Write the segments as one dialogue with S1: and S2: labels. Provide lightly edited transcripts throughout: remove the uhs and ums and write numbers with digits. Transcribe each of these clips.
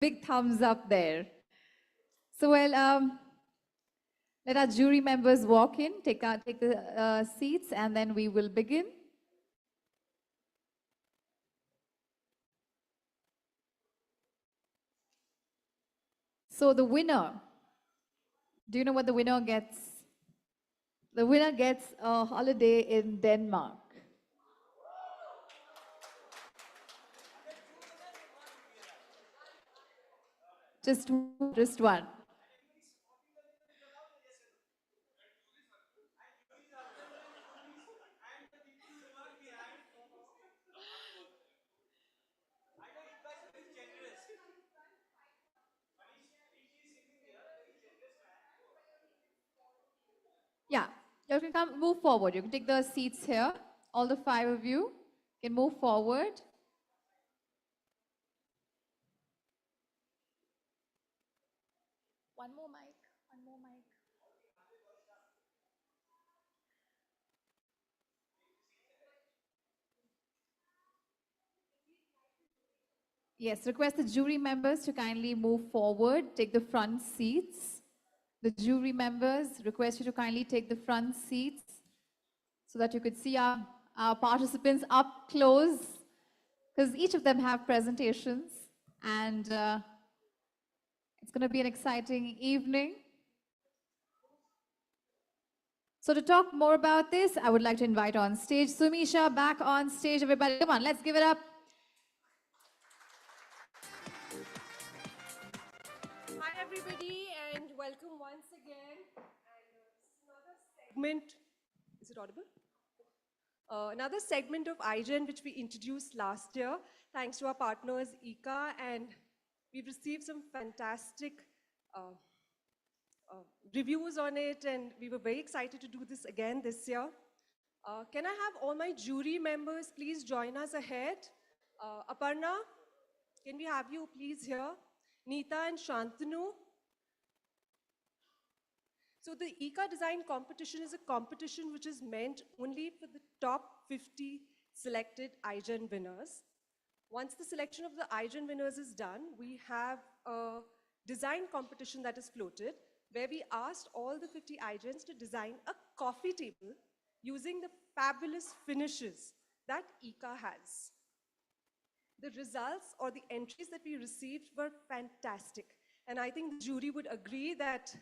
S1: Big thumbs up there. So, let our jury members walk in, take the seats, and then we will begin. So the winner, do you know what the winner gets? The winner gets a holiday in Denmark. Just one. Yeah, you can come, move forward. You can take the seats here. All the 5 of you can move forward. One more mic, one more mic. Yes, request the jury members to kindly move forward, take the front seats. The jury members request you to kindly take the front seats so that you could see our participants up close, because each of them have presentations, and it's going to be an exciting evening. So to talk more about this, I would like to invite on stage Sumisha, back on stage, everybody. Come on, let's give it up.
S2: Hi everybody, and welcome once again. And another segment, is it audible? Another segment of iGen which we introduced last year, thanks to our partners ICA, and we've received some fantastic uh, reviews on it, and we were very excited to do this again this year. Can I have all my jury members please join us ahead? Aparna, can we have you please here? Neeta and Shantanu. So the ICA Design Competition is a competition which is meant only for the top 50 selected iGen winners. Once the selection of the iGen winners is done, we have a design competition that is floated, where we asked all the 50 iGens to design a coffee table using the fabulous finishes that ICA has. The results or the entries that we received were fantastic. And I think the jury would agree that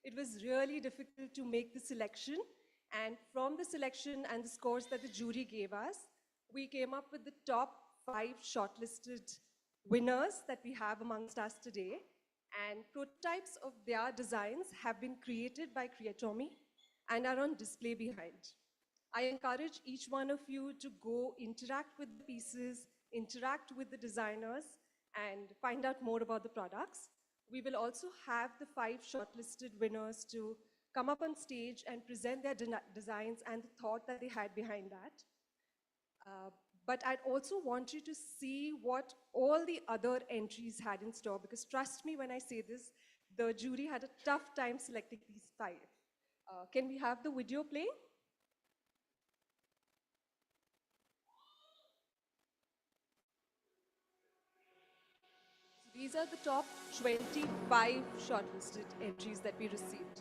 S2: it was really difficult to make the selection. And from the selection and the scores that the jury gave us, we came up with the top 5 shortlisted winners that we have amongst us today. And prototypes of their designs have been created by Creatomy and are on display behind. I encourage each one of you to go interact with the pieces, interact with the designers, and find out more about the products. We will also have the 5 shortlisted winners to come up on stage and present their designs and the thought that they had behind that. But I'd also want you to see what all the other entries had in store, because trust me when I say this, the jury had a tough time selecting these 5. Can we have the video playing? These are the top 25 shortlisted entries that we received.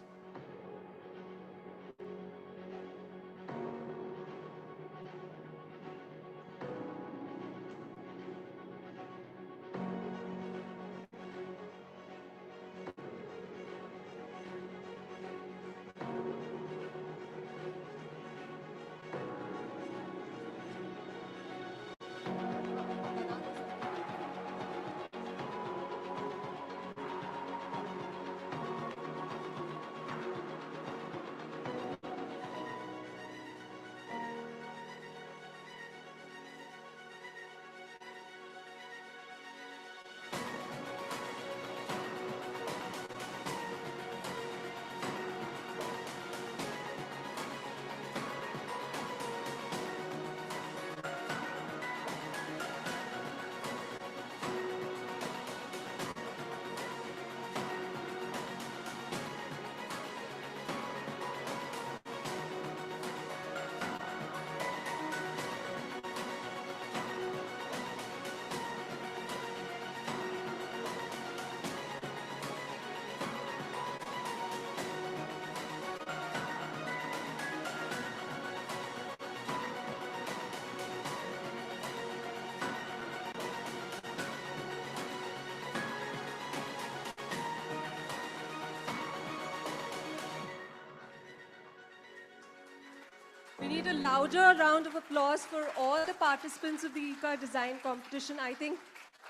S2: need a louder round of applause for all the participants of the ICA design competition. I think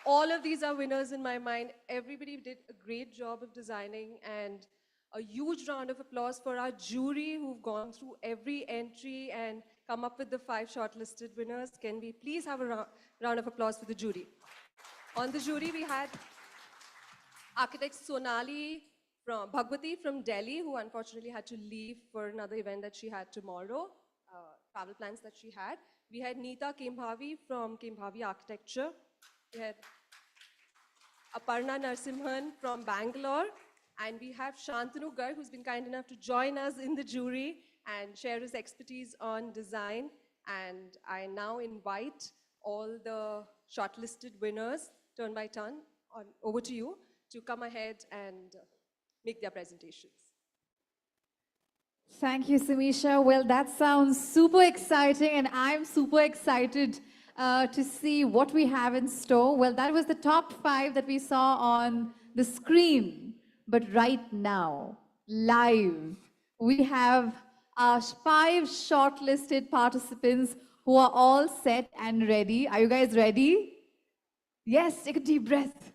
S2: all of these are winners in my mind. Everybody did a great job of designing, and a huge round of applause for our jury who've gone through every entry and come up with the 5 shortlisted winners. Can we please have a round of applause for the jury? On the jury, we had architect Sonali from Bhagwati from Delhi, who unfortunately had to leave for another event that she had tomorrow, travel plans that she had. We had Neeta Kembhavi from Kembhavi Architecture. We had Aparna Narsimhan from Bangalore. And we have Shantanu Garg, who's been kind enough to join us in the jury and share his expertise on design. And I now invite all the shortlisted winners, turn by turn, over to you, to come ahead and make their presentations.
S1: Thank you, Samisha. Well, that sounds super exciting, and I'm super excited to see what we have in store. Well, that was the top 5 that we saw on the screen. But right now, live, we have our 5 shortlisted participants who are all set and ready. Are you guys ready? Yes, take a deep breath.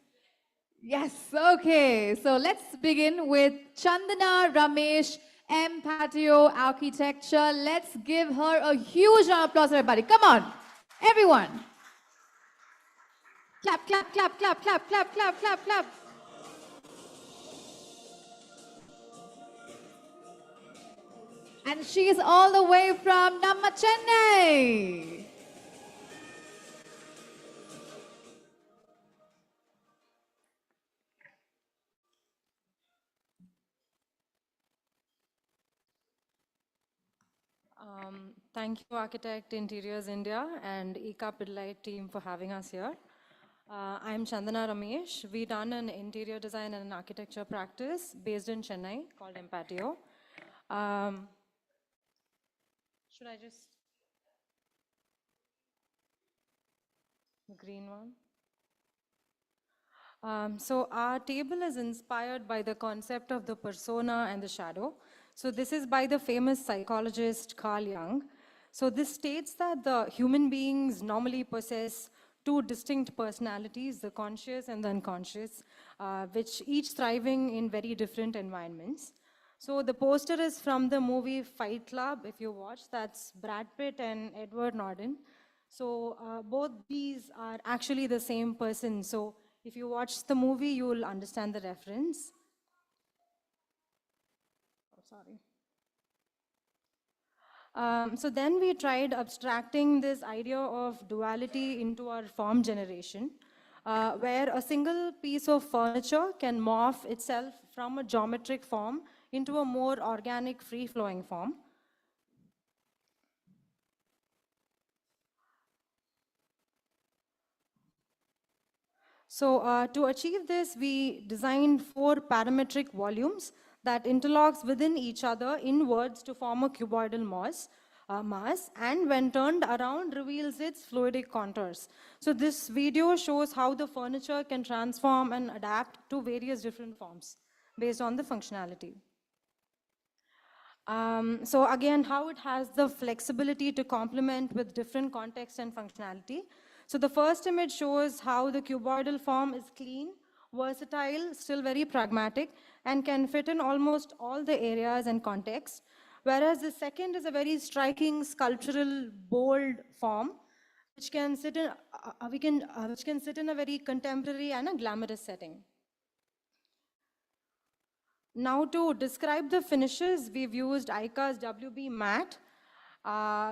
S1: Yes, okay. So let's begin with Chandana Ramesh, M Patio Architecture. Let's give her a huge round of applause, everybody. Come on, everyone. Clap, clap, clap, clap, clap, clap, clap, clap, clap. And she is all the way from Namma Chennai.
S3: Thank you, Architect Interiors India and ICA Pidlite team for having us here. I'm Chandana Ramesh. We run an interior design and an architecture practice based in Chennai called Empatio. Should I just... the green one? So our table is inspired by the concept of the persona and the shadow. So this is by the famous psychologist Carl Jung. So this states that the human beings normally possess 2 distinct personalities, the conscious and the unconscious, which each thriving in very different environments. So the poster is from the movie Fight Club, if you watch, that's Brad Pitt and Edward Norton. So both these are actually the same person. So if you watch the movie, you will understand the reference. Oh, sorry. So then we tried abstracting this idea of duality into our form generation, where a single piece of furniture can morph itself from a geometric form into a more organic, free-flowing form. So to achieve this, we designed 4 parametric volumes that interlocks within each other inwards to form a cuboidal mass, and when turned around, reveals its fluidic contours. So this video shows how the furniture can transform and adapt to various different forms based on the functionality. So again, how it has the flexibility to complement with different context and functionality. So the first image shows how the cuboidal form is clean, versatile, still very pragmatic, and can fit in almost all the areas and contexts. Whereas the second is a very striking, sculptural, bold form, which can sit in, which can sit in a very contemporary and a glamorous setting. Now to describe the finishes, we've used ICA's WB matte,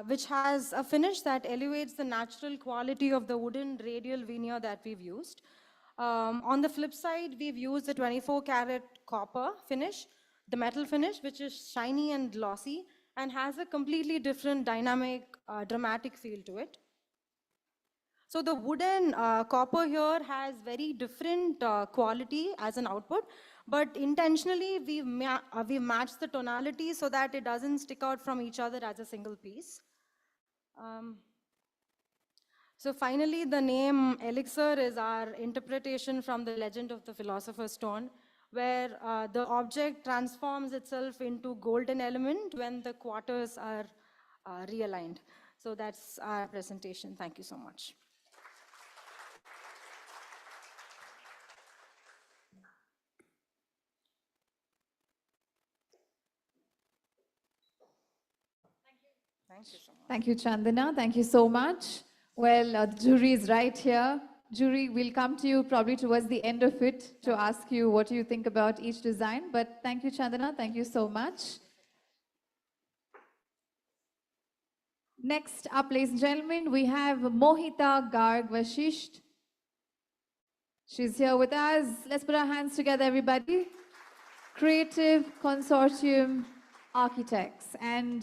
S3: which has a finish that elevates the natural quality of the wooden radial veneer that we've used. On the flip side, we've used the 24-karat copper finish, the metal finish, which is shiny and glossy and has a completely different dynamic, dramatic feel to it. So the wooden copper here has very different quality as an output, but intentionally we've matched the tonality so that it doesn't stick out from each other as a single piece. So finally, the name Elixir is our interpretation from the legend of the Philosopher's Stone, where the object transforms itself into golden element when the quarters are realigned. So that's our presentation. Thank you so much. Thank you so much.
S1: Thank you, Chandana. Thank you so much. Well, the jury is right here. Jury, we'll come to you probably towards the end of it to ask you what you think about each design. But thank you, Chandana. Thank you so much. Next up, ladies and gentlemen, we have Mohita Garg Vashisht. She's here with us. Let's put our hands together, everybody. Creative Consortium Architects. And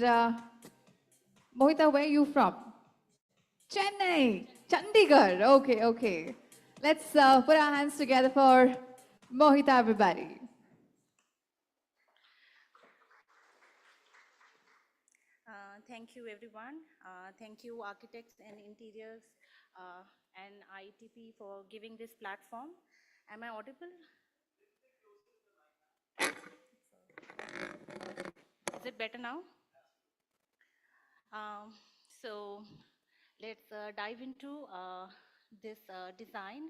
S1: Mohita, where are you from? Chennai, Chandigarh. Okay, okay. Let's put our hands together for Mohita, everybody.
S4: Thank you, everyone. Thank you, architects and interiors and ITP for giving this platform. Am I audible? Is it better now? So let's dive into this design.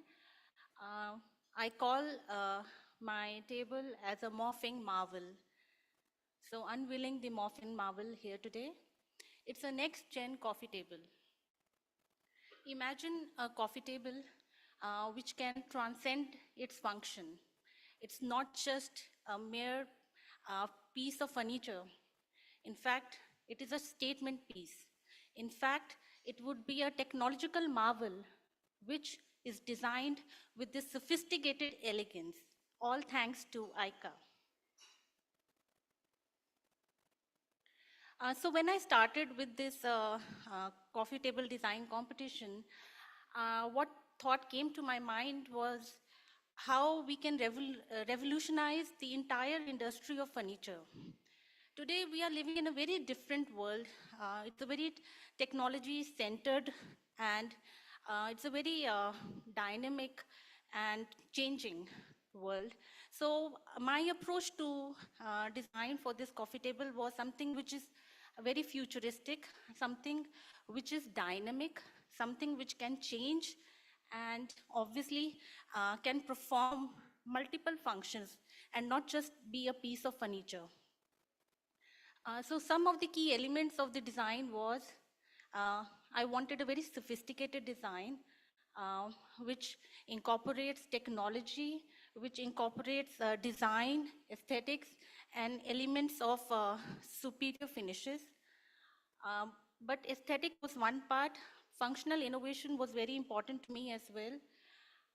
S4: I call my table as a morphing marvel. So unveiling the morphing marvel here today. It's a next-gen coffee table. Imagine a coffee table which can transcend its function. It's not just a mere piece of furniture. In fact, it is a statement piece. In fact, it would be a technological marvel which is designed with this sophisticated elegance, all thanks to ICA. So when I started with this coffee table design competition, what thought came to my mind was how we can revolutionize the entire industry of furniture. Today, we are living in a very different world. It's a very technology-centered and it's a very dynamic and changing world. So my approach to design for this coffee table was something which is very futuristic, something which is dynamic, something which can change and obviously can perform multiple functions and not just be a piece of furniture. So some of the key elements of the design was I wanted a very sophisticated design which incorporates technology, which incorporates design, aesthetics, and elements of superior finishes. But aesthetic was one part. Functional innovation was very important to me as well.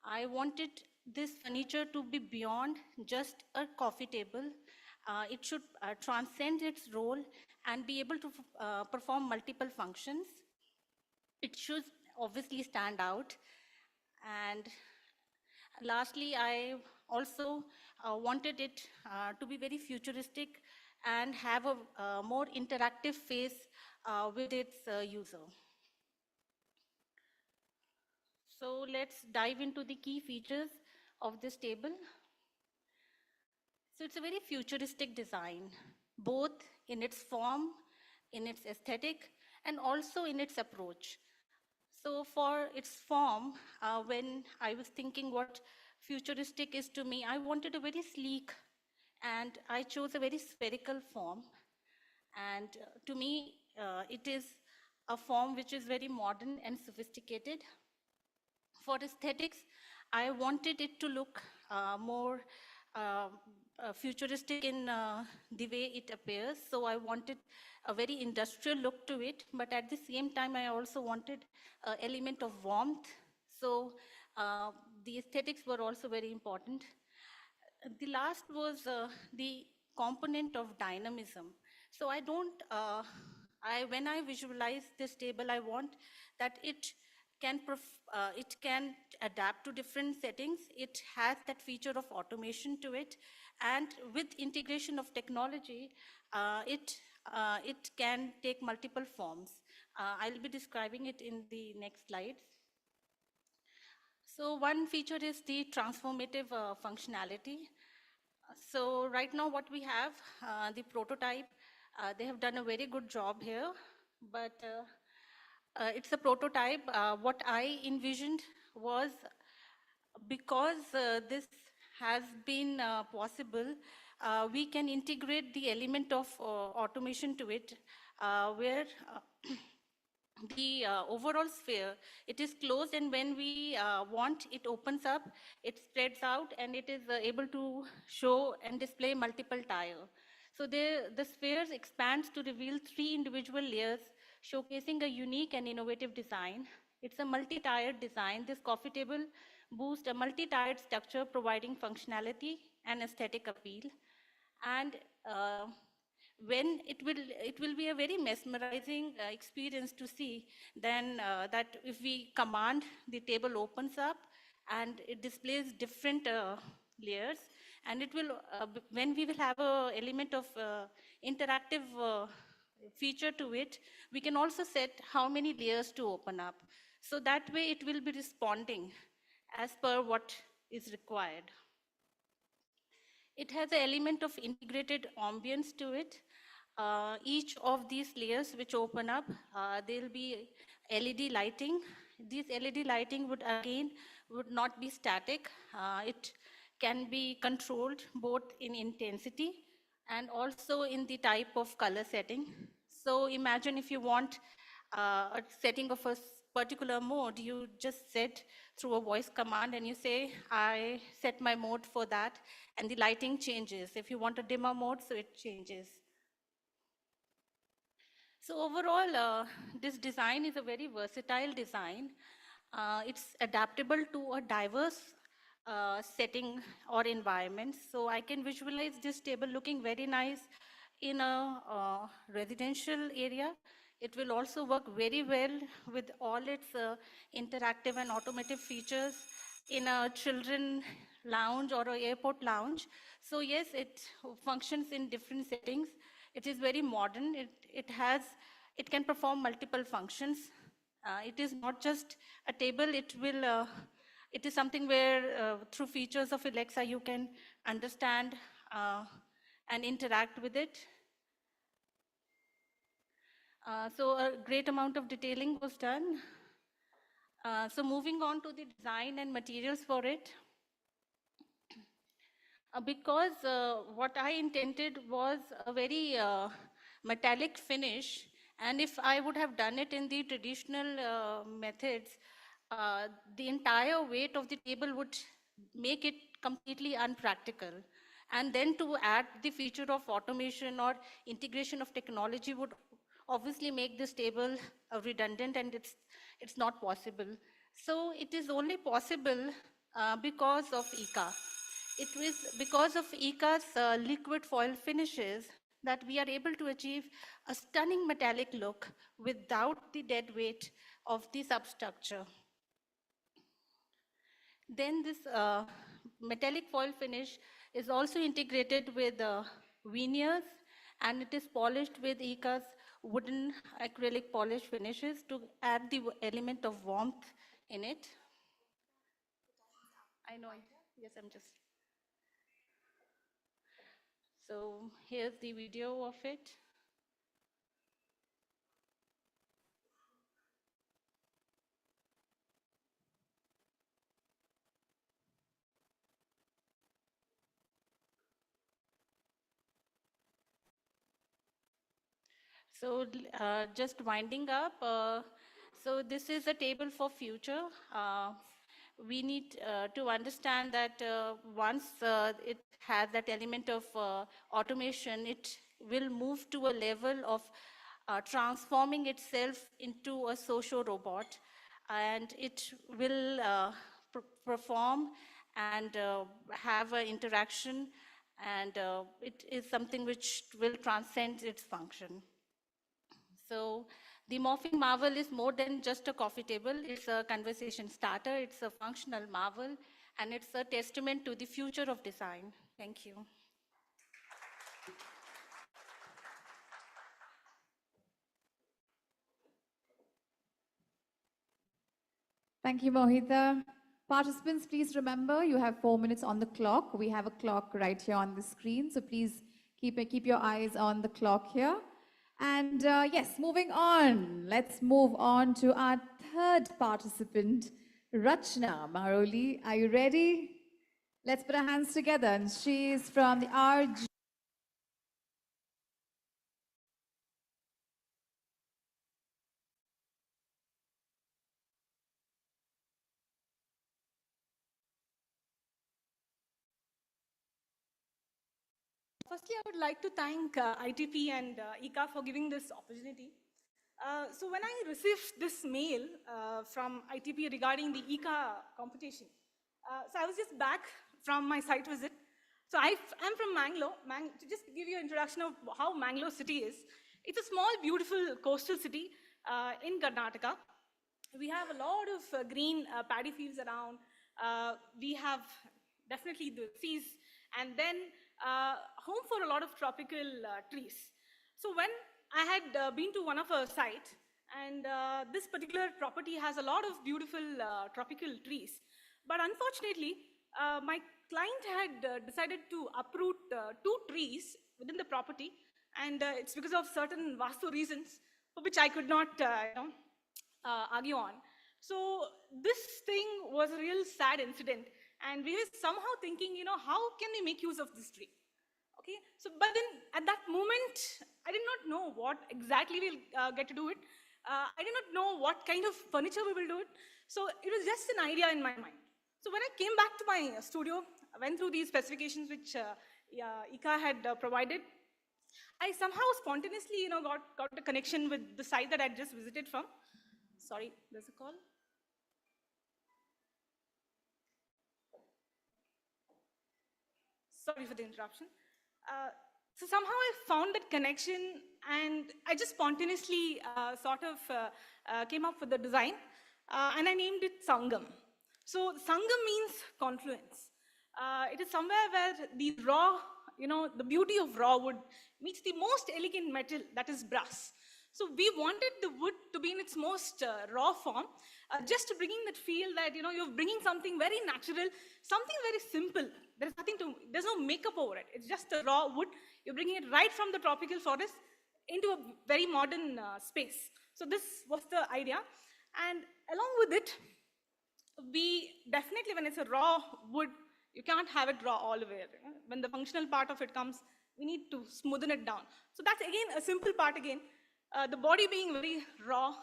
S4: I wanted this furniture to be beyond just a coffee table. It should transcend its role and be able to perform multiple functions. It should obviously stand out. And lastly, I also wanted it to be very futuristic and have a more interactive face with its user. So let's dive into the key features of this table. So it's a very futuristic design, both in its form, in its aesthetic, and also in its approach. So for its form, when I was thinking what futuristic is to me, I wanted a very sleek, and I chose a very spherical form. And to me, it is a form which is very modern and sophisticated. For aesthetics, I wanted it to look more futuristic in the way it appears. So I wanted a very industrial look to it, but at the same time, I also wanted an element of warmth. So the aesthetics were also very important. The last was the component of dynamism. So I don't, when I visualize this table, I want that it can adapt to different settings. It has that feature of automation to it. And with integration of technology, it can take multiple forms. I'll be describing it in the next slides. So one feature is the transformative functionality. So right now what we have, the prototype, they have done a very good job here. but it's a prototype. What I envisioned was, because this has been possible, we can integrate the element of automation to it, where the overall sphere, it is closed, and when we want, it opens up, it spreads out, and it is able to show and display multiple tire. So the sphere expands to reveal 3 individual layers, showcasing a unique and innovative design. It's a multi-tiered design. This coffee table boosts a multi-tiered structure, providing functionality and aesthetic appeal. And when it will be a very mesmerizing experience to see then that if we command, the table opens up and it displays different layers, and it will when we will have a element of interactive feature to it, we can also set how many layers to open up, so that way it will be responding as per what is required. It has an element of integrated ambience to it. Each of these layers which open up, there will be LED lighting. This LED lighting would not be static. It can be controlled both in intensity and also in the type of color setting. So imagine if you want a setting of a particular mode, you just set through a voice command and you say, I set my mode for that, and the lighting changes. If you want a dimmer mode, so it changes. So overall, this design is a very versatile design. It's adaptable to a diverse setting or environment. So I can visualize this table looking very nice in a residential area. It will also work very well with all its interactive and automotive features in a children lounge or an airport lounge. So yes, it functions in different settings. It is very modern. It can perform multiple functions. It is not just a table. It is something where through features of Alexa you can understand and interact with it. So a great amount of detailing was done. So moving on to the design and materials for it. Because what I intended was a very metallic finish, and if I would have done it in the traditional methods, the entire weight of the table would make it completely unpractical. And then to add the feature of automation or integration of technology would obviously make this table redundant, and it's not possible. So it is only possible because of ICA. It was because of ICA's liquid foil finishes that we are able to achieve a stunning metallic look without the dead weight of the substructure. Then this metallic foil finish is also integrated with veneers, and it is polished with ICA's wooden acrylic polish finishes to add the element of warmth in it. I know, yes, I'm just. So here's the video of it. So just winding up, so this is a table for future. We need to understand that once it has that element of automation, it will move to a level of transforming itself into a social robot, and it will perform and have an interaction, and it is something which will transcend its function. So the morphing marvel is more than just a coffee table. It's a conversation starter, it's a functional marvel, and it's a testament to the future of design. Thank you.
S1: Thank you, Mohita. Participants, please remember you have 4 minutes on the clock. We have a clock right here on the screen, so please keep your eyes on the clock here. And yes, moving on. Let's move on to our third participant, Rachna Maroli. Are you ready? Let's put our hands together. And she's from the RG.
S5: Firstly, I would like to thank ITP and ICA for giving this opportunity. So when I received this mail from ITP regarding the ICA competition, so I was just back from my site visit. So I'm from Mangalore. To just give you an introduction of how Mangalore city is, it's a small, beautiful coastal city in Karnataka. We have a lot of green paddy fields around. We have definitely the seas, and then home for a lot of tropical trees. So when I had been to one of our sites, and this particular property has a lot of beautiful tropical trees, but unfortunately, my client had decided to uproot two trees within the property, and it's because of certain vastu reasons for which I could not, argue on. So this thing was a real sad incident, and we were somehow thinking, how can we make use of this tree? Okay, so but then at that moment, I did not know what exactly we'll get to do it. I did not know what kind of furniture we will do it. So it was just an idea in my mind. So when I came back to my studio, I went through these specifications which ICA had provided. I somehow spontaneously, got a connection with the site that I just visited from. Sorry, there's a call. Sorry for the interruption. So somehow I found that connection, and I just spontaneously came up with the design, and I named it Sangam. So Sangam means confluence. It is somewhere where the raw, the beauty of raw wood meets the most elegant metal, that is brass. So we wanted the wood to be in its most raw form, just to bring in that feel that, you're bringing something very natural, something very simple. There's no makeup over it. It's just the raw wood. You're bringing it right from the tropical forest into a very modern space. So this was the idea. And along with it, we definitely, when it's a raw wood, you can't have it raw all the way. When the functional part of it comes, we need to smoothen it down. So that's again a simple part again. The body being very raw,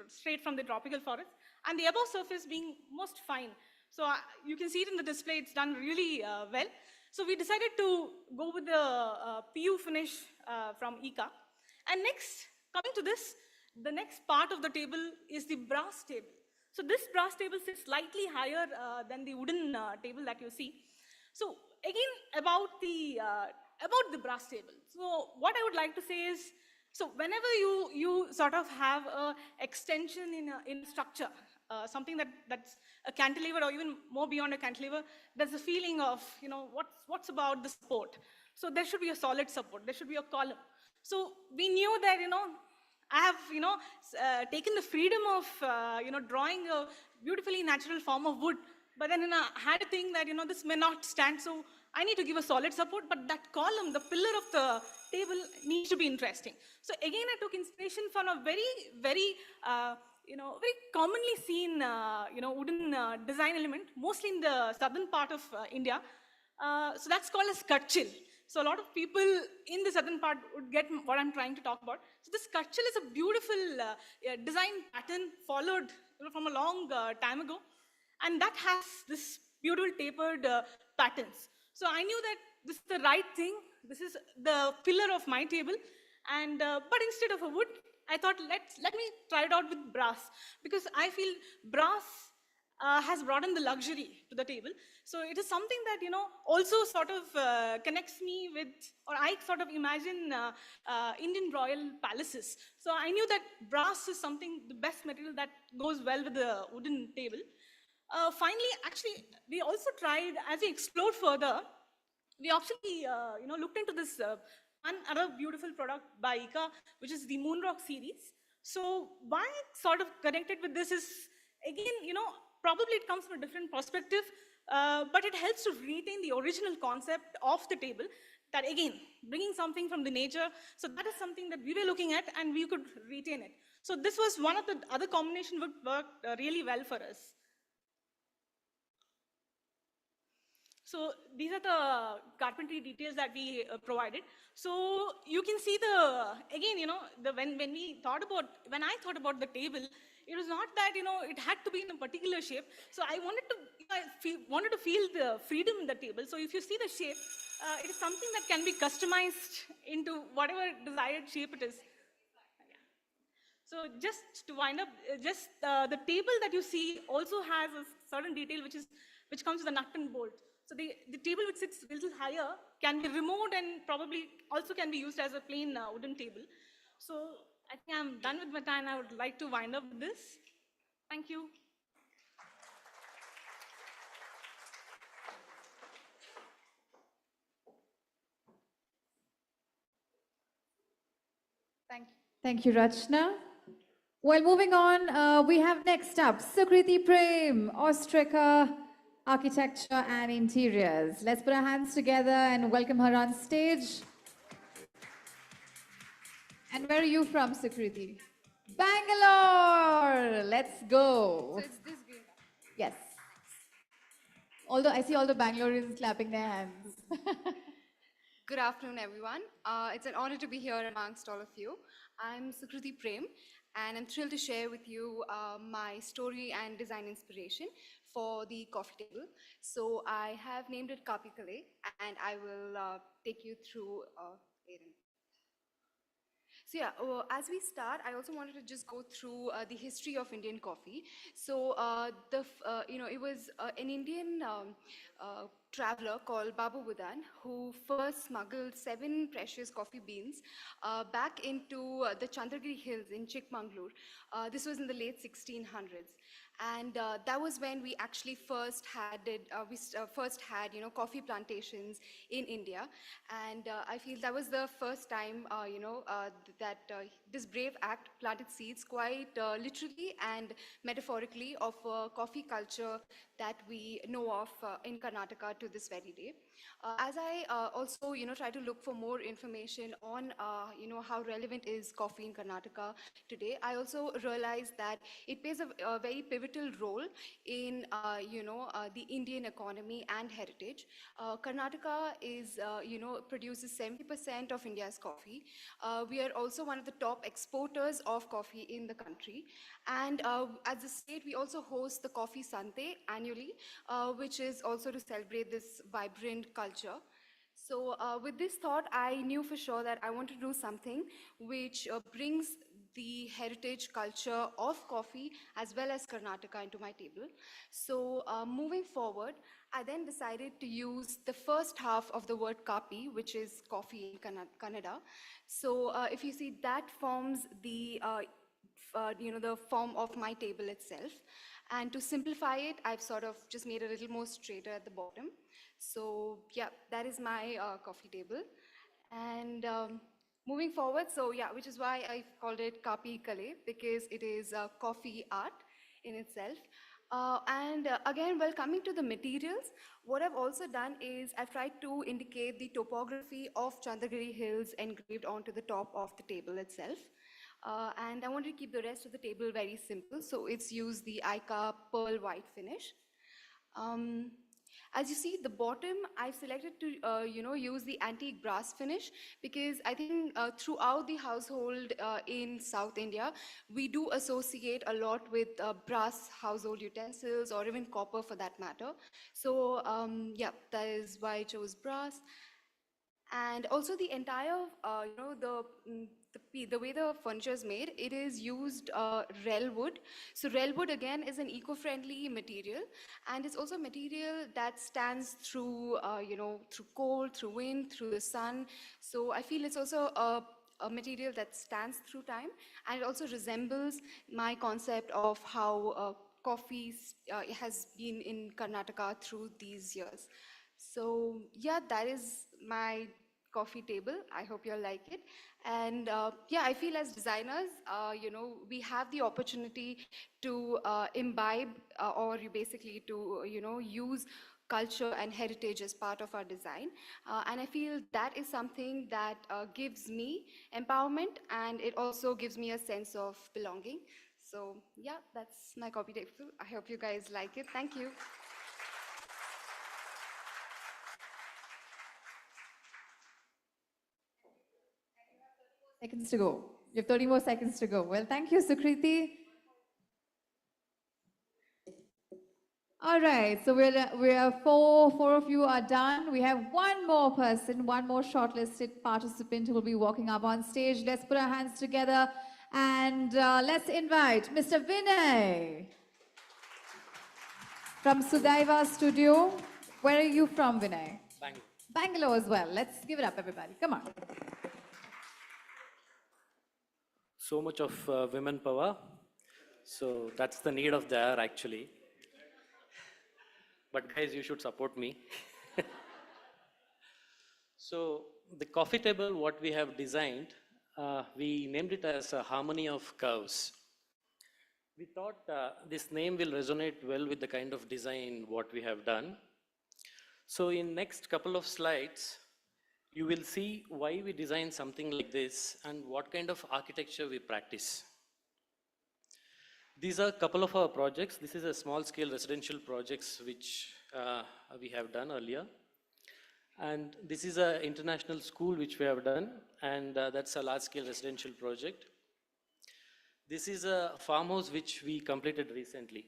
S5: straight from the tropical forest, and the above surface being most fine. So you can see it in the display, it's done really well. So we decided to go with the PU finish from ICA. And next, coming to this, the next part of the table is the brass table. So this brass table sits slightly higher than the wooden table that you see. So again, about the brass table. So what I would like to say is, so whenever you sort of have a extension in structure, something that's a cantilever or even more beyond a cantilever, there's a feeling of, what's about the support. So there should be a solid support, there should be a column. So we knew that, I have, taken the freedom of, drawing a beautifully natural form of wood, but then I had a thing that, this may not stand, so I need to give a solid support, but that column, the pillar of the table needs to be interesting. So again, I took inspiration from a very, very, very commonly seen, wooden design element, mostly in the southern part of India. So that's called as kutchil. So a lot of people in the southern part would get what I'm trying to talk about. So this kutchil is a beautiful design pattern followed from a long time ago. And that has this beautiful tapered patterns. So I knew that this is the right thing. This is the pillar of my table. And but instead of a wood, I thought let me try it out with brass, because I feel brass has brought in the luxury to the table. So it is something that, also sort of connects me with, or I sort of imagine Indian royal palaces. So I knew that brass is something, the best material that goes well with the wooden table. Finally, actually, we also tried, as we explored further, we actually, looked into this one other beautiful product by ICA, which is the Moonrock series. So why I sort of connected with this is, again, probably it comes from a different perspective. but it helps to retain the original concept of the table, that again, bringing something from the nature. So that is something that we were looking at, and we could retain it. So this was one of the other combination would work really well for us. So these are the carpentry details that we provided. So you can see again, when I thought about the table, it was not that, it had to be in a particular shape. So I wanted to, wanted to feel the freedom in the table. So if you see the shape, it is something that can be customized into whatever desired shape it is. So just to wind up, the table that you see also has a certain detail which comes with a nut and bolt. So the table which sits a little higher can be removed and probably also can be used as a plain wooden table. So I think I'm done with my time. I would like to wind up with this. Thank you.
S1: Thank you, Rachna. Well, moving on, we have next up Sukriti Prem, Ostrika Architecture and Interiors. Let's put our hands together and welcome her on stage. And where are you from, Sukriti? Bangalore! Let's go.
S6: So it's this green.
S1: Yes. Although I see all the Bangaloreans clapping their hands.
S6: Good afternoon, everyone. It's an honor to be here amongst all of you. I'm Sukriti Prem, and I'm thrilled to share with you my story and design inspiration for the coffee table. So I have named it Kapi Kale, and I will take you through it. So yeah, as we start, I also wanted to just go through the history of Indian coffee. So it was an Indian traveler called Babu Budan who first smuggled 7 precious coffee beans back into the Chandragiri Hills in Chikmagalur. This was in the late 1600s. And that was when we actually first had coffee plantations in India. And I feel that was the first time that this brave act planted seeds quite literally and metaphorically of coffee culture that we know of in Karnataka to this very day. As I also try to look for more information on how relevant is coffee in Karnataka today, I also realized that it plays a very pivotal role in the Indian economy and heritage. Karnataka is produces 70% of India's coffee. We are also one of the top exporters of coffee in the country, and as a state we also host the Coffee Sante annually, which is also to celebrate this vibrant culture. So with this thought, I knew for sure that I want to do something which brings the heritage culture of coffee as well as Karnataka into my table. So moving forward, I then decided to use the first half of the word kapi, which is coffee in Kannada. So if you see, that forms the form of my table itself. And to simplify it, I've sort of just made a little more straighter at the bottom. So yeah, that is my coffee table. And moving forward, so yeah, which is why I called it Kapi Kale, because it is coffee art in itself. Again, while coming to the materials, what I've also done is I've tried to indicate the topography of Chandragiri Hills engraved onto the top of the table itself. And I wanted to keep the rest of the table very simple, so it's used the Ica pearl white finish. As you see, the bottom, I've selected to use the antique brass finish because I think throughout the household in South India, we do associate a lot with brass household utensils or even copper for that matter. So yeah, that is why I chose brass. And also the entire, the way the furniture is made, it is used rel wood. So rel wood again is an eco-friendly material, and it's also a material that stands through, through cold, through wind, through the sun. So I feel it's also a material that stands through time, and it also resembles my concept of how coffee has been in Karnataka through these years. So yeah, that is my coffee table. I hope you'll like it. And yeah, I feel as designers, we have the opportunity to imbibe or you basically to, use culture and heritage as part of our design. And I feel that is something that gives me empowerment, and it also gives me a sense of belonging. So yeah, that's my coffee table. I hope you guys like it. Thank you.
S1: Seconds to go. You have 30 more seconds to go. Well, thank you, Sukriti. All right, so we're four of you are done. We have one more person, one more shortlisted participant who will be walking up on stage. Let's put our hands together and let's invite Mr. Vinay from Sudaiva Studio. Where are you from, Vinay?
S7: Bangalore.
S1: Bangalore as well. Let's give it up, everybody. Come on.
S7: So much of women power. So that's the need of the hour actually. But guys, you should support me. So the coffee table, what we have designed, we named it as a harmony of curves. We thought this name will resonate well with the kind of design what we have done. So in next couple of slides, you will see why we designed something like this and what kind of architecture we practice. These are a couple of our projects. This is a small scale residential projects which we have done earlier. And this is an international school which we have done, and that's a large scale residential project. This is a farmhouse which we completed recently.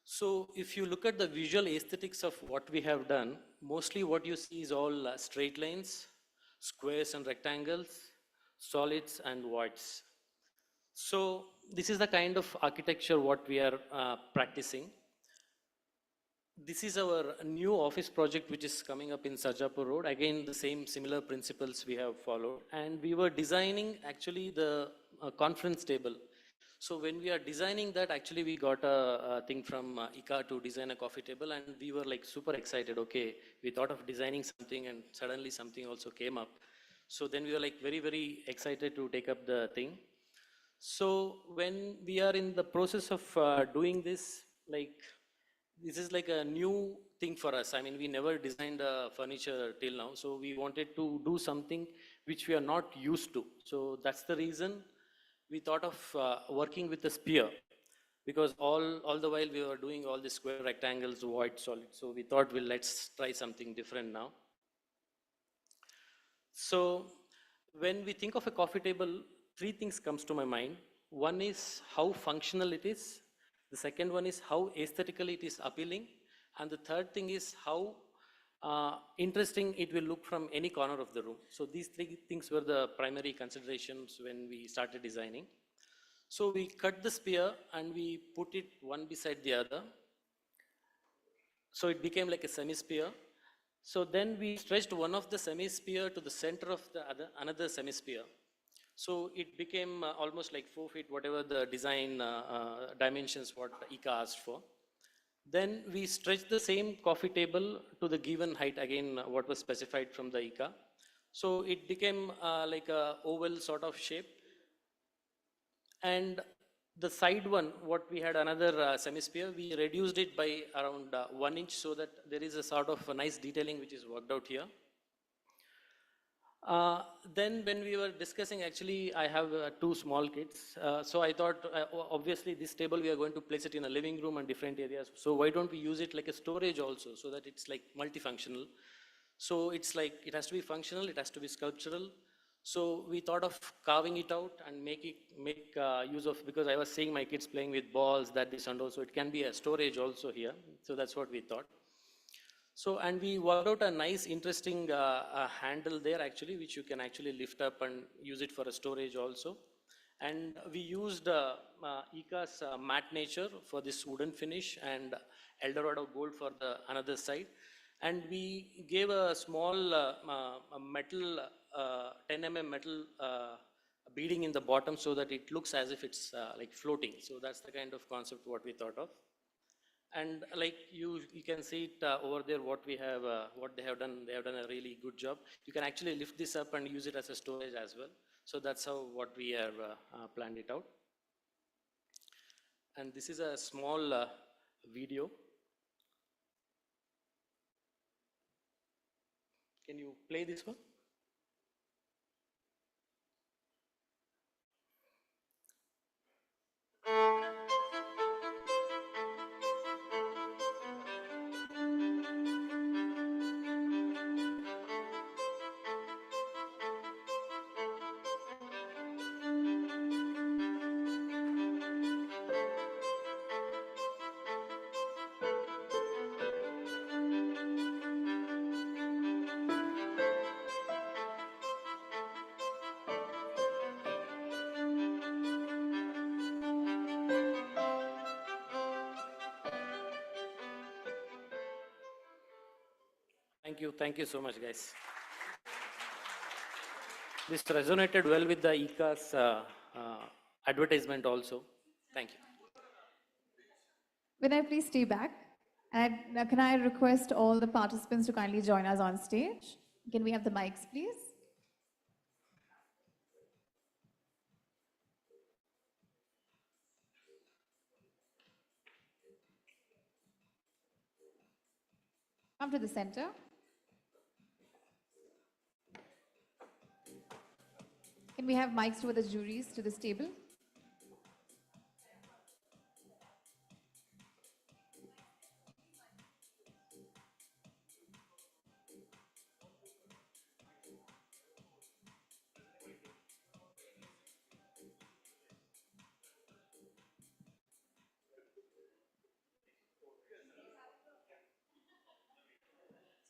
S7: So if you look at the visual aesthetics of what we have done, mostly what you see is all straight lines, squares and rectangles, solids and voids. So this is the kind of architecture what we are practicing. This is our new office project which is coming up in Sarjapur Road. Again, the same similar principles we have followed. And we were designing actually the conference table. So when we are designing that, actually we got a thing from ICA to design a coffee table, and we were like super excited. Okay, we thought of designing something and suddenly something also came up. So then we were like very, very excited to take up the thing. So when we are in the process of doing this, like this is like a new thing for us. I mean, we never designed furniture till now. So we wanted to do something which we are not used to. So that's the reason we thought of working with a spear, because all the while we were doing all the square rectangles, void, solid. So we thought, well, let's try something different now. So when we think of a coffee table, three things comes to my mind. One is how functional it is. The second one is how aesthetically it is appealing. And the third thing is how interesting it will look from any corner of the room. So these three things were the primary considerations when we started designing. So we cut the spear and we put it one beside the other. So it became like a semi-spear. So then we stretched one of the semi-spear to the center of the another semi-spear. So it became almost like 4 feet, whatever the design dimensions what ICA asked for. Then we stretched the same coffee table to the given height, again, what was specified from the ICA. So it became like a oval sort of shape. And the side one, what we had another semi-sphere, we reduced it by around 1 inch so that there is a sort of a nice detailing which is worked out here. Then when we were discussing, actually I have 2 small kids. So I thought, obviously this table we are going to place it in a living room and different areas. So why don't we use it like a storage also, so that it's like multifunctional. So it's like, it has to be functional, it has to be sculptural. So we thought of carving it out and make use of, because I was seeing my kids playing with balls, that this and also, it can be a storage also here. So that's what we thought. So, and we worked out a nice, interesting handle there actually, which you can actually lift up and use it for a storage also. And we used ICA's matte nature for this wooden finish and Eldorado gold for the another side. And we gave a small metal, 10 mm metal beading in the bottom so that it looks as if it's like floating. So that's the kind of concept what we thought of. And like you can see it over there, what we have, what they have done a really good job. You can actually lift this up and use it as a storage as well. So that's how what we have planned it out. And this is a small video. Can you play this one? Thank you so much, guys. This resonated well with the ICA's advertisement also. Thank you.
S1: Vinay, please stay back. And now can I request all the participants to kindly join us on stage? Can we have the mics, please? Come to the center. Can we have mics to the juries to this table?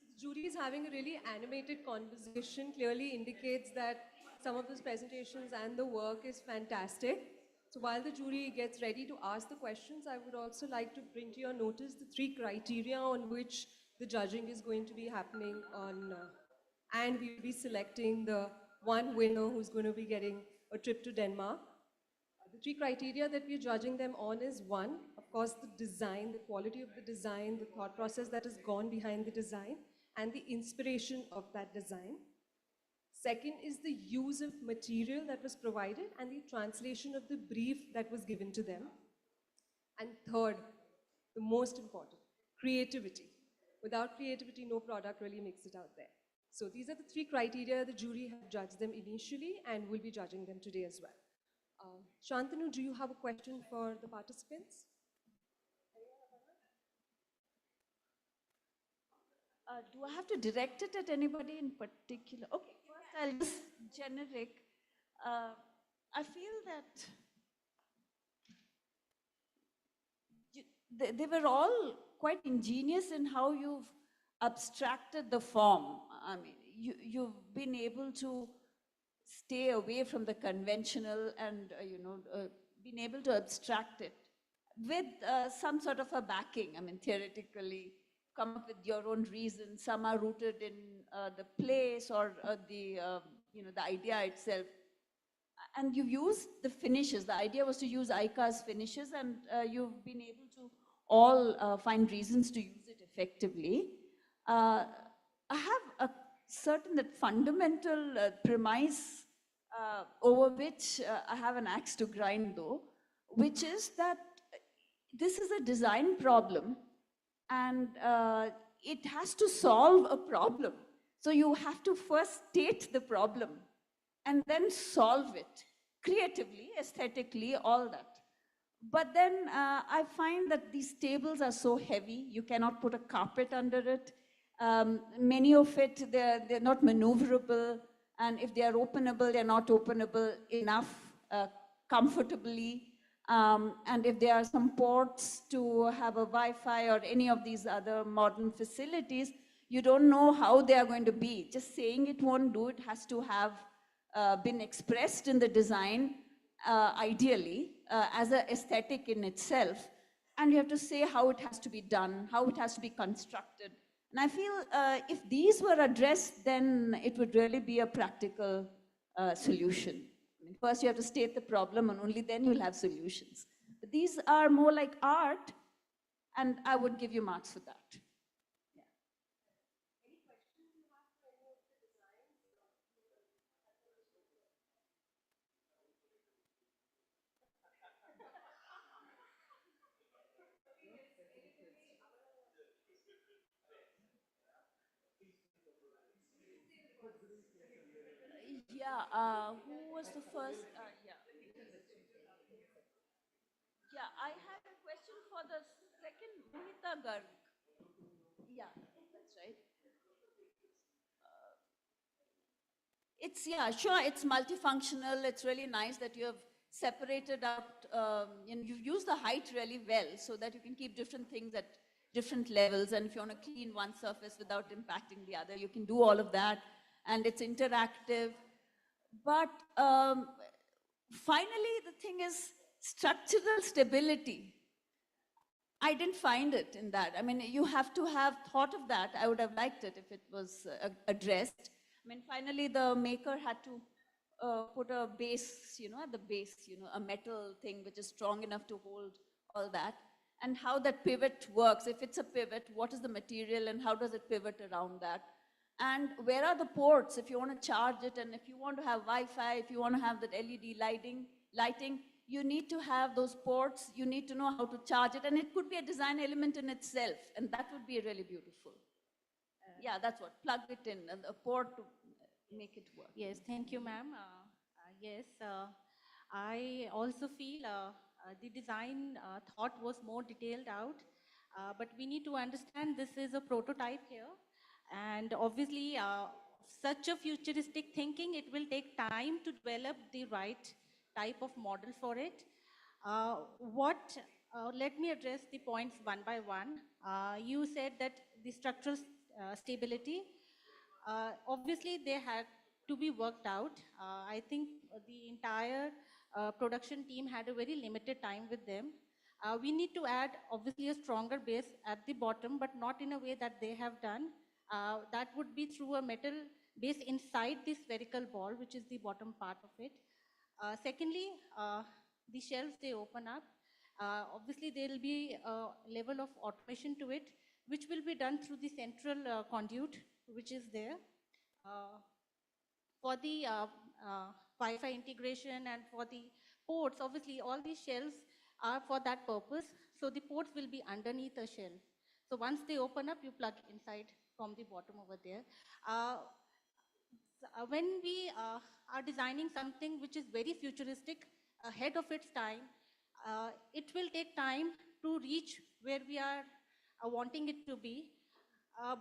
S2: The jury is having a really animated conversation, clearly indicates that some of those presentations and the work is fantastic. So while the jury gets ready to ask the questions, I would also like to bring to your notice the 3 criteria on which the judging is going to be happening on, and we'll be selecting the one winner who's going to be getting a trip to Denmark. The 3 criteria that we're judging them on is 1, of course, the design, the quality of the design, the thought process that has gone behind the design, and the inspiration of that design. Second is the use of material that was provided and the translation of the brief that was given to them. And third, the most important, creativity. Without creativity, no product really makes it out there. So these are the 3 criteria the jury have judged them initially and will be judging them today as well. Shantanu, do you have a question for the participants?
S8: Do I have to direct it at anybody in particular? Okay, first I'll just generic. I feel that they were all quite ingenious in how you've abstracted the form. I mean, you've been able to stay away from the conventional and, been able to abstract it with some sort of a backing. I mean, theoretically, come up with your own reasons. Some are rooted in the place or the idea itself. And you used the finishes. The idea was to use ICA's finishes, and you've been able to all find reasons to use it effectively. I have a certain that fundamental premise over which I have an axe to grind though, which is that this is a design problem and it has to solve a problem. So you have to first state the problem and then solve it creatively, aesthetically, all that. But then I find that these tables are so heavy, you cannot put a carpet under it. Many of it, they're not maneuverable. And if they are openable, they're not openable enough comfortably. And if there are some ports to have a Wi-Fi or any of these other modern facilities, you don't know how they are going to be. Just saying it won't do, it has to have been expressed in the design, ideally, as an aesthetic in itself. And you have to say how it has to be done, how it has to be constructed. And I feel if these were addressed, then it would really be a practical solution. I mean, first you have to state the problem and only then you'll have solutions. But these are more like art, and I would give you marks for that. Yeah. Any questions you have for any of the designs? Yeah, who was the first? Yeah. Yeah, I had a question for the second, Mohita Garg. Yeah, that's right. Yeah, sure, it's multifunctional. It's really nice that you have separated out, you've used the height really well so that you can keep different things at different levels. And if you want to clean one surface without impacting the other, you can do all of that. And it's interactive. But finally, the thing is structural stability. I didn't find it in that. I mean, you have to have thought of that. I would have liked it if it was addressed. I mean, finally, the maker had to put a base, at the base, a metal thing which is strong enough to hold all that. And how that pivot works. If it's a pivot, what is the material and how does it pivot around that? And where are the ports if you want to charge it, and if you want to have Wi-Fi, if you want to have that LED lighting, you need to have those ports, you need to know how to charge it, and it could be a design element in itself, and that would be really beautiful. Yeah, that's what, plug it in, and a port to make it work.
S4: Yes, thank you, ma'am. Yes, I also feel the design thought was more detailed out, but we need to understand this is a prototype here. And obviously, such a futuristic thinking, it will take time to develop the right type of model for it. Let me address the points one by one. You said that the structural stability, obviously they had to be worked out. I think the entire production team had a very limited time with them. We need to add obviously a stronger base at the bottom, but not in a way that they have done. That would be through a metal base inside the spherical ball, which is the bottom part of it. Secondly, the shelves they open up. Obviously, there will be a level of automation to it, which will be done through the central conduit, which is there. For the Wi-Fi integration and for the ports, obviously all these shelves are for that purpose. So the ports will be underneath a shelf. So once they open up, you plug inside from the bottom over there. When we are designing something which is very futuristic, ahead of its time, it will take time to reach where we are wanting it to be.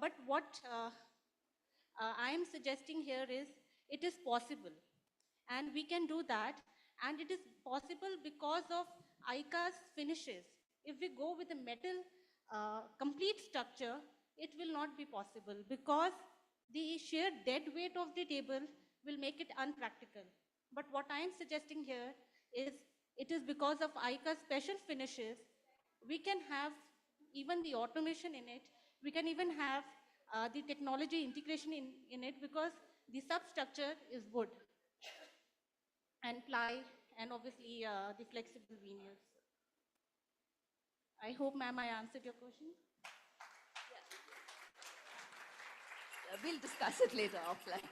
S4: But what I am suggesting here is it is possible, and we can do that, and it is possible because of ICA's finishes. If we go with a metal complete structure, it will not be possible because the sheer dead weight of the table will make it unpractical. But what I am suggesting here is it is because of ICA's special finishes, we can have even the automation in it, we can even have the technology integration in it because the substructure is wood and ply and obviously the flexible veneers. I hope, ma'am, I answered your question.
S8: We'll discuss it later offline.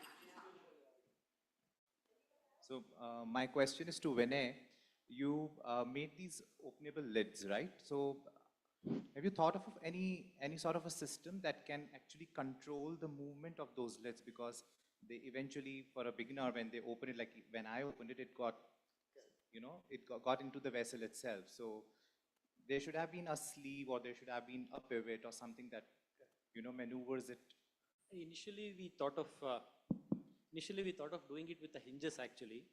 S9: So my question is to Vinay. You made these openable lids, right? So have you thought of any sort of a system that can actually control the movement of those lids? Because they eventually, for a beginner, when they open it, like when I opened it, it got, got into the vessel itself. So there should have been a sleeve, or there should have been a pivot or something that, maneuvers it.
S7: Initially we thought of doing it with the hinges actually.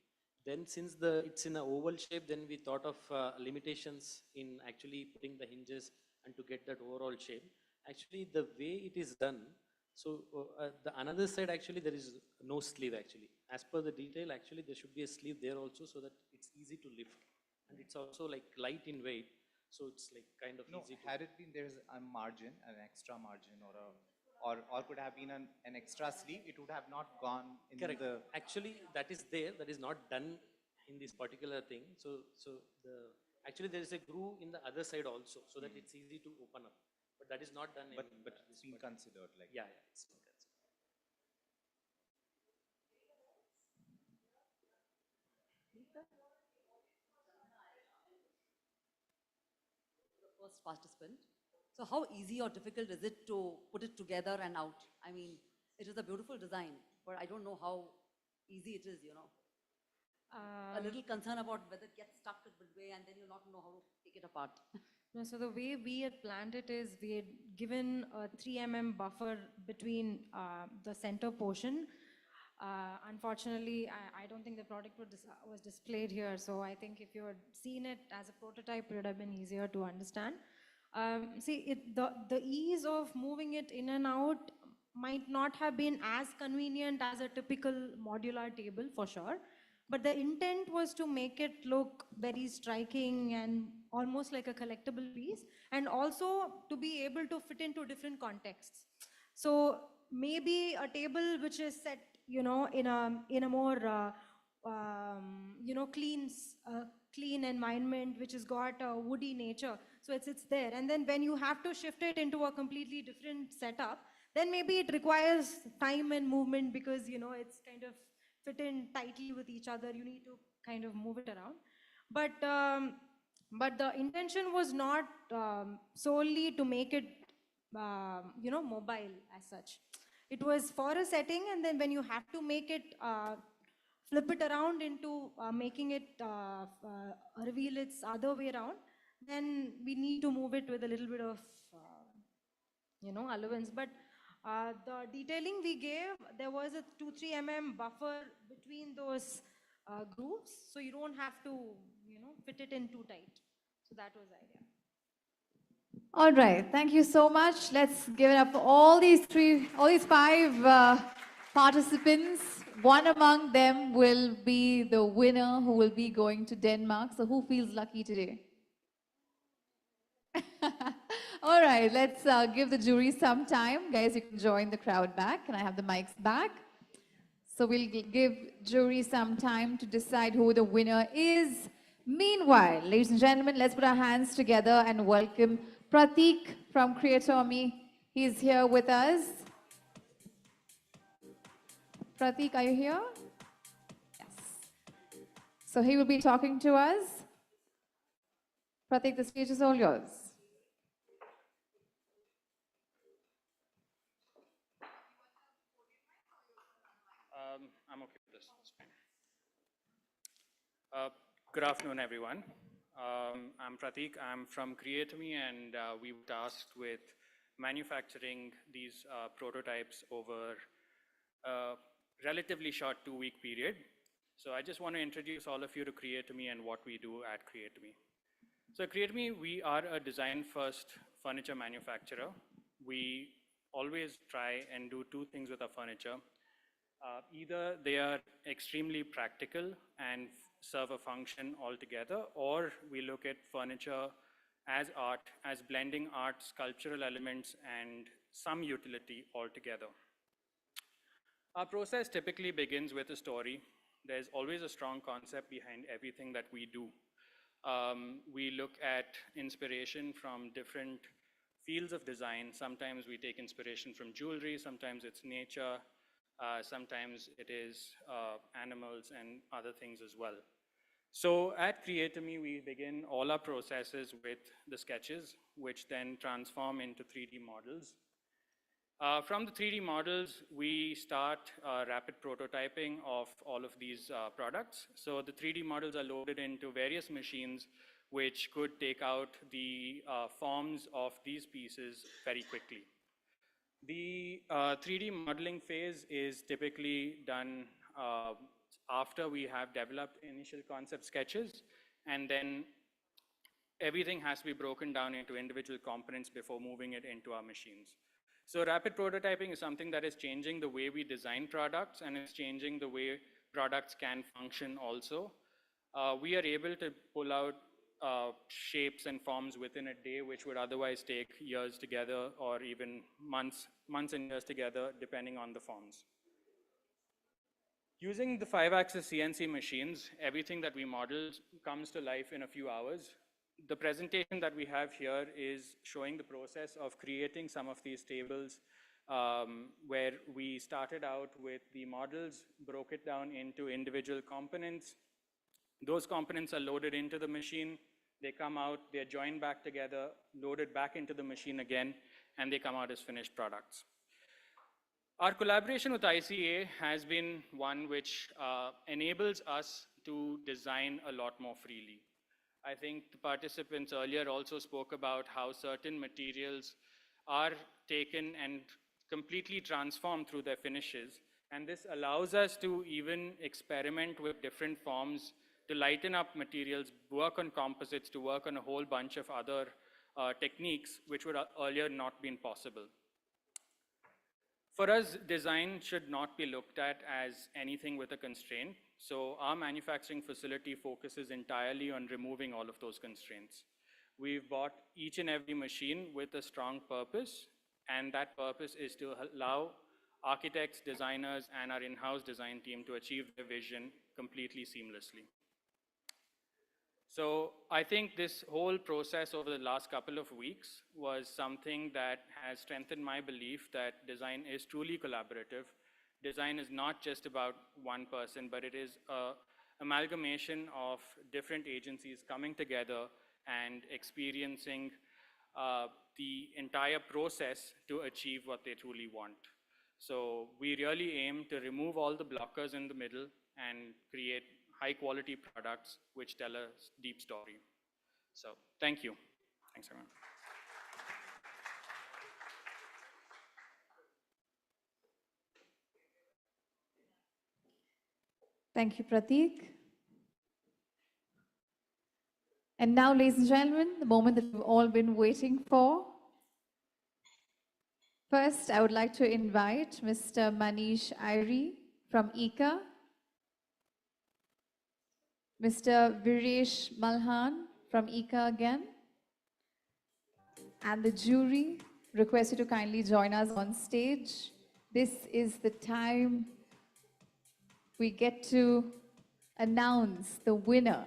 S7: Then since it's in an oval shape, then we thought of limitations in actually putting the hinges and to get that overall shape. Actually, the way it is done, so the another side actually there is no sleeve actually. As per the detail, actually there should be a sleeve there also so that it's easy to lift. And it's also like light in weight, so it's like kind of easy to...
S9: Had it been there's a margin, an extra margin, or could have been an extra sleeve, it would have not gone in
S7: Correct.
S9: the...
S7: Actually, that is there. That is not done in this particular thing. Actually there is a groove in the other side also, so that it's easy to open up. But that is not done.
S9: But it's been considered, like...
S7: Yeah, it's been considered.
S10: First participant. So how easy or difficult is it to put it together and out? I mean, It is a beautiful design, but I don't know how easy it is, you know. A little concern about whether it gets stuck midway and then you not know how to take it apart.
S3: No, so the way we had planned it is we had given a 3 mm buffer between the center portion. Unfortunately, I don't think the product was displayed here, so I think if you had seen it as a prototype, it would have been easier to understand. See, the ease of moving it in and out might not have been as convenient as a typical modular table for sure, but the intent was to make it look very striking and almost like a collectible piece, and also to be able to fit into different contexts. So maybe a table which is set, you know, in a more you know, clean environment, which has got a woody nature, so it's there. And then when you have to shift it into a completely different setup, then maybe it requires time and movement, because, you know, it's kind of fit in tightly with each other. You need to kind of move it around. But the intention was not solely to make it you know, mobile as such. It was for a setting, and then when you have to make it flip it around into making it reveal its other way around, then we need to move it with a little bit of you know, allowance. But the detailing we gave, there was a 2-3 mm buffer between those grooves, so you don't have to, you know, fit it in too tight. So that was the idea.
S1: All right, thank you so much. Let's give it up for all these five participants. One among them will be the winner who will be going to Denmark. So who feels lucky today? All right, let's give the jury some time. Guys, you can join the crowd back. Can I have the mics back? So we'll give jury some time to decide who the winner is. Meanwhile, ladies and gentlemen, let's put our hands together and welcome Pratik from Creatomy. He's here with us. Pratik, are you here? Yes. So he will be talking to us. Pratik, the stage is all yours.
S11: I'm okay with this. It's fine. Good afternoon, everyone. I'm Pratik. I'm from Creatomy, and we were tasked with manufacturing these prototypes over a relatively short 2-week period. So I just want to introduce all of you to Creatomy and what we do at Creatomy. So at Creatomy, we are a design-first furniture manufacturer. We always try and do two things with our furniture. Either they are extremely practical and serve a function altogether, or we look at furniture as art, as blending art, sculptural elements, and some utility altogether. Our process typically begins with a story. There's always a strong concept behind everything that we do. We look at inspiration from different fields of design. Sometimes we take inspiration from jewelry, sometimes it's nature, sometimes it is animals and other things as well. So at Creatomy, we begin all our processes with the sketches, which then transform into 3D models. From the 3D models, we start rapid prototyping of all of these products. So the 3D models are loaded into various machines, which could take out the forms of these pieces very quickly. The 3D modeling phase is typically done after we have developed initial concept sketches, and then everything has to be broken down into individual components before moving it into our machines. So rapid prototyping is something that is changing the way we design products, and it's changing the way products can function also. We are able to pull out shapes and forms within a day, which would otherwise take years together, or even months and years together, depending on the forms. Using the 5-axis CNC machines, everything that we model comes to life in a few hours. The presentation that we have here is showing the process of creating some of these tables, where we started out with the models, broke it down into individual components. Those components are loaded into the machine. They come out, they're joined back together, loaded back into the machine again, and they come out as finished products. Our collaboration with ICA has been one which enables us to design a lot more freely. I think the participants earlier also spoke about how certain materials are taken and completely transformed through their finishes. And this allows us to even experiment with different forms, to lighten up materials, work on composites, to work on a whole bunch of other techniques which would earlier not been possible. For us, design should not be looked at as anything with a constraint. So our manufacturing facility focuses entirely on removing all of those constraints. We've bought each and every machine with a strong purpose, and that purpose is to allow architects, designers, and our in-house design team to achieve their vision completely seamlessly. So I think this whole process over the last couple of weeks was something that has strengthened my belief that design is truly collaborative. Design is not just about one person, but it is an amalgamation of different agencies coming together and experiencing the entire process to achieve what they truly want. So we really aim to remove all the blockers in the middle and create high quality products which tell a deep story. So thank you. Thanks everyone.
S1: Thank you, Prateek. And now, ladies and gentlemen, the moment that we've all been waiting for. First, I would like to invite Mr. Manish Irie from ICA, Mr. Viresh Malhan from ICA again, and the jury request you to kindly join us on stage. This is the time we get to announce the winner.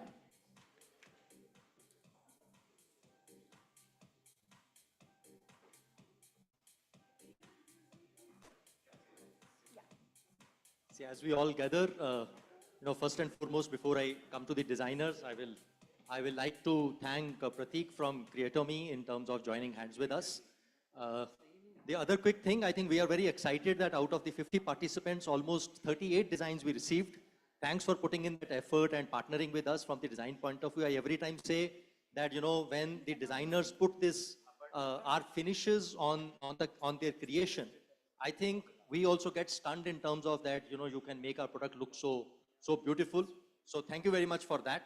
S12: See, as we all gather, first and foremost, before I come to the designers, I will like to thank Prateek from Creatomy in terms of joining hands with us. The other quick thing, I think we are very excited that out of the 50 participants, almost 38 designs we received. Thanks for putting in that effort and partnering with us from the design point of view. I every time say that, when the designers put this, our finishes on their creation, I think we also get stunned in terms of that, you can make our product look so beautiful. So thank you very much for that.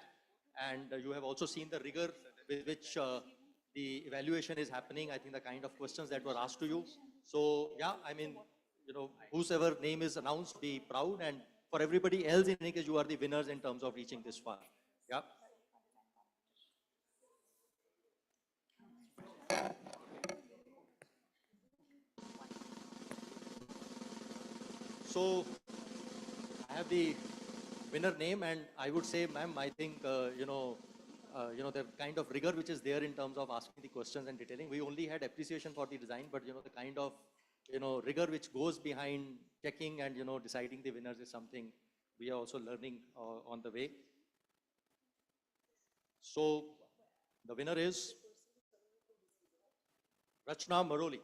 S12: And you have also seen the rigor with which the evaluation is happening. I think the kind of questions that were asked to you. So yeah, I mean, whosoever name is announced, be proud. And for everybody else, in any case, you are the winners in terms of reaching this far. Yeah. So I have the winner name, and I would say, ma'am, I think, the kind of rigor which is there in terms of asking the questions and detailing. We only had appreciation for the design, but, the kind of, rigor which goes behind checking and, deciding the winners is something we are also learning on the way. So the winner is Rachna Maroli.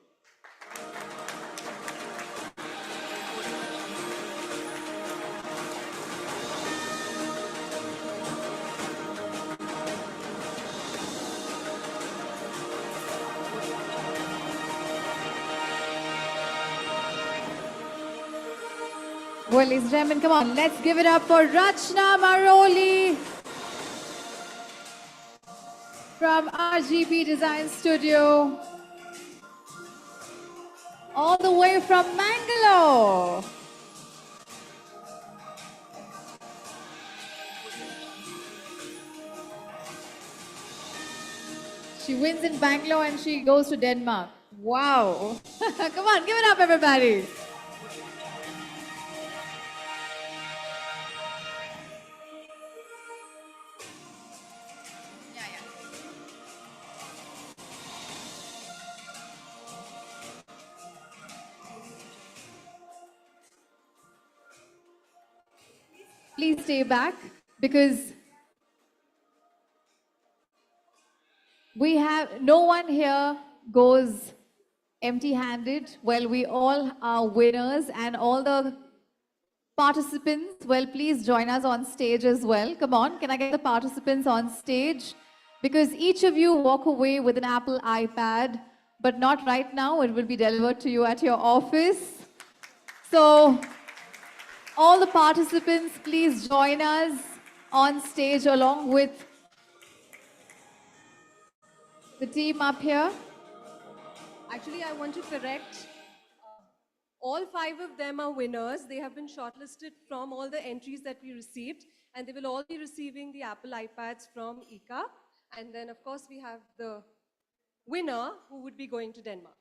S1: Well, ladies and gentlemen, come on, let's give it up for Rachna Maroli from RGB Design Studio, all the way from Mangalore. She wins in Bangalore and she goes to Denmark. Wow. Come on, give it up, everybody. Please stay back because we have no one here goes empty-handed? Well, we all are winners, and all the participants, well, please join us on stage as well. Come on, can I get the participants on stage? Because each of you walk away with an Apple iPad, but not right now. It will be delivered to you at your office. So all the participants, please join us on stage along with the team up here.
S2: Actually, I want to correct. All 5 of them are winners. They have been shortlisted from all the entries that we received, and they will all be receiving the Apple iPads from ICA. And then, of course, we have the winner who would be going to Denmark.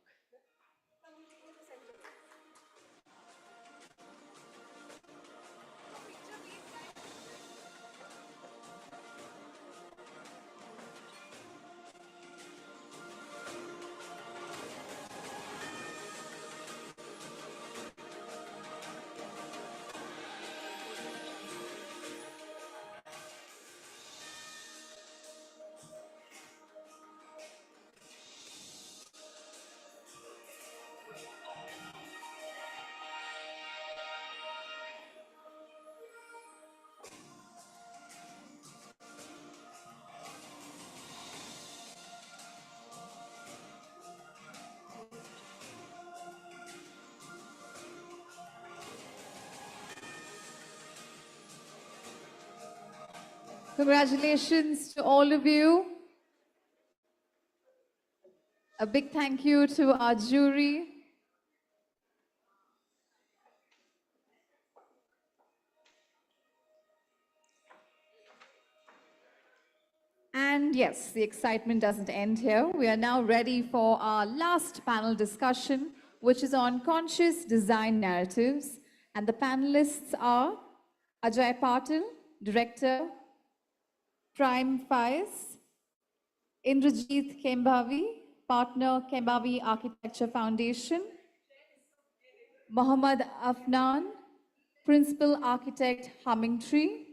S1: Congratulations to all of you. A big thank you to our jury. And yes, the excitement doesn't end here. We are now ready for our last panel discussion, which is on conscious design narratives. And the panelists are Ajay Patil, Director, Prime Faiz, Indrajit Kembavi, Partner, Kembavi Architecture Foundation, Mohammad Afnan, Principal Architect, Humming Tree,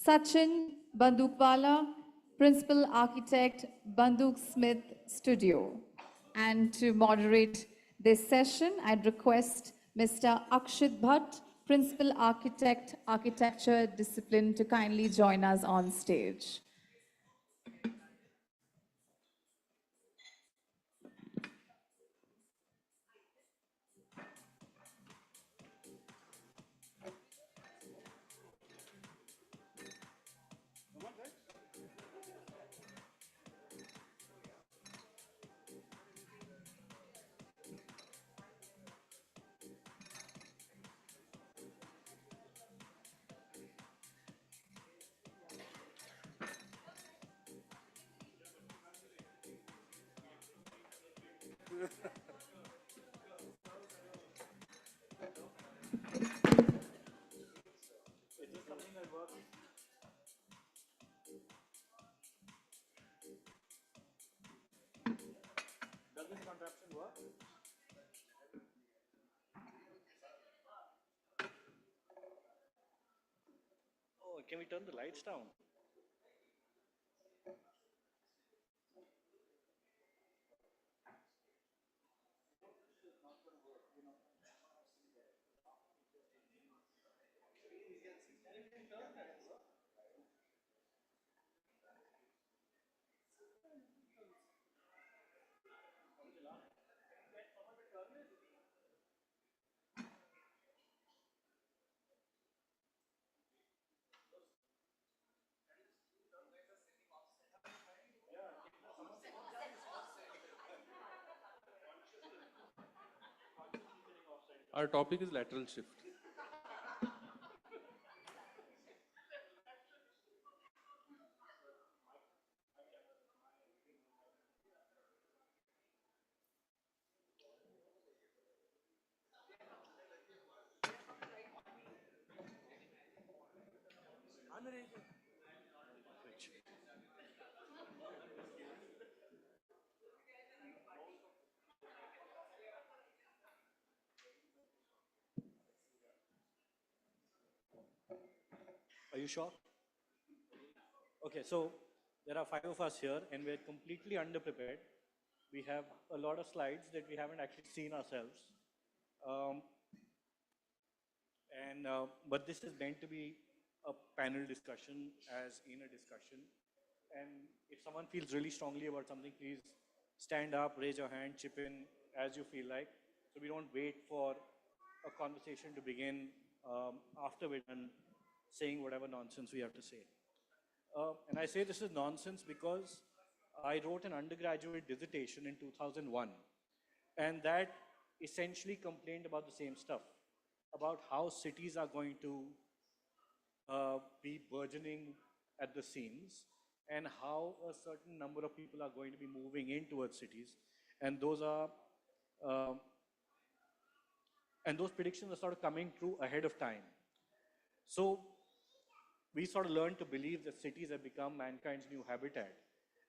S1: Sachin Bandukwala, Principal Architect, Banduk Smith Studio. And to moderate this session, I'd request Mr. Akshit Bhatt, Principal Architect, Architecture Discipline, to kindly join us on stage.
S13: Does this contraption work? Oh, can we turn the lights down? Our topic is lateral shift. Are you sure? Okay, so there are 5 of us here and we're completely underprepared. we have a lot of slides that we haven't actually seen ourselves. Um, but this is meant to be a panel discussion as in a discussion. And if someone feels really strongly about something, please stand up, raise your hand, chip in as you feel like. So we don't wait for a conversation to begin after we're done saying whatever nonsense we have to say. And I say this is nonsense because I wrote an undergraduate dissertation in 2001, and that essentially complained about the same stuff, about how cities are going to be burgeoning at the seams, and how a certain number of people are going to be moving in towards cities, and those are um, and those predictions are sort of coming true ahead of time. So we sort of learned to believe that cities have become mankind's new habitat,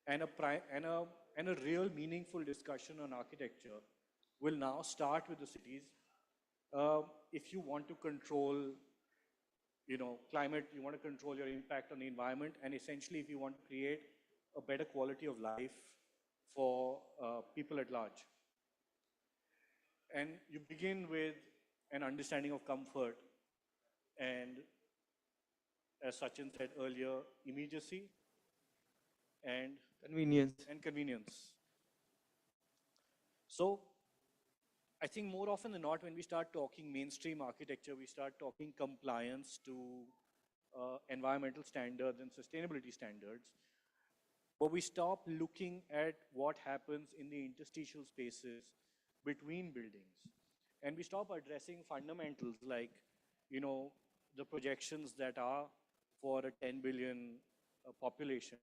S13: and a real meaningful discussion on architecture will now start with the cities. If you want to control, climate, you want to control your impact on the environment, and essentially if you want to create a better quality of life for people at large. And you begin with an understanding of comfort and, as Sachin said earlier, immediacy and convenience. So I think more often than not, when we start talking mainstream architecture, we start talking compliance to environmental standards and sustainability standards. But we stop looking at what happens in the interstitial spaces between buildings. And we stop addressing fundamentals like, the projections that are for a 10 billion population.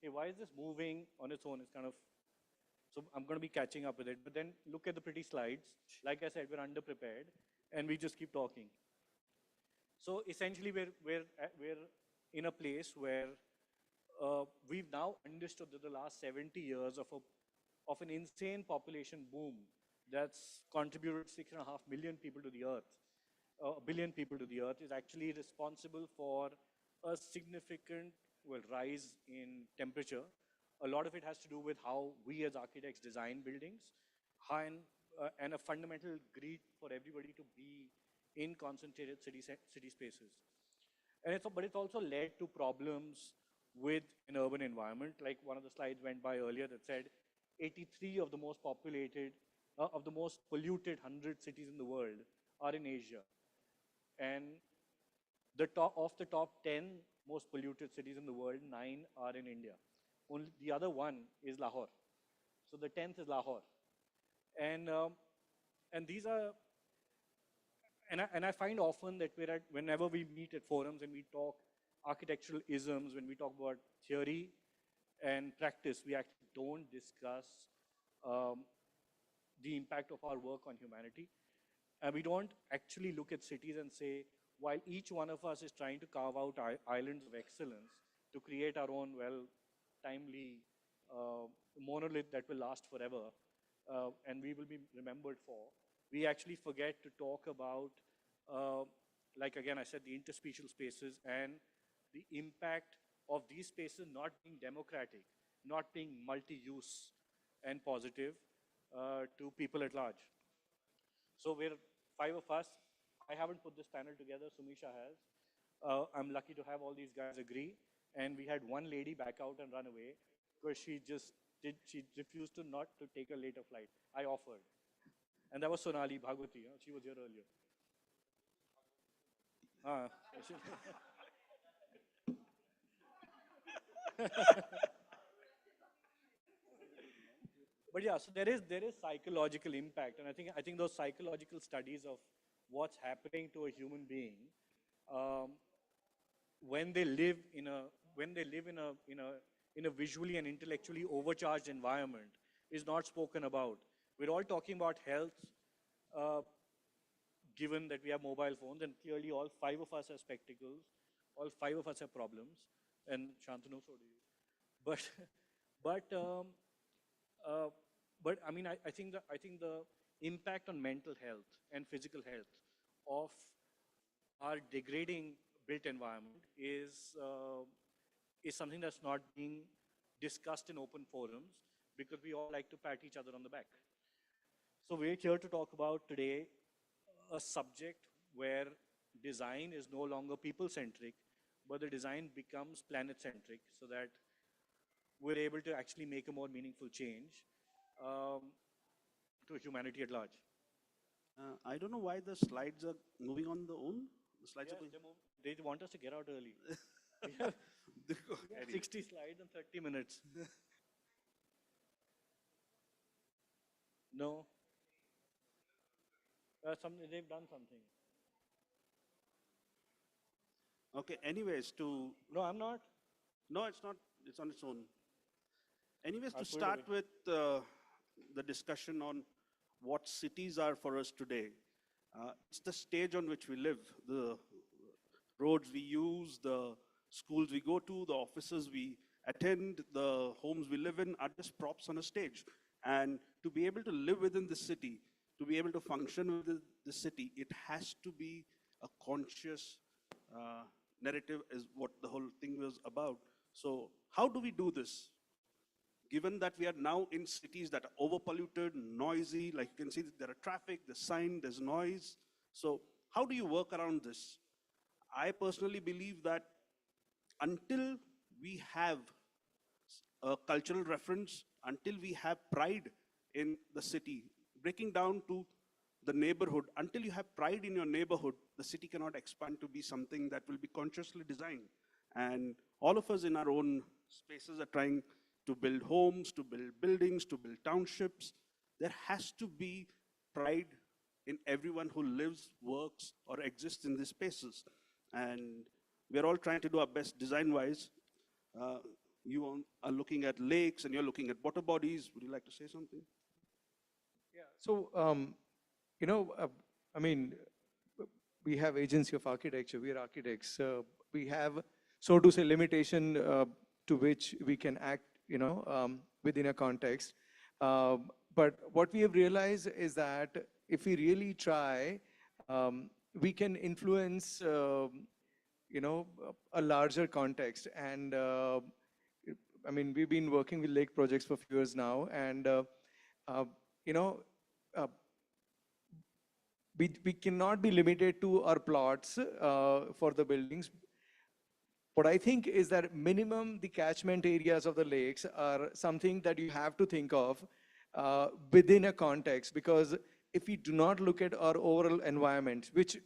S13: Hey, why is this moving on its own? It's kind of, so I'm going to be catching up with it. But then look at the pretty slides. Like I said, we're underprepared, and we just keep talking. So essentially, we're in a place where we've now understood that the last 70 years of an insane population boom that's contributed 6.5 million people to the earth, a billion people to the earth, is actually responsible for a significant rise in temperature. A lot of it has to do with how we as architects design buildings, and a fundamental greed for everybody to be in concentrated city spaces. But it's also led to problems with an urban environment. Like one of the slides went by earlier that said 83 of the most polluted 100 cities in the world are in Asia. And of the top 10 most polluted cities in the world, 9 are in India. Only the other one is Lahore. So the 10th is Lahore. And these are, and I find often that whenever we meet at forums and we talk architectural isms, when we talk about theory and practice, we actually don't discuss the impact of our work on humanity. And we don't actually look at cities and say, while each one of us is trying to carve out islands of excellence to create our own, timely monolith that will last forever, and we will be remembered for, we actually forget to talk about, like again, I said, the interspecial spaces and the impact of these spaces not being democratic, not being multi-use and positive to people at large. So we're 5 of us. I haven't put this panel together, Sumisha has. I'm lucky to have all these guys agree. And we had one lady back out and run away because she refused to not to take a later flight. I offered. And that was Sonali Bhagwati. She was here earlier. But yeah, so there is psychological impact, and I think those psychological studies of what's happening to a human being when they live in a visually and intellectually overcharged environment is not spoken about. We're all talking about health, given that we have mobile phones, and clearly all 5 of us have spectacles, all 5 of us have problems, and Shantanu, so do you. But, but I mean, I think the impact on mental health and physical health of our degrading built environment is something that's not being discussed in open forums. because we all like to pat each other on the back. So we're here to talk about today a subject where design is no longer people-centric, but the design becomes planet-centric so that we're able to actually make a more meaningful change to humanity at large.
S14: I don't know why the slides are moving on their own. The slides
S13: Yes,
S14: are going.
S13: they want us to get out early. We have, we have
S14: Anyway.
S13: 60 slides in 30 minutes. No. They've done something.
S14: Okay, anyways, to.
S13: No, I'm not.
S14: No, it's not. It's on its own. Anyways,
S13: I'll
S14: to
S13: put it
S14: start
S13: away.
S14: with the discussion on what cities are for us today, it's the stage on which we live, the roads we use, the schools we go to, the offices we attend, the homes we live in are just props on a stage. And to be able to live within the city, to be able to function within the city, it has to be a conscious narrative is what the whole thing was about. So how do we do this? Given that we are now in cities that are overpolluted, noisy, like you can see there are traffic, there's sign, there's noise. So how do you work around this? I personally believe that until we have a cultural reference, until we have pride in the city, breaking down to the neighborhood, until you have pride in your neighborhood, the city cannot expand to be something that will be consciously designed. And all of us in our own spaces are trying to build homes, to build buildings, to build townships. There has to be pride in everyone who lives, works, or exists in these spaces. And we're all trying to do our best design-wise. You are looking at lakes and you're looking at water bodies. Would you like to say something?
S15: Yeah. So, you know, I mean, we have agency of architecture. We are architects. We have, so to say, limitation to which we can act, you know, within a context. But what we have realized is that if we really try, we can influence, you know, a larger context. And I mean, we've been working with lake projects for a few years now, and you know, uh, we cannot be limited to our plots for the buildings. What I think is that minimum the catchment areas of the lakes are something that you have to think of within a context, because if we do not look at our overall environment, which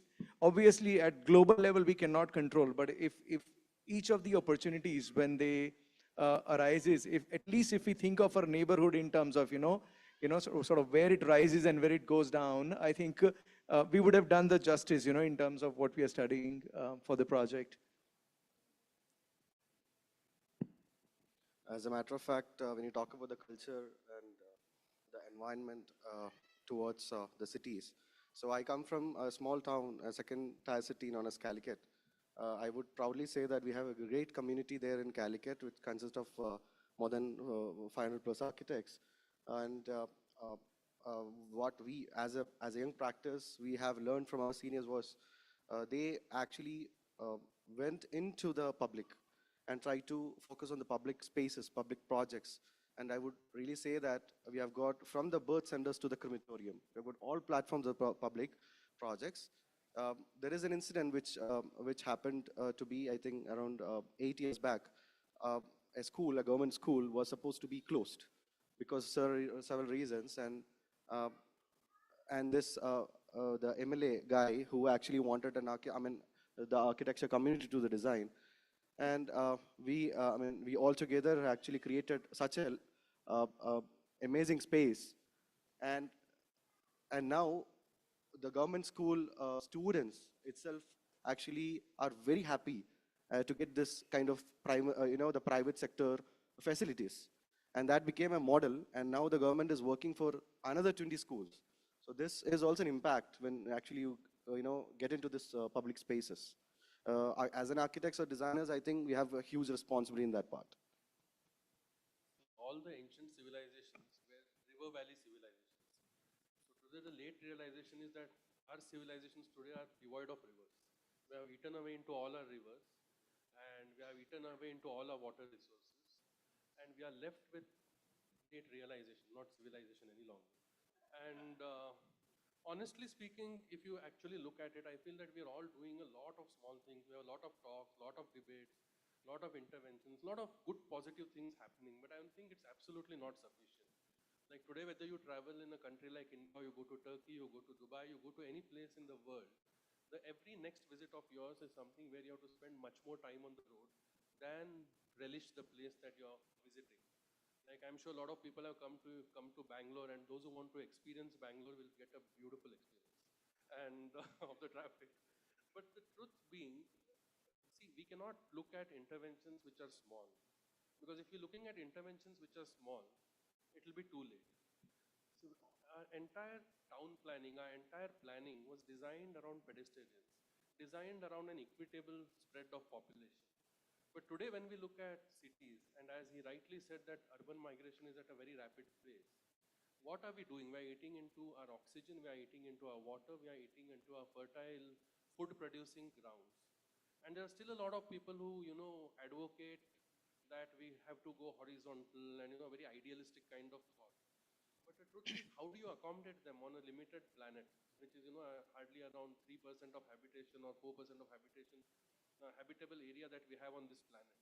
S15: obviously at global level we cannot control, but if each of the opportunities when they arises, if at least if we think of our neighborhood in terms of, sort of where it rises and where it goes down, I think we would have done the justice, in terms of what we are studying for the project.
S16: As a matter of fact, when you talk about the culture and the environment towards the cities, so I come from a small town, a second-tier city known as Calicut. I would proudly say that we have a great community there in Calicut, which consists of more than 500 plus architects. And what we, as a young practice, we have learned from our seniors was they actually went into the public and try to focus on the public spaces, public projects. And I would really say that we have got from the birth centers to the crematorium. We've got all platforms of public projects. There is an incident which happened to be, I think, around 8 years back. A school, a government school, was supposed to be closed because several reasons. And this, the MLA guy who actually wanted the architecture community to the design, and we all together actually created such a amazing space, and now the government school students itself actually are very happy to get this kind of the private sector facilities, and that became a model. And now the government is working for another 20 schools. So this is also an impact when actually you get into this public spaces. As an architects or designers, I think we have a huge responsibility in that part.
S17: All the ancient civilizations were river valley civilizations. So today the late realization is that our civilizations today are devoid of rivers. We have eaten away into all our rivers, and we have eaten away into all our water resources, and we are left with state realization, not civilization any longer. And honestly speaking, if you actually look at it, I feel that we're all doing a lot of small things. We have a lot of talks, a lot of debates, a lot of interventions, a lot of good positive things happening, but I don't think it's absolutely not sufficient. Like today, whether you travel in a country like India, you go to Turkey, you go to Dubai, you go to any place in the world, the every next visit of yours is something where you have to spend much more time on the road than relish the place that you're visiting. Like I'm sure a lot of people have come to Bangalore, and those who want to experience Bangalore will get a beautiful experience and of the traffic. But the truth being, see, we cannot look at interventions which are small, because if you're looking at interventions which are small, it will be too late. So our entire town planning, our entire planning was designed around pedestrians, designed around an equitable spread of population. But today when we look at cities, and as he rightly said that urban migration is at a very rapid pace, what are we doing? We are eating into our oxygen, we are eating into our water, we are eating into our fertile food producing grounds. And there are still a lot of people who, advocate that we have to go horizontal and, very idealistic kind of thought. But the truth is, how do you accommodate them on a limited planet, which is, hardly around 3% of habitation or 4% of habitation, habitable area that we have on this planet?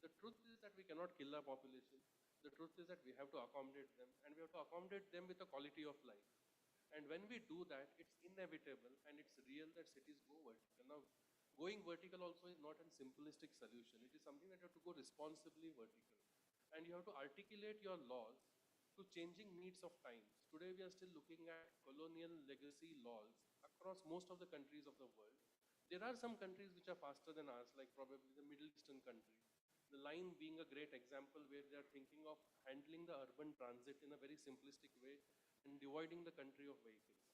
S17: The truth is that we cannot kill our population. The truth is that we have to accommodate them, and we have to accommodate them with a quality of life. And when we do that, it's inevitable and it's real that cities go vertical. Now, going vertical also is not a simplistic solution. It is something that you have to go responsibly vertical. And you have to articulate your laws to changing needs of times. Today, we are still looking at colonial legacy laws across most of the countries of the world. There are some countries which are faster than ours, like probably the Middle Eastern countries. The line being a great example where they are thinking of handling the urban transit in a very simplistic way and dividing the country of vehicles.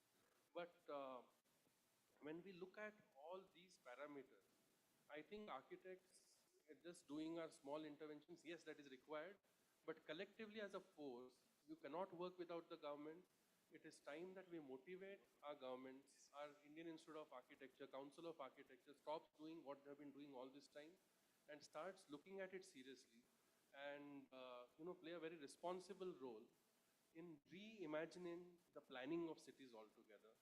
S17: But when we look at all these parameters, I think architects just doing our small interventions, yes, that is required, but collectively as a force, you cannot work without the government. It is time that we motivate our governments, our Indian Institute of Architecture, Council of Architecture, stops doing what they have been doing all this time and starts looking at it seriously and play a very responsible role in reimagining the planning of cities altogether,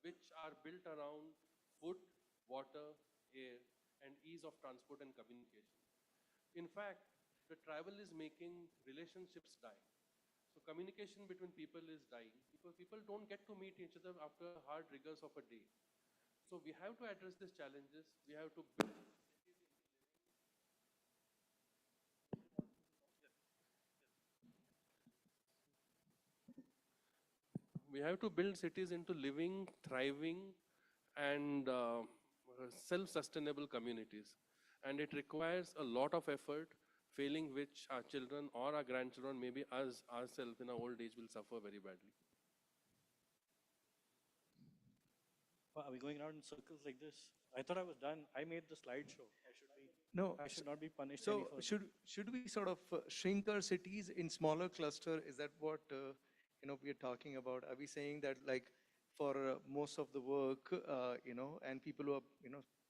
S17: which are built around food, water, air, and ease of transport and communication. In fact, the travel is making relationships die. So communication between people is dying because people don't get to meet each other after hard rigors of a day. So we have to address these challenges. We have to build cities into living, thriving, and self-sustainable communities. And it requires a lot of effort, failing which our children or our grandchildren, maybe us ourselves in our old age, will suffer very badly.
S13: Are we going around in circles like this? I thought I was done. I made the slideshow.
S15: No,
S13: I should not be punished any
S15: so
S13: further.
S15: should we sort of shrink our cities in smaller cluster? Is that what we are talking about? Are we saying that like for most of the work, and people who are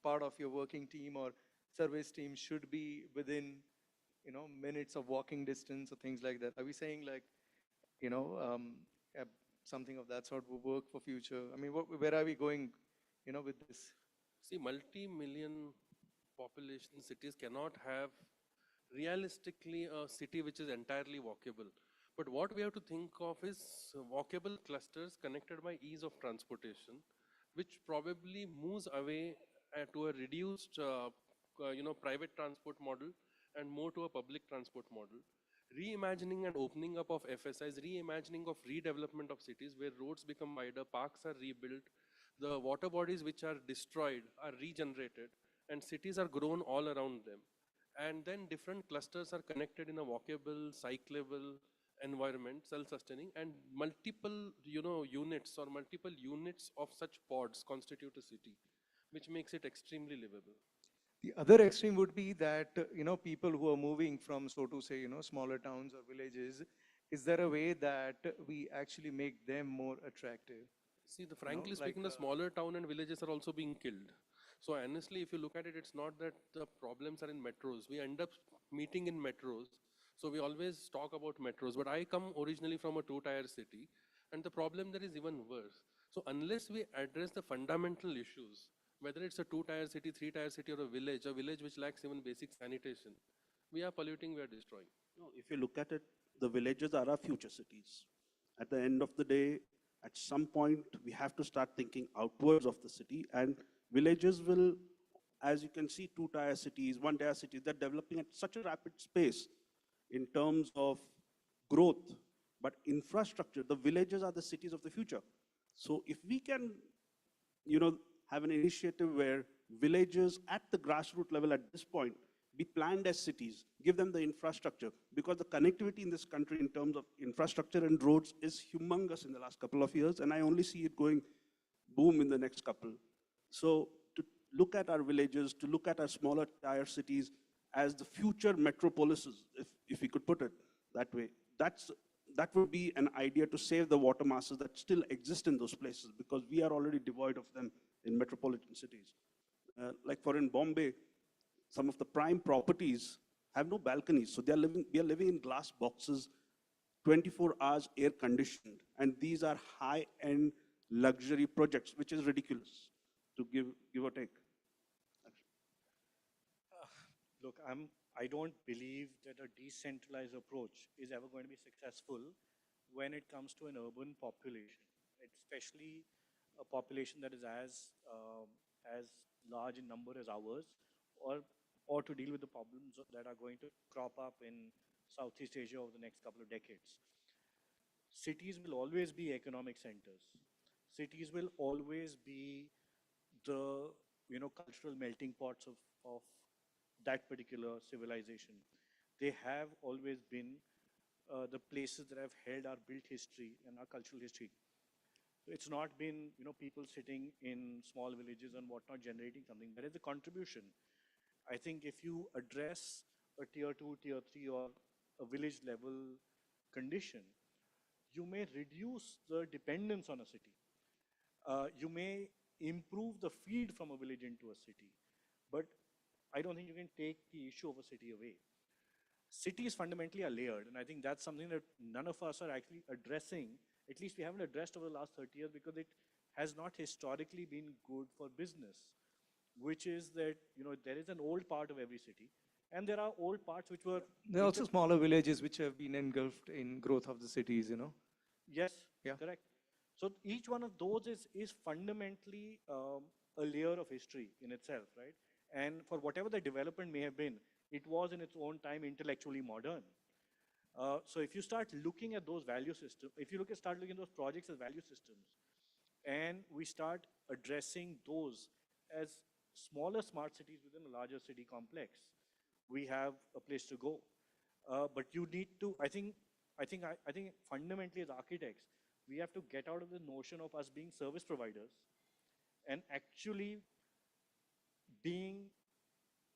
S15: part of your working team or service team should be within minutes of walking distance or things like that? Are we saying like you know uh, something of that sort will work for future? I mean, where are we going, with this?
S17: See, multi-million population cities cannot have realistically a city which is entirely walkable. But what we have to think of is walkable clusters connected by ease of transportation, which probably moves away to a reduced, private transport model and more to a public transport model. Reimagining and opening up of FSIs, reimagining of redevelopment of cities where roads become wider, parks are rebuilt, the water bodies which are destroyed are regenerated, and cities are grown all around them. And then different clusters are connected in a walkable, cyclable environment, self-sustaining, and multiple, units or multiple units of such pods constitute a city, which makes it extremely livable.
S15: The other extreme would be that, people who are moving from, so to say, smaller towns or villages, is there a way that we actually make them more attractive?
S17: See, frankly speaking, the smaller town and villages are also being killed. So honestly, if you look at it, it's not that the problems are in metros. We end up meeting in metros So we always talk about metros, but I come originally from a two-tier city, and the problem there is even worse. So unless we address the fundamental issues, whether it's a two-tier city, three-tier city, or a village which lacks even basic sanitation, we are polluting, we are destroying.
S14: No, if you look at it, the villages are our future cities. At the end of the day, at some point, we have to start thinking outwards of the city, and villages will, as you can see, two-tier cities, one-tier cities, they're developing at such a rapid pace in terms of growth. But infrastructure, the villages are the cities of the future. So if we can, have an initiative where villages at the grassroots level at this point be planned as cities, give them the infrastructure, because the connectivity in this country in terms of infrastructure and roads is humongous in the last couple of years, and I only see it going boom in the next couple. So to look at our villages, to look at our smaller tier cities as the future metropolises, if we could put it that way, that would be an idea to save the water masses that still exist in those places, because we are already devoid of them in metropolitan cities. Like for in Bombay, some of the prime properties have no balconies, so we are living in glass boxes, 24 hours air conditioned, and these are high-end luxury projects, which is ridiculous to give or take.
S13: Look, I don't believe that a decentralized approach is ever going to be successful when it comes to an urban population, especially a population that is as large in number as ours, or to deal with the problems that are going to crop up in Southeast Asia over the next couple of decades. Cities will always be economic centers. Cities will always be the cultural melting pots of that particular civilization. They have always been the places that have held our built history and our cultural history. It's not been people sitting in small villages and whatnot generating something. There is a contribution. I think if you address a tier 2, tier 3 or a village level condition, you may reduce the dependence on a city. You may improve the feed from a village into a city, but I don't think you can take the issue of a city away. Cities fundamentally are layered, and I think that's something that none of us are actually addressing. At least we haven't addressed over the last 30 years because it has not historically been good for business, which is that there is an old part of every city, and there are old parts which were...
S15: There are also smaller villages which have been engulfed in growth of the cities.
S13: Yes,
S15: Yeah.
S13: correct. So each one of those is fundamentally a layer of history in itself, right? And for whatever the development may have been, it was in its own time intellectually modern. So if you start looking at those value systems, if you start looking at those projects as value systems, and we start addressing those as smaller smart cities within a larger city complex, we have a place to go. But you need to, I think fundamentally as architects, we have to get out of the notion of us being service providers and actually being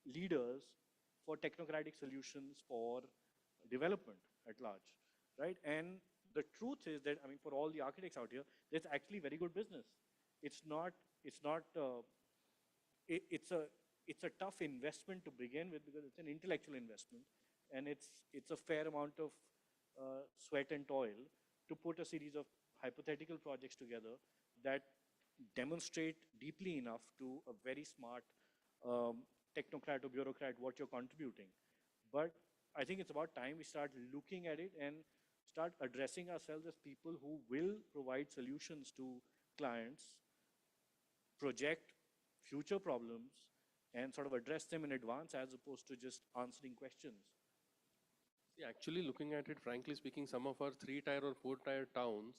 S13: leaders for technocratic solutions for development at large, right? And the truth is that, for all the architects out here, there's actually very good business. It's a tough investment to begin with because it's an intellectual investment, and it's a fair amount of sweat and toil to put a series of hypothetical projects together that demonstrate deeply enough to a very smart technocrat or bureaucrat what you're contributing. But I think it's about time we start looking at it and start addressing ourselves as people who will provide solutions to clients, project future problems, and sort of address them in advance as opposed to just answering questions.
S17: See, actually looking at it, frankly speaking, some of our three-tier or four-tier towns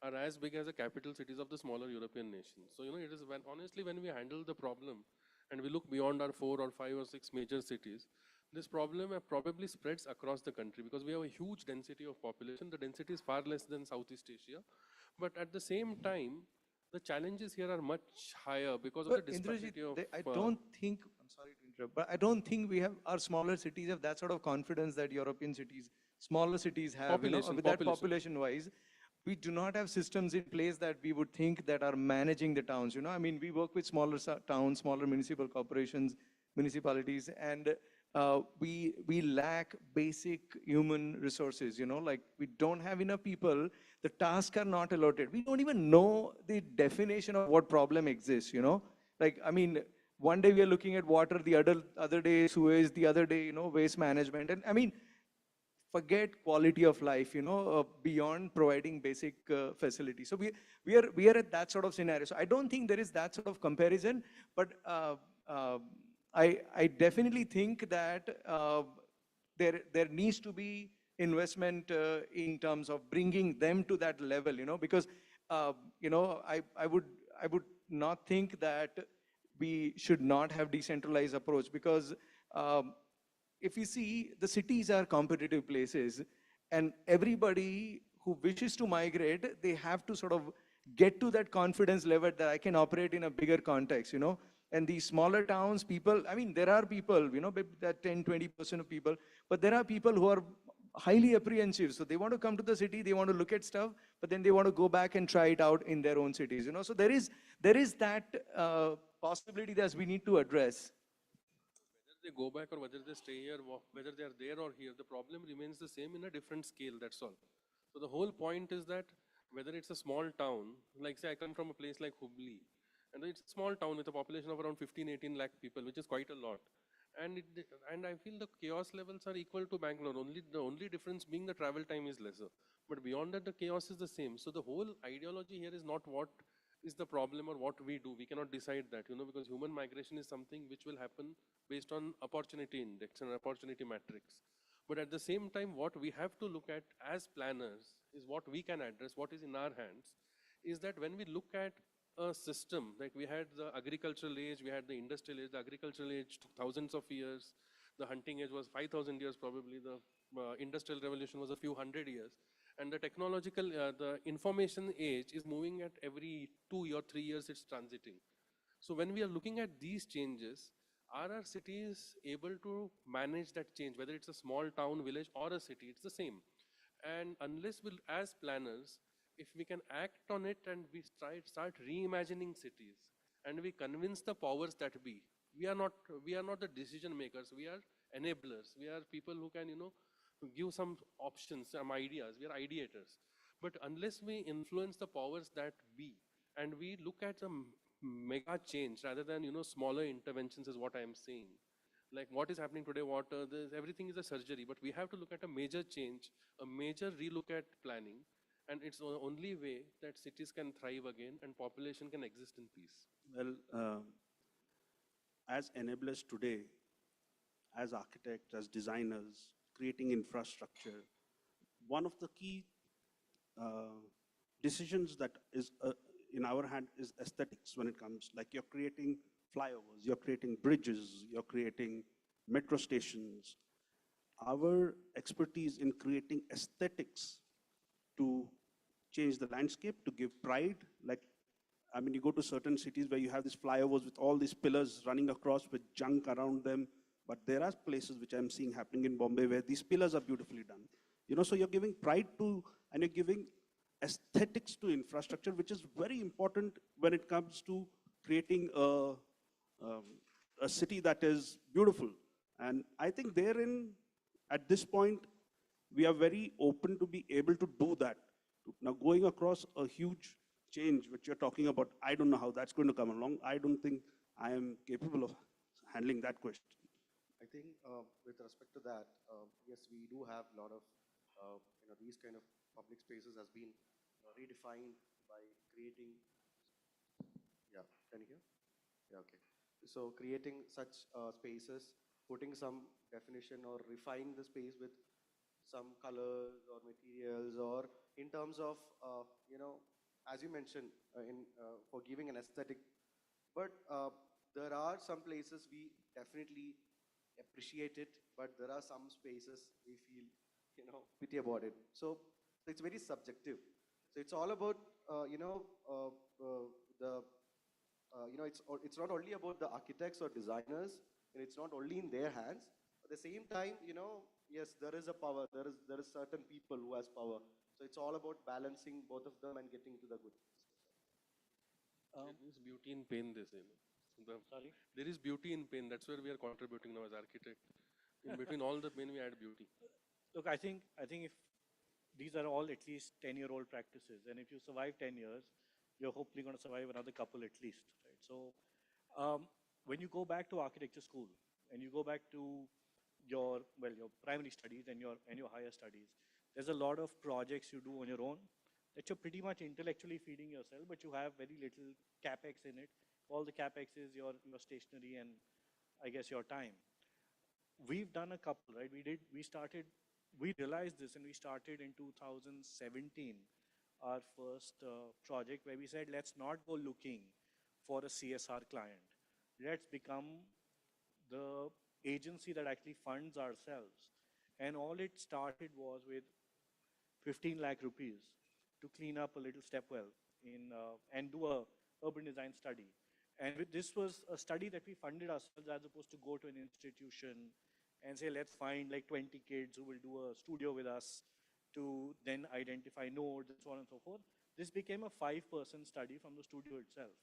S17: are as big as the capital cities of the smaller European nations. So, it is honestly, when we handle the problem and we look beyond our 4 or 5 or 6 major cities, this problem probably spreads across the country because we have a huge density of population. The density is far less than Southeast Asia. But at the same time, the challenges here are much higher because of the disparity of...
S15: I don't think, I'm sorry to interrupt, but I don't think we have, our smaller cities have that sort of confidence that European cities, smaller cities have, with that population-wise. We do not have systems in place that we would think that are managing the towns, we work with smaller towns, smaller municipal corporations, municipalities, and we lack basic human resources, you know, like we don't have enough people, the tasks are not allotted. We don't even know the definition of what problem exists, you know. Like, I mean, one day we are looking at water, the other day sewage, the other day, you know, waste management. And I mean, forget quality of life, you know, beyond providing basic facilities. So we are at that sort of scenario. So I don't think there is that sort of comparison, but uh, I definitely think that there needs to be investment in terms of bringing them to that level, you know, because you know, I would not think that we should not have decentralized approach, because um, if you see, the cities are competitive places, and everybody who wishes to migrate, they have to sort of get to that confidence level that I can operate in a bigger context, you know. And these smaller towns, people, I mean, there are people, you know, that 10, 20% of people, but there are people who are highly apprehensive. So they want to come to the city, they want to look at stuff, but then they want to go back and try it out in their own cities, you know. So there is that possibility that we need to address.
S17: Whether they go back or whether they stay here, whether they are there or here, the problem remains the same in a different scale, that's all. So the whole point is that whether it's a small town, like say I come from a place like Hubli, and it's a small town with a population of around 15, 18 lakh people, which is quite a lot. And I feel the chaos levels are equal to Bangalore, the only difference being the travel time is lesser. But beyond that, the chaos is the same. So the whole ideology here is not what is the problem or what we do. We cannot decide that, you know, because human migration is something which will happen based on opportunity index and opportunity matrix. But at the same time, what we have to look at as planners is what we can address, what is in our hands, is that when we look at a system, like we had the agricultural age, we had the industrial age. The agricultural age took thousands of years, the hunting age was 5,000 years probably, the industrial revolution was a few hundred years, and the technological, the information age is moving at every 2 or 3 years, it's transiting. So when we are looking at these changes, are our cities able to manage that change, whether it's a small town, village, or a city, it's the same. And unless we, as planners, if we can act on it and we start reimagining cities, and we convince the powers that be, we are not the decision makers, we are enablers, we are people who can, you know, give some options, some ideas, we are ideators. But unless we influence the powers that be, and we look at the mega change rather than, you know, smaller interventions, is what I am saying. Like what is happening today, water, everything is a surgery, but we have to look at a major change, a major relook at planning, and it's the only way that cities can thrive again and population can exist in peace.
S14: Well, as enablers today, as architects, as designers, creating infrastructure, one of the key decisions that is in our hand is aesthetics when it comes, like you're creating flyovers, you're creating bridges, you're creating metro stations. Our expertise in creating aesthetics to change the landscape, to give pride, like, I mean, you go to certain cities where you have these flyovers with all these pillars running across with junk around them, but there are places which I'm seeing happening in Bombay where these pillars are beautifully done. You know, so you're giving pride to, and you're giving aesthetics to infrastructure, which is very important when it comes to creating um, a city that is beautiful. And I think therein, at this point, we are very open to be able to do that. Now, going across a huge change, which you're talking about, I don't know how that's going to come along. I don't think I am capable of handling that question.
S16: I think with respect to that, yes, we do have a lot of, these kind of public spaces has been redefined by creating, yeah, can you hear? Yeah, okay. So creating such spaces, putting some definition or refine the space with some colors or materials, or in terms of, as you mentioned, for giving an aesthetic. But there are some places we definitely appreciate it, but there are some spaces we feel, pity about it. So it's very subjective. So it's all about, the it's not only about the architects or designers, and it's not only in their hands. At the same time, yes, there is a power. There is certain people who has power. So it's all about balancing both of them and getting to the good.
S17: There is beauty in pain, they say. No?
S12: Sorry?
S17: There is beauty in pain. That's where we are contributing now as architect. In between all the pain, we add beauty.
S13: Look, I think if these are all at least 10-year-old practices, and if you survive 10 years, you're hopefully going to survive another couple at least, right? So when you go back to architecture school and you go back to your, well, your primary studies and your higher studies, there's a lot of projects you do on your own that you're pretty much intellectually feeding yourself, but you have very little capex in it. All the capex is your stationery and I guess your time. We've done a couple, right? We realized this and we started in 2017, our first project where we said, let's not go looking for a CSR client. Let's become the agency that actually funds ourselves. And all it started was with 15 lakh rupees to clean up a little stepwell and do a urban design study. And this was a study that we funded ourselves as opposed to go to an institution and say, let's find like 20 kids who will do a studio with us to then identify nodes and so on and so forth. This became a 5-person study from the studio itself.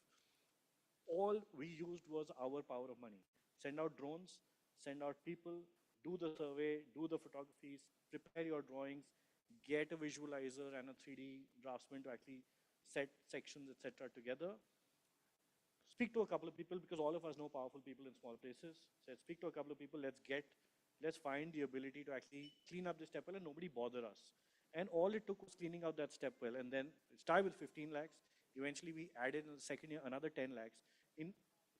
S13: All we used was our power of money. Send out drones, send out people, do the survey, do the photographies, prepare your drawings, get a visualizer and a 3D draftsman to actually set sections, etc. together. Speak to a couple of people because all of us know powerful people in small places. So speak to a couple of people, let's find the ability to actually clean up the stepwell and nobody bother us. And all it took was cleaning out that stepwell, and then it started with 15 lakhs. Eventually we added in the second year another 10 lakhs. In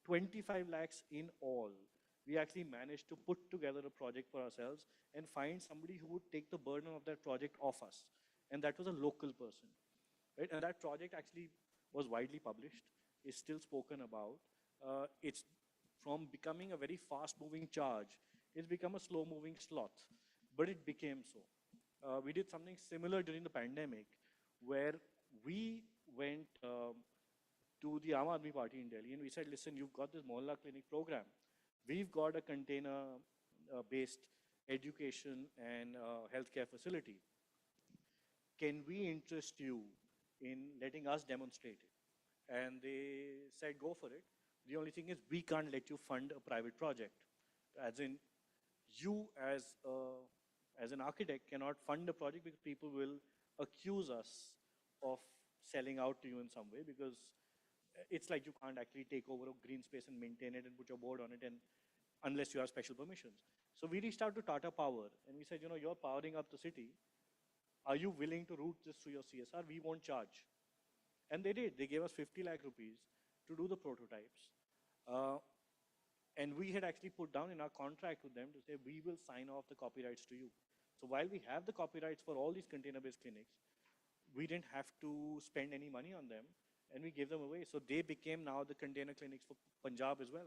S13: 25 lakhs in all, we actually managed to put together a project for ourselves and find somebody who would take the burden of that project off us. And that was a local person. Right? And that project actually was widely published, is still spoken about. It's from becoming a very fast-moving charge, it's become a slow-moving sloth, but it became so. We did something similar during the pandemic, where we went to the Aam Aadmi Party in Delhi and we said, listen, you've got this Mohalla Clinic program. We've got a container-based education and healthcare facility. Can we interest you in letting us demonstrate it? And they said, go for it. The only thing is we can't let you fund a private project. As in, you as an architect cannot fund a project because people will accuse us of selling out to you in some way, because it's like you can't actually take over a green space and maintain it and put your board on it, and unless you have special permissions. So we reached out to Tata Power and we said, you're powering up the city. Are you willing to route this through your CSR? We won't charge. And they did. They gave us 50 lakh rupees to do the prototypes. And we had actually put down in our contract with them to say, we will sign off the copyrights to you. So while we have the copyrights for all these container-based clinics, we didn't have to spend any money on them, and we gave them away. So they became now the container clinics for Punjab as well.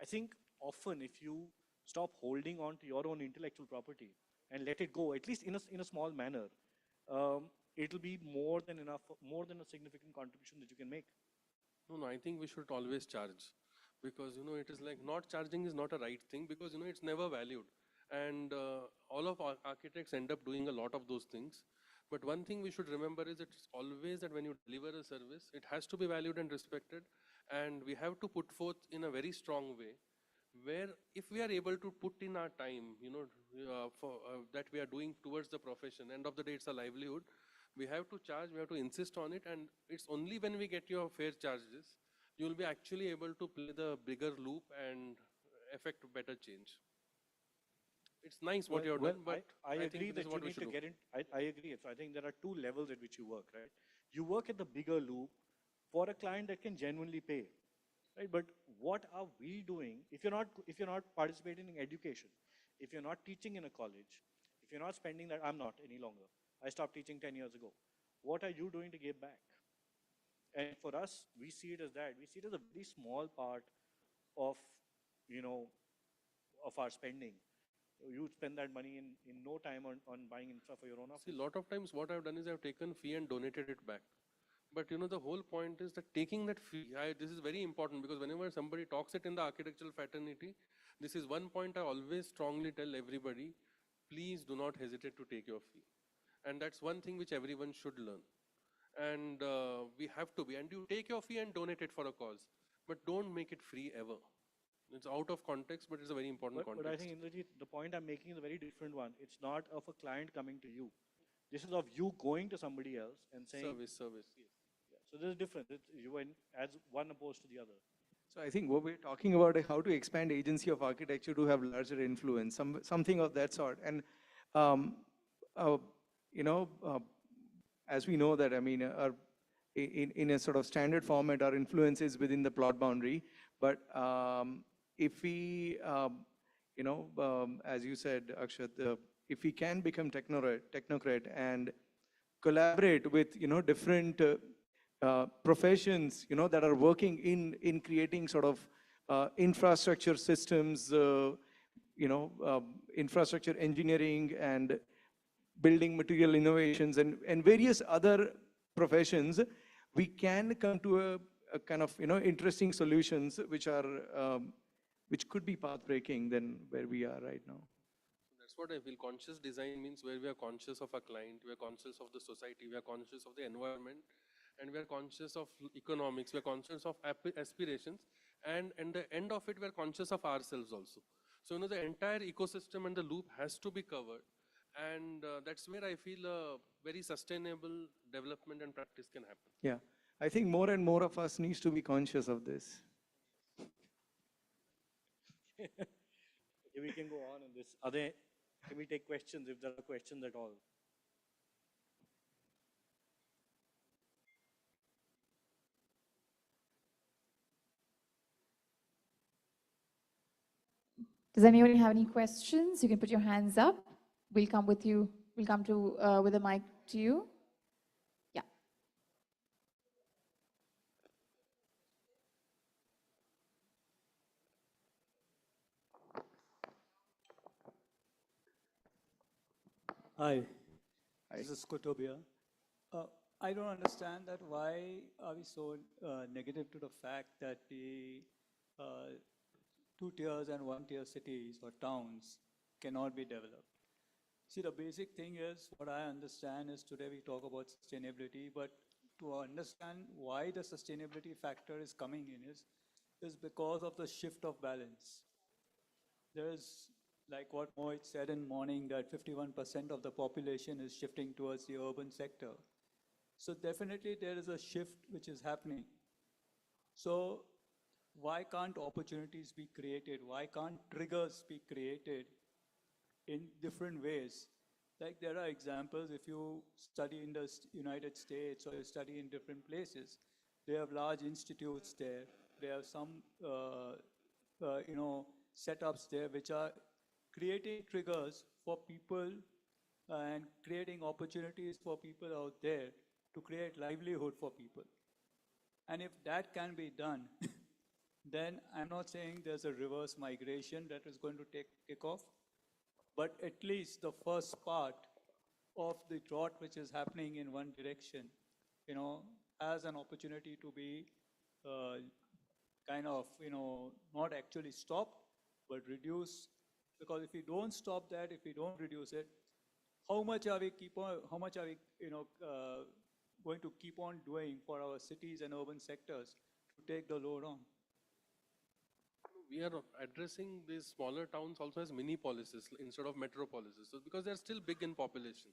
S13: I think often if you stop holding on to your own intellectual property and let it go, at least in a small manner, it'll be more than enough, more than a significant contribution that you can make.
S17: No, I think we should always charge, because it is like not charging is not a right thing, because it's never valued, and all of our architects end up doing a lot of those things. But one thing we should remember is it's always that when you deliver a service, it has to be valued and respected, and we have to put forth in a very strong way, where if we are able to put in our time, that we are doing towards the profession, end of the day it's a livelihood, we have to charge, we have to insist on it, and it's only when we get your fair charges, you will be actually able to play the bigger loop and affect better change. It's nice what you have done, but
S13: I agree
S17: think this
S13: that
S17: is what
S13: you
S17: we
S13: need
S17: should
S13: to
S17: do.
S13: get in. I agree. So I think there are two levels at which you work, right? You work at the bigger loop for a client that can genuinely pay, right? But what are we doing if you're not participating in education, if you're not teaching in a college, if you're not spending that? I'm not any longer. I stopped teaching 10 years ago. What are you doing to give back? And for us, we see it as that. We see it as a very small part of, of our spending. You spend that money in no time on buying infra for your own office.
S17: See, a lot of times what I've done is I've taken fee and donated it back. But the whole point is that taking that fee, this is very important, because whenever somebody talks it in the architectural fraternity, this is one point I always strongly tell everybody: please do not hesitate to take your fee. And that's one thing which everyone should learn. And we have to be, and you take your fee and donate it for a cause, but don't make it free ever. It's out of context, but it's a very important
S13: But
S17: context.
S13: I think, Indrajit, the point I'm making is a very different one. It's not of a client coming to you. This is of you going to somebody else and saying,
S17: Service.
S13: Yes. Yeah. So there's a difference. It's you and as one opposed to the other.
S15: So I think what we're talking about is how to expand agency of architecture to have larger influence, something of that sort. And um, uh, you know, as we know that, I mean, in a sort of standard format, our influence is within the plot boundary. But if we, as you said, Akshat, if we can become technocrat and collaborate with, different professions, that are working in creating sort of infrastructure systems, infrastructure engineering and building material innovations and various other professions, we can come to a kind of, interesting solutions which are, which could be path breaking than where we are right now.
S17: That's what I feel. Conscious design means where we are conscious of our client, we are conscious of the society, we are conscious of the environment, and we are conscious of economics, we are conscious of aspirations, and at the end of it, we are conscious of ourselves also. So, the entire ecosystem and the loop has to be covered. And that's where I feel a very sustainable development and practice can happen.
S15: Yeah, I think more and more of us needs to be conscious of this.
S13: Okay, we can go on this. Can we take questions if there are questions at all?
S1: Does anyone have any questions? You can put your hands up. We'll come with you. We'll come to with a mic to you. Yeah.
S18: Hi.
S15: Hi.
S18: This is Kutubia. I don't understand that why are we so negative to the fact that the two-tiers and one-tier cities or towns cannot be developed. See, the basic thing is, what I understand is today we talk about sustainability, but to understand why the sustainability factor is coming in is because of the shift of balance. There's, like what Mohit said in morning, that 51% of the population is shifting towards the urban sector. So definitely there is a shift which is happening. So why can't opportunities be created? Why can't triggers be created in different ways? Like there are examples, if you study in the United States or you study in different places, they have large institutes there. They have some, setups there which are creating triggers for people and creating opportunities for people out there to create livelihood for people. And if that can be done, then I'm not saying there's a reverse migration that is going to take off, but at least the first part of the drought which is happening in one direction, as an opportunity to be kind of, not actually stopped, but reduced. Because if we don't stop that, if we don't reduce it, how much are we going to keep on doing for our cities and urban sectors to take the load on?
S17: We are addressing these smaller towns also as mini policies instead of metropolises. So because they're still big in population.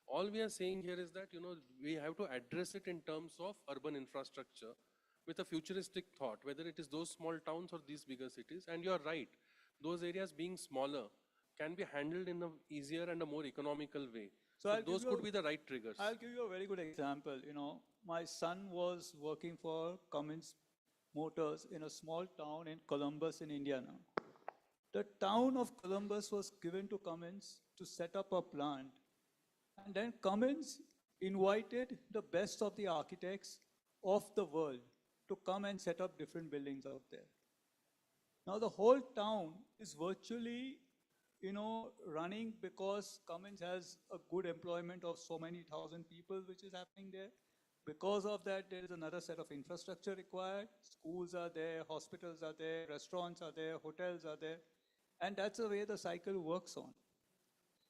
S17: All we are saying here is that, we have to address it in terms of urban infrastructure with a futuristic thought, whether it is those small towns or these bigger cities. And you're right, those areas being smaller can be handled in an easier and a more economical way. So those could be the right triggers.
S18: I'll give you a very good example. My son was working for Cummins Motors in a small town in Columbus in Indiana. The town of Columbus was given to Cummins to set up a plant. And then Cummins invited the best of the architects of the world to come and set up different buildings out there. Now the whole town is virtually, running because Cummins has a good employment of so many thousand people, which is happening there. Because of that, there is another set of infrastructure required. Schools are there, hospitals are there, restaurants are there, hotels are there. And that's the way the cycle works on.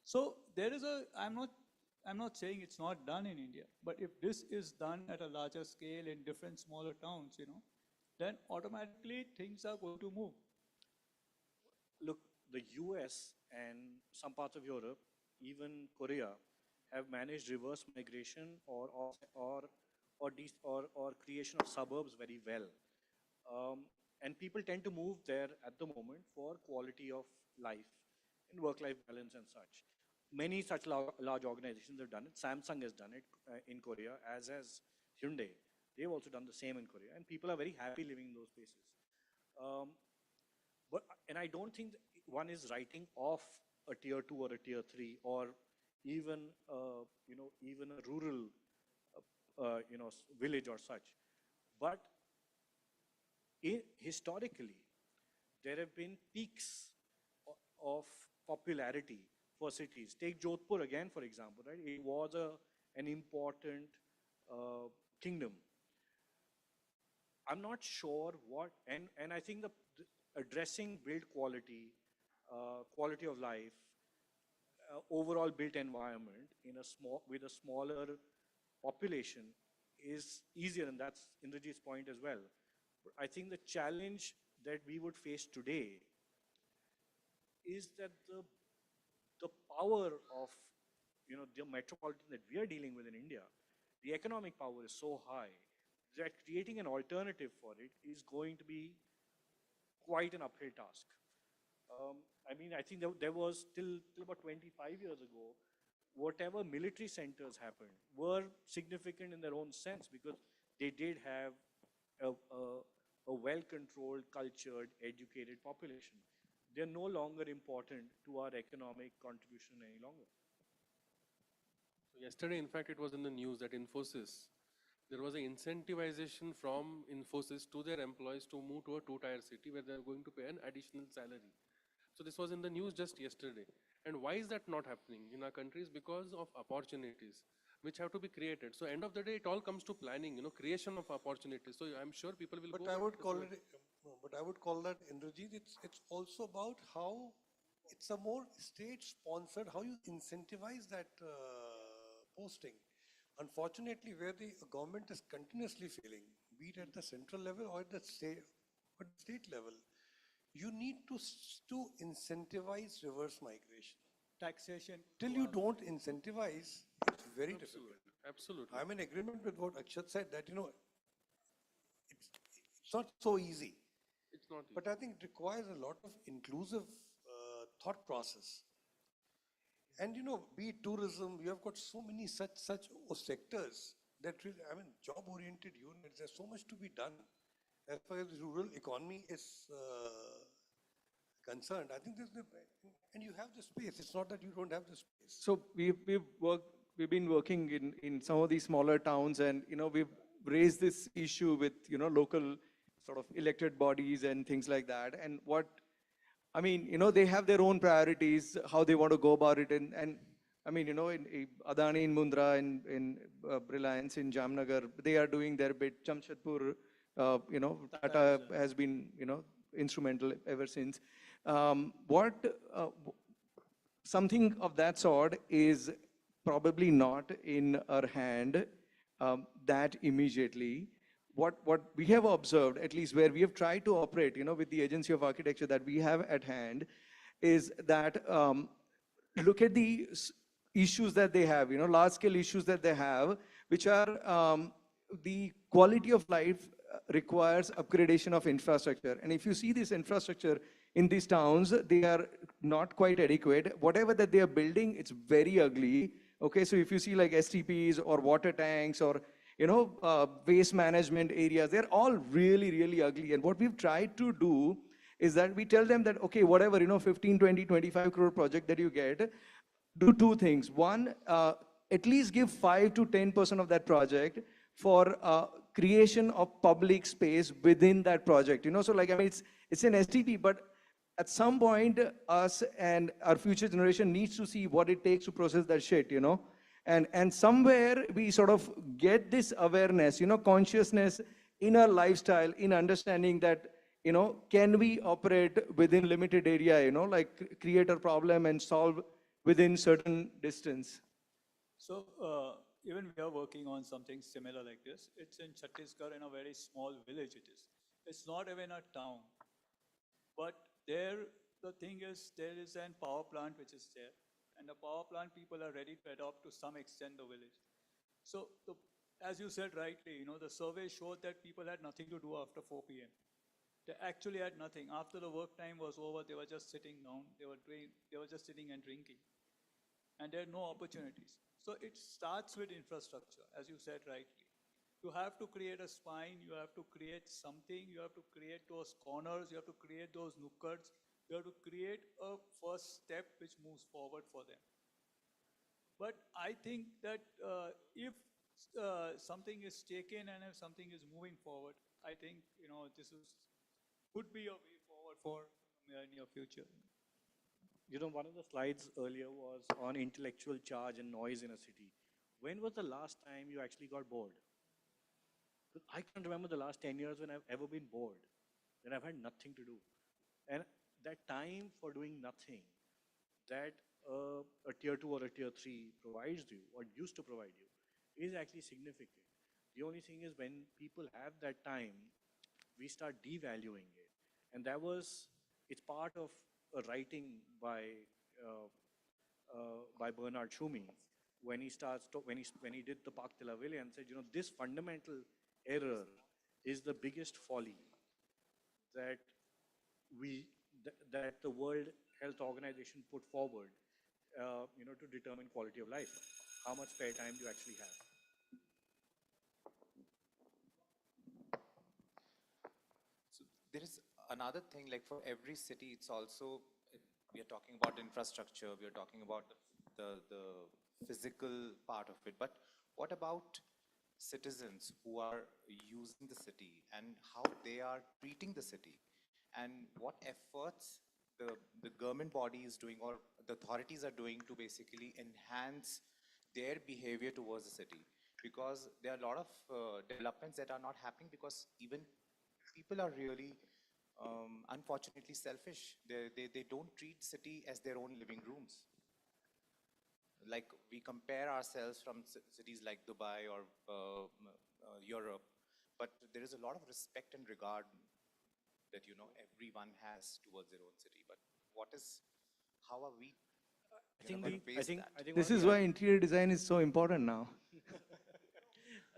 S18: So there is I'm not saying it's not done in India, but if this is done at a larger scale in different smaller towns, then automatically things are going to move.
S13: the US and some parts of Europe, even Korea, have managed reverse migration or creation of suburbs very well. And people tend to move there at the moment for quality of life and work-life balance and such. Many such large organizations have done it. Samsung has done it in Korea, as has Hyundai. They've also done the same in Korea, and people are very happy living in those places. Um, and I don't think one is writing off a tier 2 or a tier 3 or even even a rural village or such. But historically, there have been peaks of popularity for cities. Take Jodhpur again, for example, right? It was an important kingdom. I'm not sure what, and I think the addressing build quality, quality of life, overall built environment with a smaller population is easier, and that's Indrajit's point as well. But I think the challenge that we would face today is that the power of the metropolitan that we are dealing with in India, the economic power is so high that creating an alternative for it is going to be quite an uphill task. I mean, I think there was till about 25 years ago, whatever military centers happened were significant in their own sense because they did have a well-controlled, cultured, educated population. They're no longer important to our economic contribution any longer.
S17: So yesterday, in fact, it was in the news that Infosys, there was an incentivization from Infosys to their employees to move to a two-tier city where they're going to pay an additional salary. So this was in the news just yesterday. And why is that not happening in our countries? Because of opportunities which have to be created. So end of the day, it all comes to planning, creation of opportunities. So I'm sure people will
S19: But
S17: go.
S19: I would call it, but I would call that, Indrajit, it's also about how it's a more state-sponsored, how you incentivize that posting. Unfortunately, where the government is continuously failing, be it at the central level or at the state level, you need to incentivize reverse migration.
S18: Taxation.
S19: Till you don't incentivize, it's very difficult.
S17: Absolutely.
S19: I'm in agreement with what Akshat said that, it's not so easy.
S17: It's not easy.
S19: But I think it requires a lot of inclusive thought process. And be it tourism, you have got so many such sectors that really, I mean, job-oriented units, there's so much to be done. As far as the rural economy is concerned, I think and you have the space. It's not that you don't have the space.
S15: So we've been working in some of these smaller towns, and we've raised this issue with local sort of elected bodies and things like that. And I mean, they have their own priorities, how they want to go about it, and I mean, in Adani in Mundra, in Reliance in Jamnagar, they are doing their bit. Jamshedpur, Tata has been instrumental ever since. Something of that sort is probably not in our hand that immediately. What we have observed, at least where we have tried to operate, with the agency of architecture that we have at hand, is that look at the issues that they have, large-scale issues that they have, which are the quality of life requires upgradation of infrastructure. And if you see this infrastructure in these towns, they are not quite adequate. Whatever that they are building, it's very ugly. Okay, so if you see like STPs or water tanks or waste management areas, they're all really, really ugly. And what we've tried to do is that we tell them that, okay, whatever, 15, 20, 25 crore project that you get, do two things. One, at least give 5 to 10% of that project for creation of public space within that project. So like, I mean, it's an STP, but at some point, us and our future generation needs to see what it takes to process that shit, And somewhere we sort of get this awareness, consciousness in our lifestyle, in understanding that, can we operate within limited area, like create a problem and solve within certain distance.
S18: So even we are working on something similar like this. It's in Chhattisgarh, in a very small village it is. It's not even a town. But there the thing is, there is an power plant which is there, and the power plant people are ready to adopt to some extent the village. So, as you said rightly, the survey showed that people had nothing to do after 4 p.m. They actually had nothing. After the work time was over, they were just sitting down. They were just sitting and drinking, and there are no opportunities. So it starts with infrastructure, as you said rightly. You have to create a spine, you have to create something, you have to create those corners, you have to create those nookards, you have to create a first step which moves forward for them. But I think that if something is taken and if something is moving forward, I think this could be a way forward for near future.
S13: You know, one of the slides earlier was on intellectual charge and noise in a city. When was the last time you actually got bored? I can't remember the last 10 years when I've ever been bored, when I've had nothing to do. And that time for doing nothing that a tier 2 or a tier 3 provides you or used to provide you is actually significant. The only thing is when people have that time, we start devaluing it. And it's part of a writing by Bernard Schumi when he did the Park Tilavili and said, this fundamental error is the biggest folly that that the World Health Organization put forward, to determine quality of life. How much spare time do you actually have?
S9: So there is another thing, like for every city, it's also, we are talking about infrastructure, we are talking about the physical part of it, but what about citizens who are using the city and how they are treating the city, and what efforts the government body is doing or the authorities are doing to basically enhance their behavior towards the city? Because there are a lot of developments that are not happening because even people are really unfortunately selfish. They don't treat city as their own living rooms. Like we compare ourselves from cities like Dubai or Europe, but there is a lot of respect and regard that everyone has towards their own city. But how are we going to face that?
S15: This is why interior design is so important now.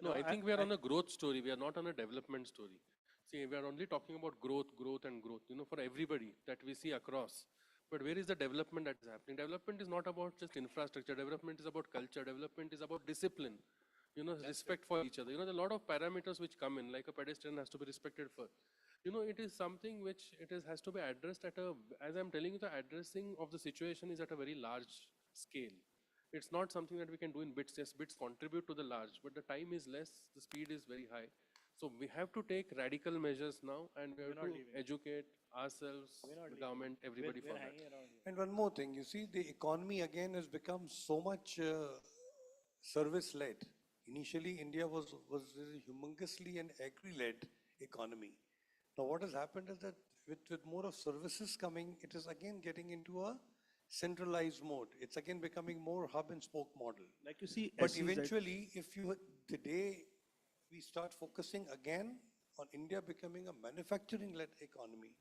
S17: No, I think we are on a growth story. We are not on a development story. See, we are only talking about growth, growth, and growth, for everybody that we see across. But where is the development that is happening? Development is not about just infrastructure. Development is about culture. Development is about discipline. Respect for each other. There are a lot of parameters which come in, like a pedestrian has to be respected for. It is something which has to be addressed as I'm telling you, the addressing of the situation is at a very large scale. It's not something that we can do in bits. Yes, bits contribute to the large, but the time is less, the speed is very high. So we have to take radical measures now, and we have to educate ourselves, the government, everybody for that.
S19: And one more thing, you see, the economy again has become so much service-led. Initially, India was a humongously an agri-led economy. Now, what has happened is that with more of services coming, it is again getting into a centralized mode. It's again becoming more hub and spoke model.
S14: Like you see,
S19: but
S14: SEZ
S19: eventually, the day we start focusing again on India becoming a manufacturing-led economy,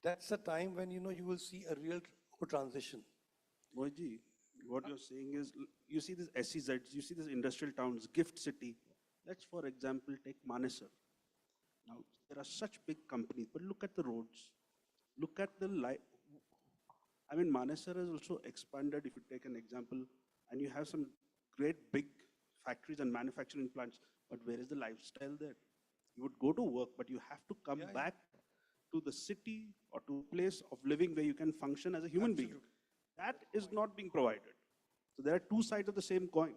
S19: that's the time when you will see a real transition.
S14: Mohitji, what you're saying is, you see these SEZs, you see these industrial towns, gift city. Let's, for example, take Manesar. Now, there are such big companies, but look at the roads. Look at the Manesar has also expanded, if you take an example, and you have some great big factories and manufacturing plants, but where is the lifestyle there? You would go to work, but you have to come back to the city or to a place of living where you can function as a human being. That is not being provided. So there are two sides of the same coin.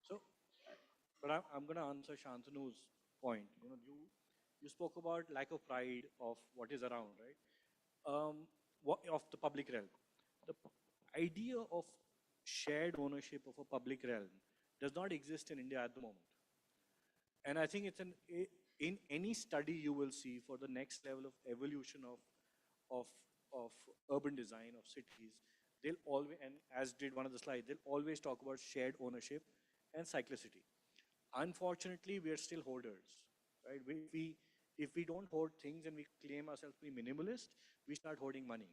S13: So, but I'm going to answer Shantanu's point. You spoke about lack of pride of what is around, right? Of the public realm. The idea of shared ownership of a public realm does not exist in India at the moment. And I think in any study you will see for the next level of evolution of urban design of cities, they'll always, and as did one of the slides, they'll always talk about shared ownership and cyclicity. Unfortunately, we are still hoarders, right? If we don't hoard things and we claim ourselves to be minimalist, we start hoarding money.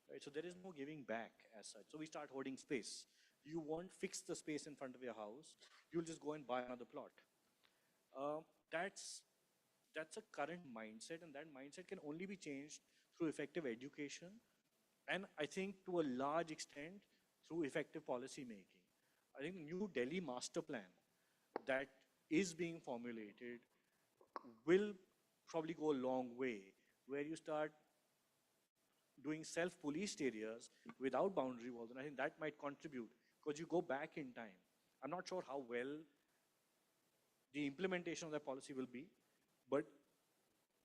S13: right? So there is no giving back as such. So we start hoarding space. You won't fix the space in front of your house. You'll just go and buy another plot. Uh, that's that's a current mindset, and that mindset can only be changed through effective education, and I think to a large extent through effective policy making. I think the new Delhi master plan that is being formulated will probably go a long way, where you start doing self-policed areas without boundary walls, and I think that might contribute because you go back in time. I'm not sure how well the implementation of that policy will be, but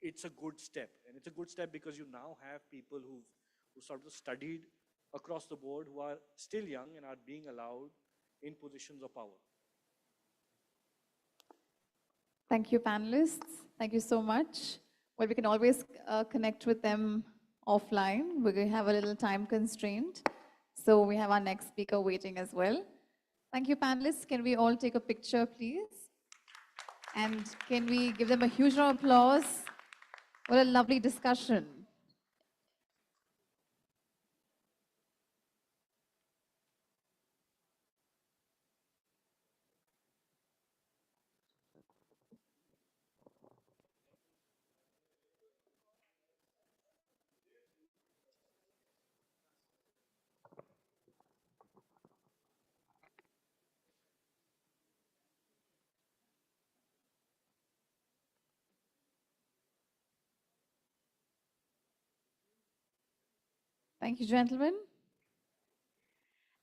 S13: it's a good step. And it's a good step because you now have people who sort of studied across the board, who are still young and are being allowed in positions of power.
S1: Thank you, panelists. Thank you so much. Well, we can always connect with them offline. We're going to have a little time constraint. So we have our next speaker waiting as well. Thank you, panelists. Can we all take a picture, please? And can we give them a huge round of applause? What a lovely discussion. Thank you, gentlemen.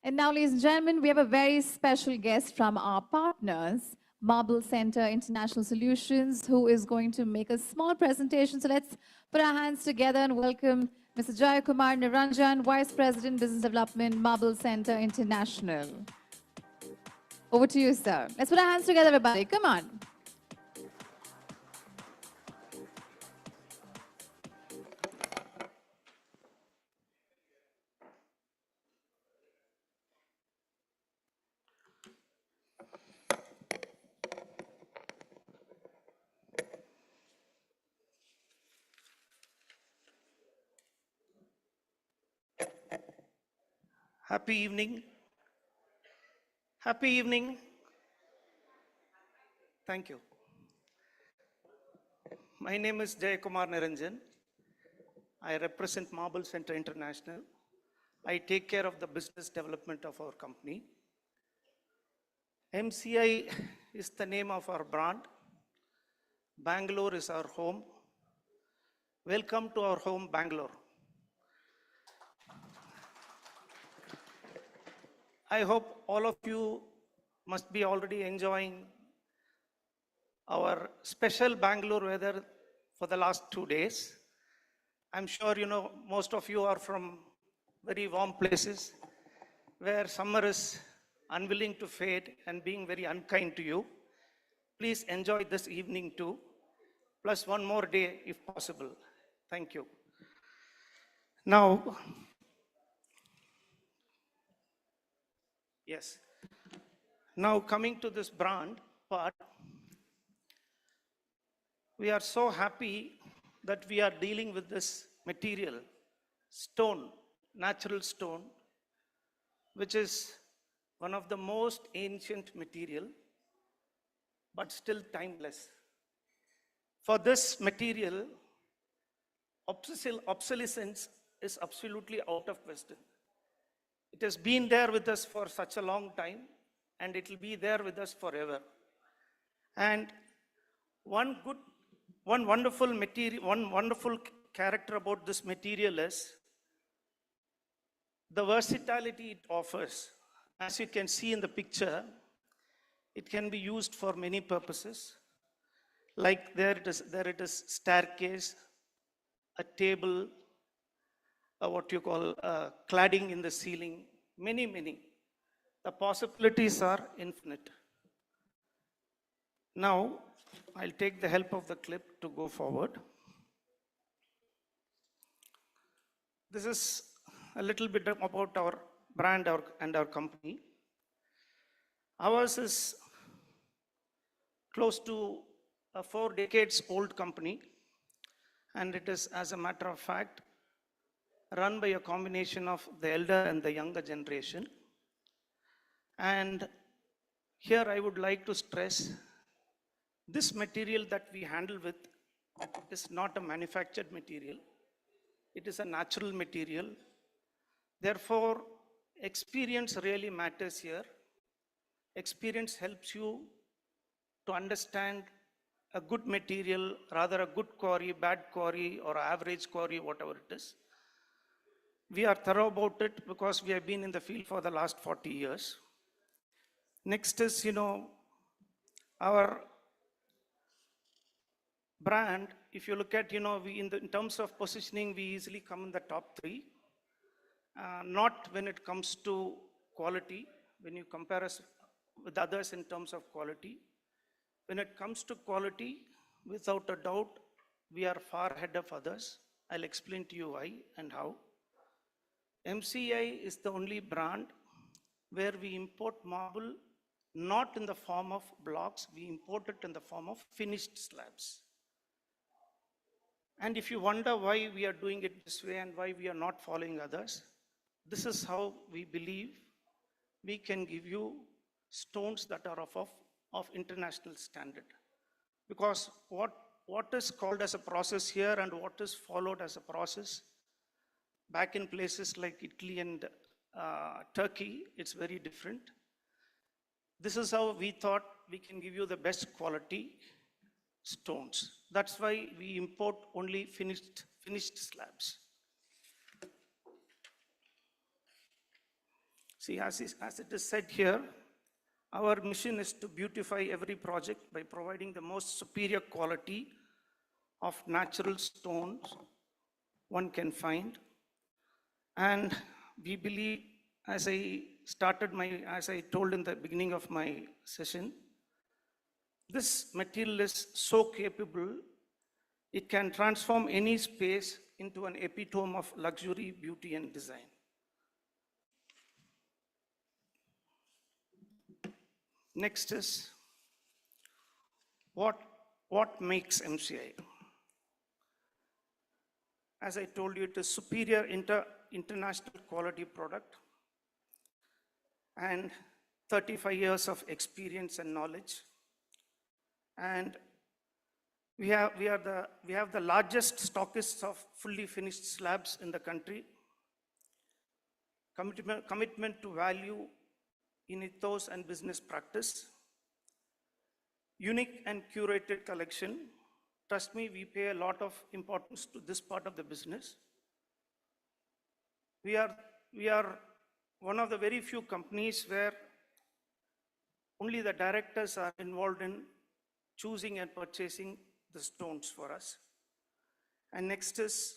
S1: And now, ladies and gentlemen, we have a very special guest from our partners, Marble Center International Solutions, who is going to make a small presentation. So let's put our hands together and welcome Mr. Jayakumar Niranjan, Vice President, Business Development, Marble Center International. Over to you, sir. Let's put our hands together, everybody. Come on.
S20: Happy evening. Happy evening. Thank you. My name is Jayakumar Niranjan. I represent Marble Center International. I take care of the business development of our company. MCI is the name of our brand. Bangalore is our home. Welcome to our home, Bangalore. I hope all of you must be already enjoying our special Bangalore weather for the last 2 days. I'm sure you know most of you are from very warm places where summer is unwilling to fade and being very unkind to you. Please enjoy this evening too, plus one more day if possible. Thank you. Now, yes. Now coming to this brand part, we are so happy that we are dealing with this material, stone, natural stone, which is one of the most ancient material, but still timeless. For this material, obsolescence is absolutely out of question. It has been there with us for such a long time, and it will be there with us forever. And one wonderful character about this material is the versatility it offers. As you can see in the picture, it can be used for many purposes. Like there it is staircase, a table, what you call cladding in the ceiling, many. The possibilities are infinite. Now, I'll take the help of the clip to go forward. This is a little bit about our brand and our company. Ours is close to a 4 decades old company, and it is, as a matter of fact, run by a combination of the elder and the younger generation. And here I would like to stress this material that we handle with is not a manufactured material. It is a natural material. Therefore, experience really matters here. Experience helps you to understand a good material, rather a good quarry, bad quarry, or average quarry, whatever it is. We are thorough about it because we have been in the field for the last 40 years. Next is, our brand. If you look at, we in terms of positioning, we easily come in the top 3. Not when it comes to quality, when you compare us with others in terms of quality. When it comes to quality, without a doubt, we are far ahead of others. I'll explain to you why and how. MCI is the only brand where we import marble not in the form of blocks, we import it in the form of finished slabs. And if you wonder why we are doing it this way and why we are not following others, this is how we believe we can give you stones that are of international standard. Because what is called as a process here and what is followed as a process back in places like Italy and Turkey, it's very different. This is how we thought we can give you the best quality stones. That's why we import only finished slabs. See, as it is said here, our mission is to beautify every project by providing the most superior quality of natural stones one can find. And we believe, as I told in the beginning of my session, this material is so capable, it can transform any space into an epitome of luxury, beauty, and design. Next is, what makes MCI? As I told you, it is superior international quality product and 35 years of experience and knowledge. And we have the largest stockists of fully finished slabs in the country. Commitment to value in ethos and business practice. Unique and curated collection. Trust me, we pay a lot of importance to this part of the business. We are one of the very few companies where only the directors are involved in choosing and purchasing the stones for us. And next is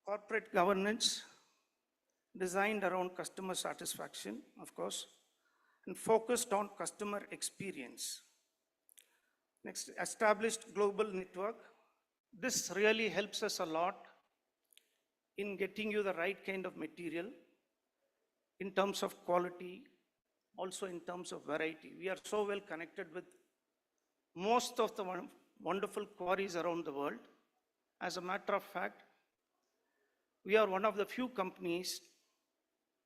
S20: corporate governance, designed around customer satisfaction, of course, and focused on customer experience. Next, established global network. This really helps us a lot in getting you the right kind of material in terms of quality, also in terms of variety. We are so well connected with most of the wonderful quarries around the world. As a matter of fact, we are one of the few companies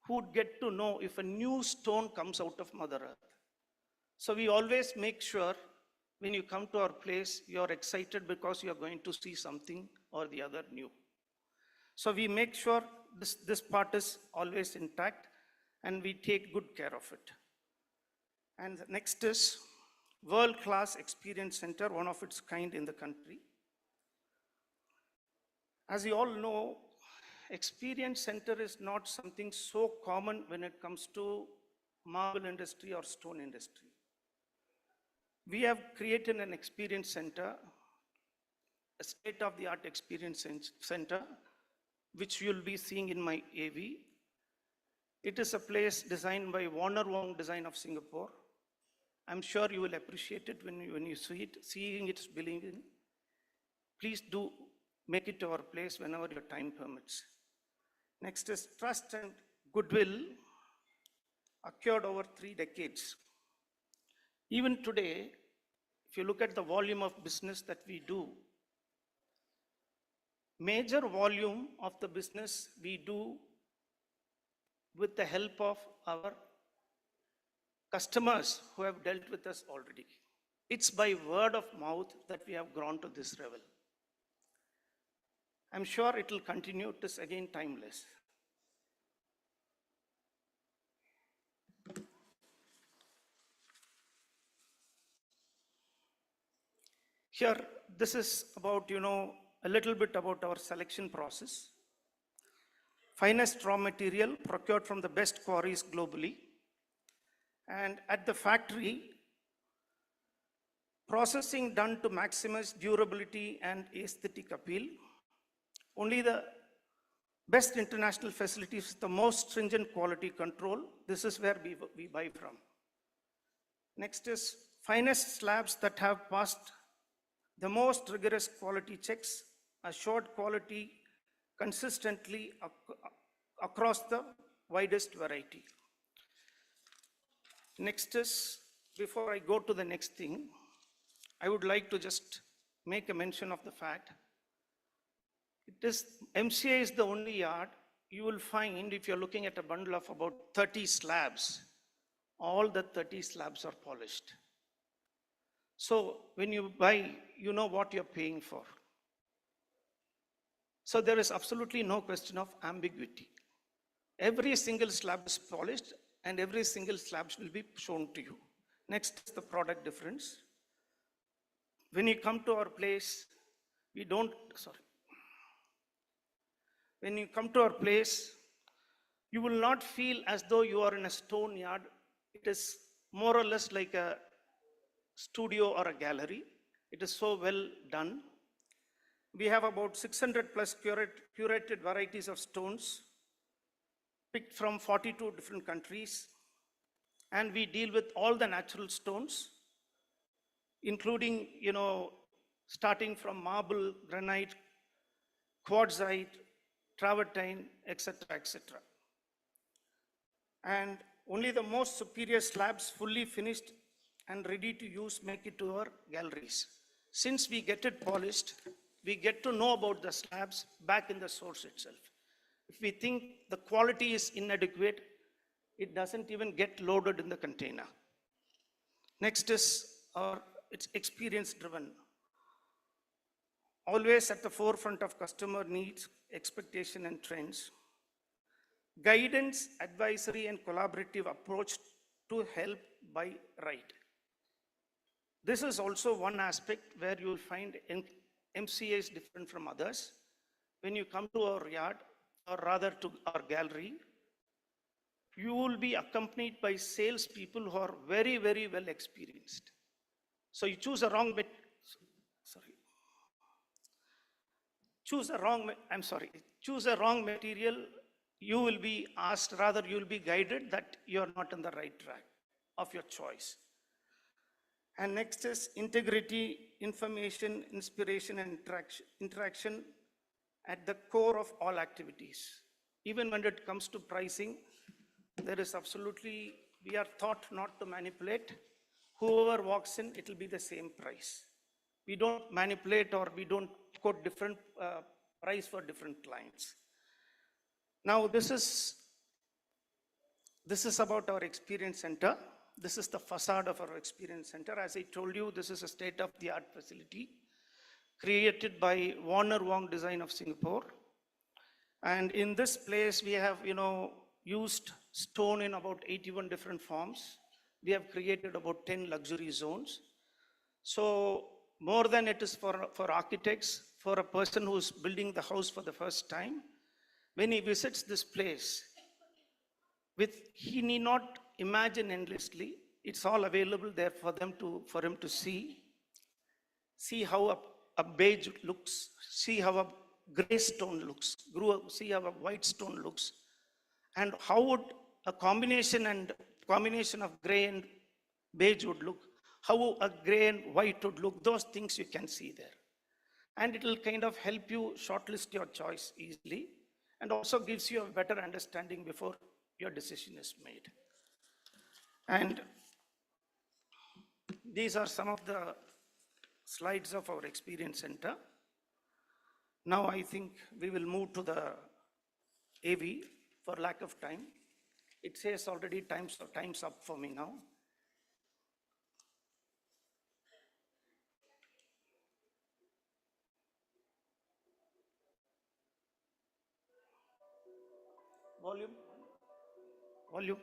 S20: who would get to know if a new stone comes out of Mother Earth. So we always make sure when you come to our place, you're excited because you're going to see something or the other new. So we make sure this part is always intact and we take good care of it. And next is world-class experience center, one of its kind in the country. As you all know, experience center is not something so common when it comes to marble industry or stone industry. We have created an experience center, a state-of-the-art experience center, which you'll be seeing in my AV. It is a place designed by Warner Wong Design of Singapore. I'm sure you will appreciate it when you see it. Seeing it is believing. Please do make it our place whenever your time permits. Next is trust and goodwill acquired over 3 decades. Even today, if you look at the volume of business that we do, major volume of the business we do with the help of our customers who have dealt with us already. It's by word of mouth that we have grown to this level. I'm sure it will continue. It is again timeless. Here, this is about, a little bit about our selection process. Finest raw material procured from the best quarries globally. And at the factory, processing done to maximize durability and aesthetic appeal. Only the best international facilities, the most stringent quality control. This is where we buy from. Next is finest slabs that have passed the most rigorous quality checks, assured quality consistently across the widest variety. Next is, before I go to the next thing, I would like to just make a mention of the fact MCA is the only yard you will find if you're looking at a bundle of about 30 slabs, all the 30 slabs are polished. So when you buy, you know what you're paying for. So there is absolutely no question of ambiguity. Every single slab is polished and every single slab will be shown to you. Next is the product difference. When you come to our place, when you come to our place, you will not feel as though you are in a stone yard. It is more or less like a studio or a gallery. It is so well done. We have about 600 plus curated varieties of stones picked from 42 different countries. And we deal with all the natural stones, including, starting from marble, granite, quartzite, travertine, etc., etc. And only the most superior slabs, fully finished and ready to use, make it to our galleries. Since we get it polished, we get to know about the slabs back in the source itself. If we think the quality is inadequate, it doesn't even get loaded in the container. Next is it's experience driven. Always at the forefront of customer needs, expectation and trends. Guidance, advisory and collaborative approach to help buy right. This is also one aspect where you will find MCA is different from others. When you come to our yard, or rather to our gallery, you will be accompanied by salespeople who are very, very well experienced. So you choose a wrong material, you will be asked, rather you will be guided that you are not on the right track of your choice. And next is integrity, information, inspiration, and interaction at the core of all activities. Even when it comes to pricing, there is absolutely, we are taught not to manipulate. Whoever walks in, it will be the same price. We don't manipulate or we don't quote different price for different clients. Now this is about our experience center. This is the facade of our experience center. As I told you, this is a state-of-the-art facility created by Warner Wong Design of Singapore. And in this place, we have, used stone in about 81 different forms. We have created about 10 luxury zones. So more than it is for architects, for a person who's building the house for the first time, when he visits this place, he need not imagine endlessly. It's all available there for him to see how a beige looks, see how a gray stone looks, see how a white stone looks, and how would a combination of gray and beige would look, how a gray and white would look. Those things you can see there. And it will kind of help you shortlist your choice easily, and also gives you a better understanding before your decision is made. And these are some of the slides of our experience center. Now I think we will move to the AV for lack of time. It says already time's up for me now. Volume. Volume.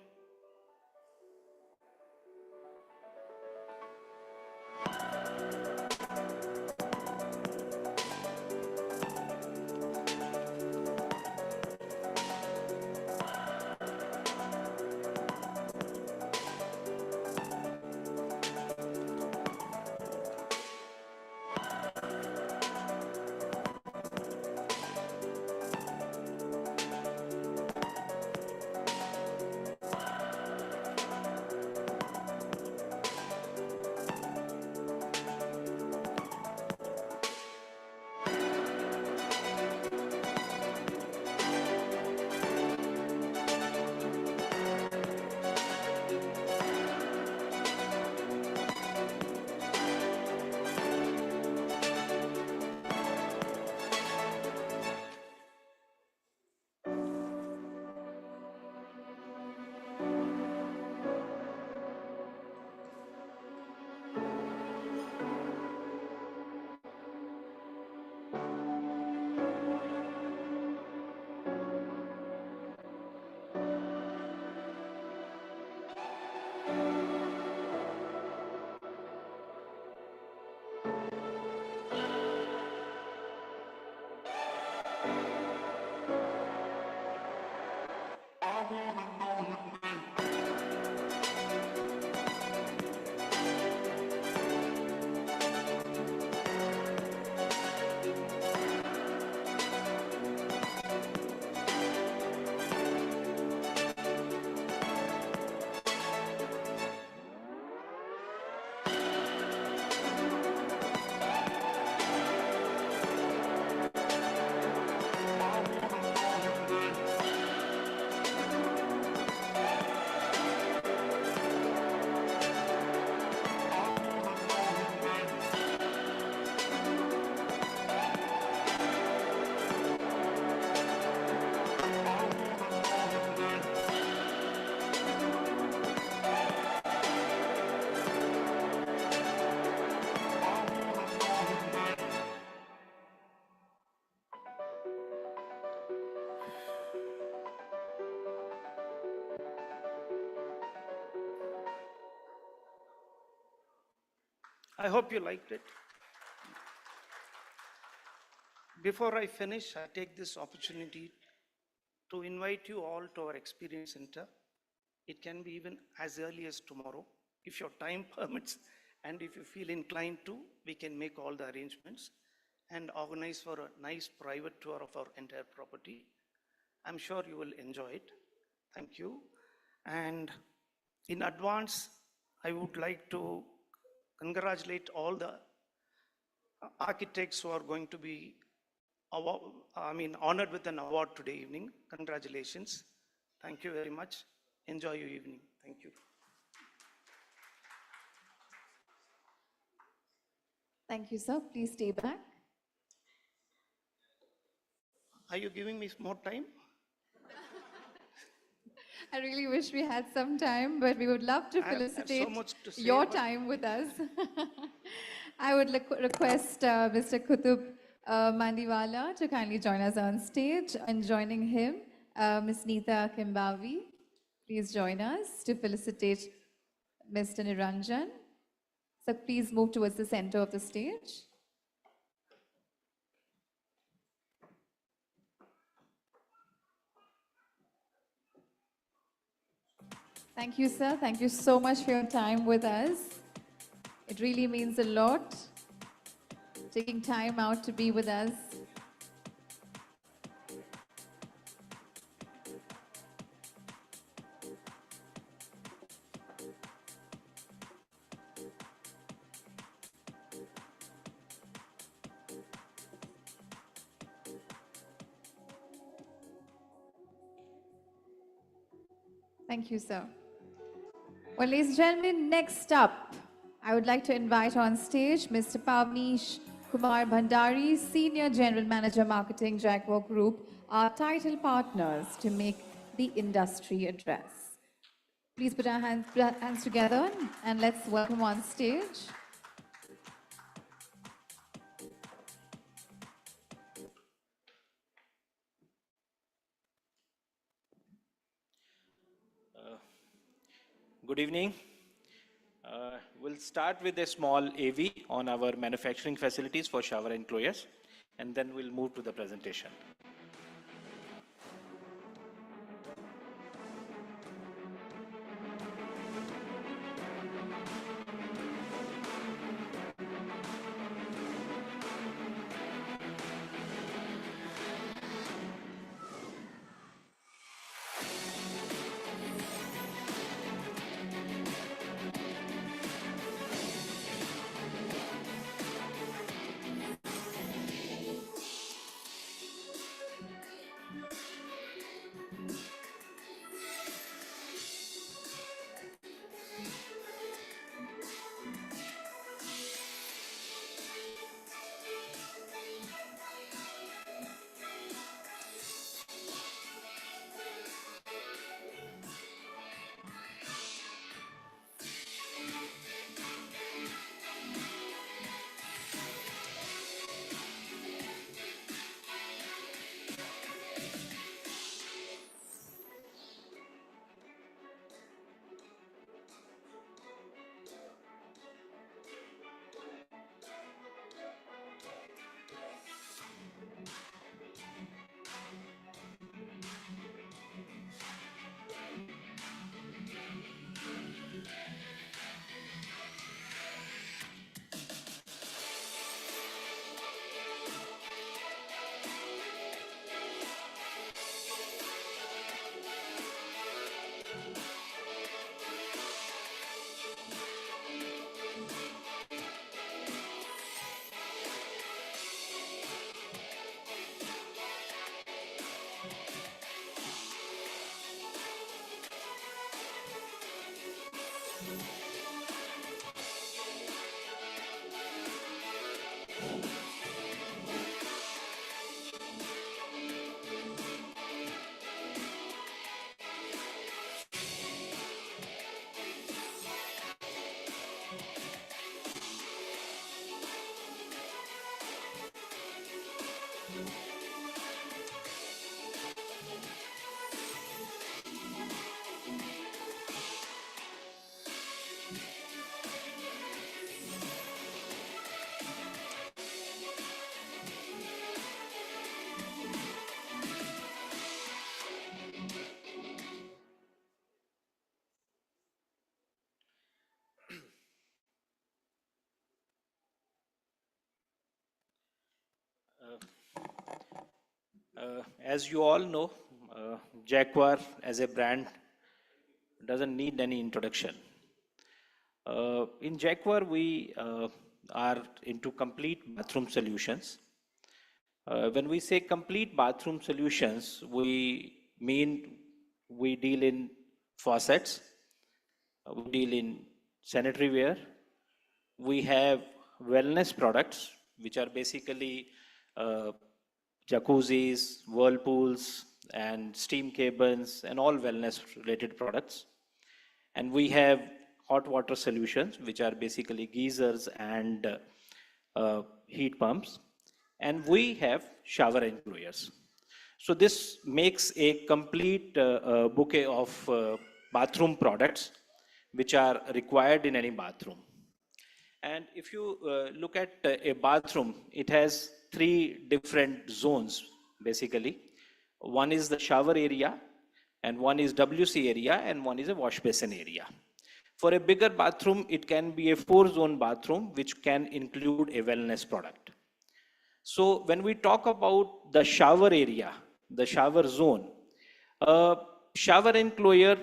S20: I hope you liked it. Before I finish, I take this opportunity to invite you all to our experience center. It can be even as early as tomorrow. If your time permits and if you feel inclined to, we can make all the arrangements and organize for a nice private tour of our entire property. I'm sure you will enjoy it. Thank you. And in advance, I would like to congratulate all the architects who are going to be honored with an award today evening. Congratulations. Thank you very much. Enjoy your evening. Thank you.
S1: Thank you, sir. Please stay back.
S20: Are you giving me more time?
S1: I really wish we had some time, but we would love to
S20: I have so
S1: felicitate
S20: much to say,
S1: your
S20: but-
S1: time with us. I would request Mr. Kutub Mandiwala to kindly join us on stage, and joining him, Ms. Neeta Kimbavi. Please join us to felicitate Mr. Niranjan. So please move towards the center of the stage. Thank you, sir. Thank you so much for your time with us. It really means a lot, taking time out to be with us. Thank you, sir. Well, ladies and gentlemen, next up, I would like to invite on stage Mr. Pavneesh Kumar Bhandari, Senior General Manager Marketing, Jaguar Group, are title partners to make the industry address. Please put our hands together and let's welcome on stage.
S21: Good evening. We'll start with a small AV on our manufacturing facilities for shower enclosures, and then we'll move to the presentation. As you all know, Jaguar as a brand doesn't need any introduction. In Jaguar, we are into complete bathroom solutions. When we say complete bathroom solutions, we mean we deal in faucets, we deal in sanitary ware, we have wellness products, which are basically jacuzzis, whirlpools, and steam cabins, and all wellness related products. And we have hot water solutions, which are basically geysers and heat pumps. And we have shower enclosures. So this makes a complete bouquet of bathroom products which are required in any bathroom. And if you look at a bathroom, it has three different zones, basically. One is the shower area, and one is WC area, and one is a wash basin area. For a bigger bathroom, it can be a 4-zone bathroom, which can include a wellness product. So when we talk about the shower area, the shower zone, shower enclosure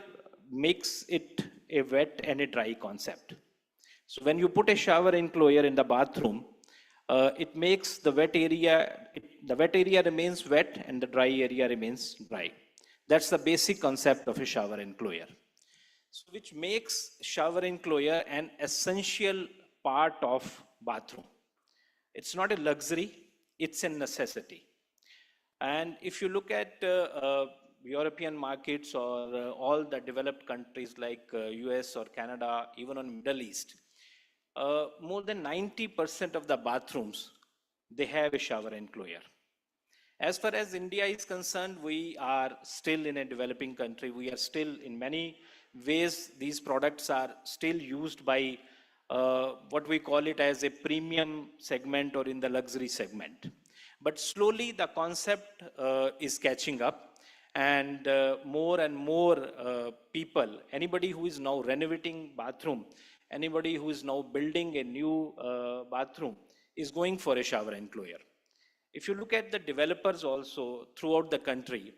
S21: makes it a wet and a dry concept. So when you put a shower enclosure in the bathroom, it makes the wet area remains wet and the dry area remains dry. That's the basic concept of a shower enclosure. So which makes shower enclosure an essential part of bathroom. It's not a luxury, it's a necessity. And if you look at European markets or all the developed countries like US or Canada, even on Middle East, more than 90% of the bathrooms, they have a shower enclosure. As far as India is concerned, we are still in a developing country. We are still, in many ways, these products are still used by what we call it as a premium segment or in the luxury segment. But slowly the concept is catching up, and more people, anybody who is now renovating bathroom, anybody who is now building a new bathroom is going for a shower enclosure. If you look at the developers also throughout the country,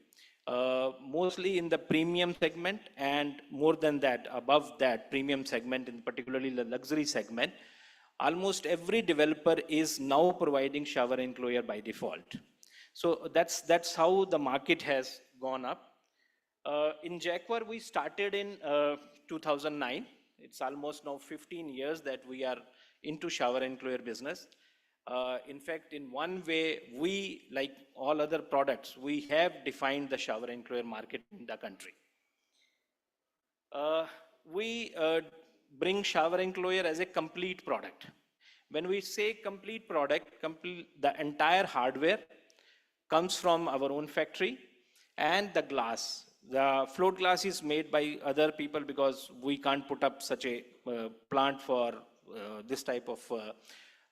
S21: mostly in the premium segment and more than that, above that premium segment, in particularly the luxury segment, almost every developer is now providing shower enclosure by default. So that's how the market has gone up. In Jaguar, we started in 2009. It's almost now 15 years that we are into shower enclosure business. In fact, in one way, we, like all other products, we have defined the shower enclosure market in the country. We bring shower enclosure as a complete product. When we say complete product, the entire hardware comes from our own factory, and the glass. The float glass is made by other people because we can't put up such a plant for this type of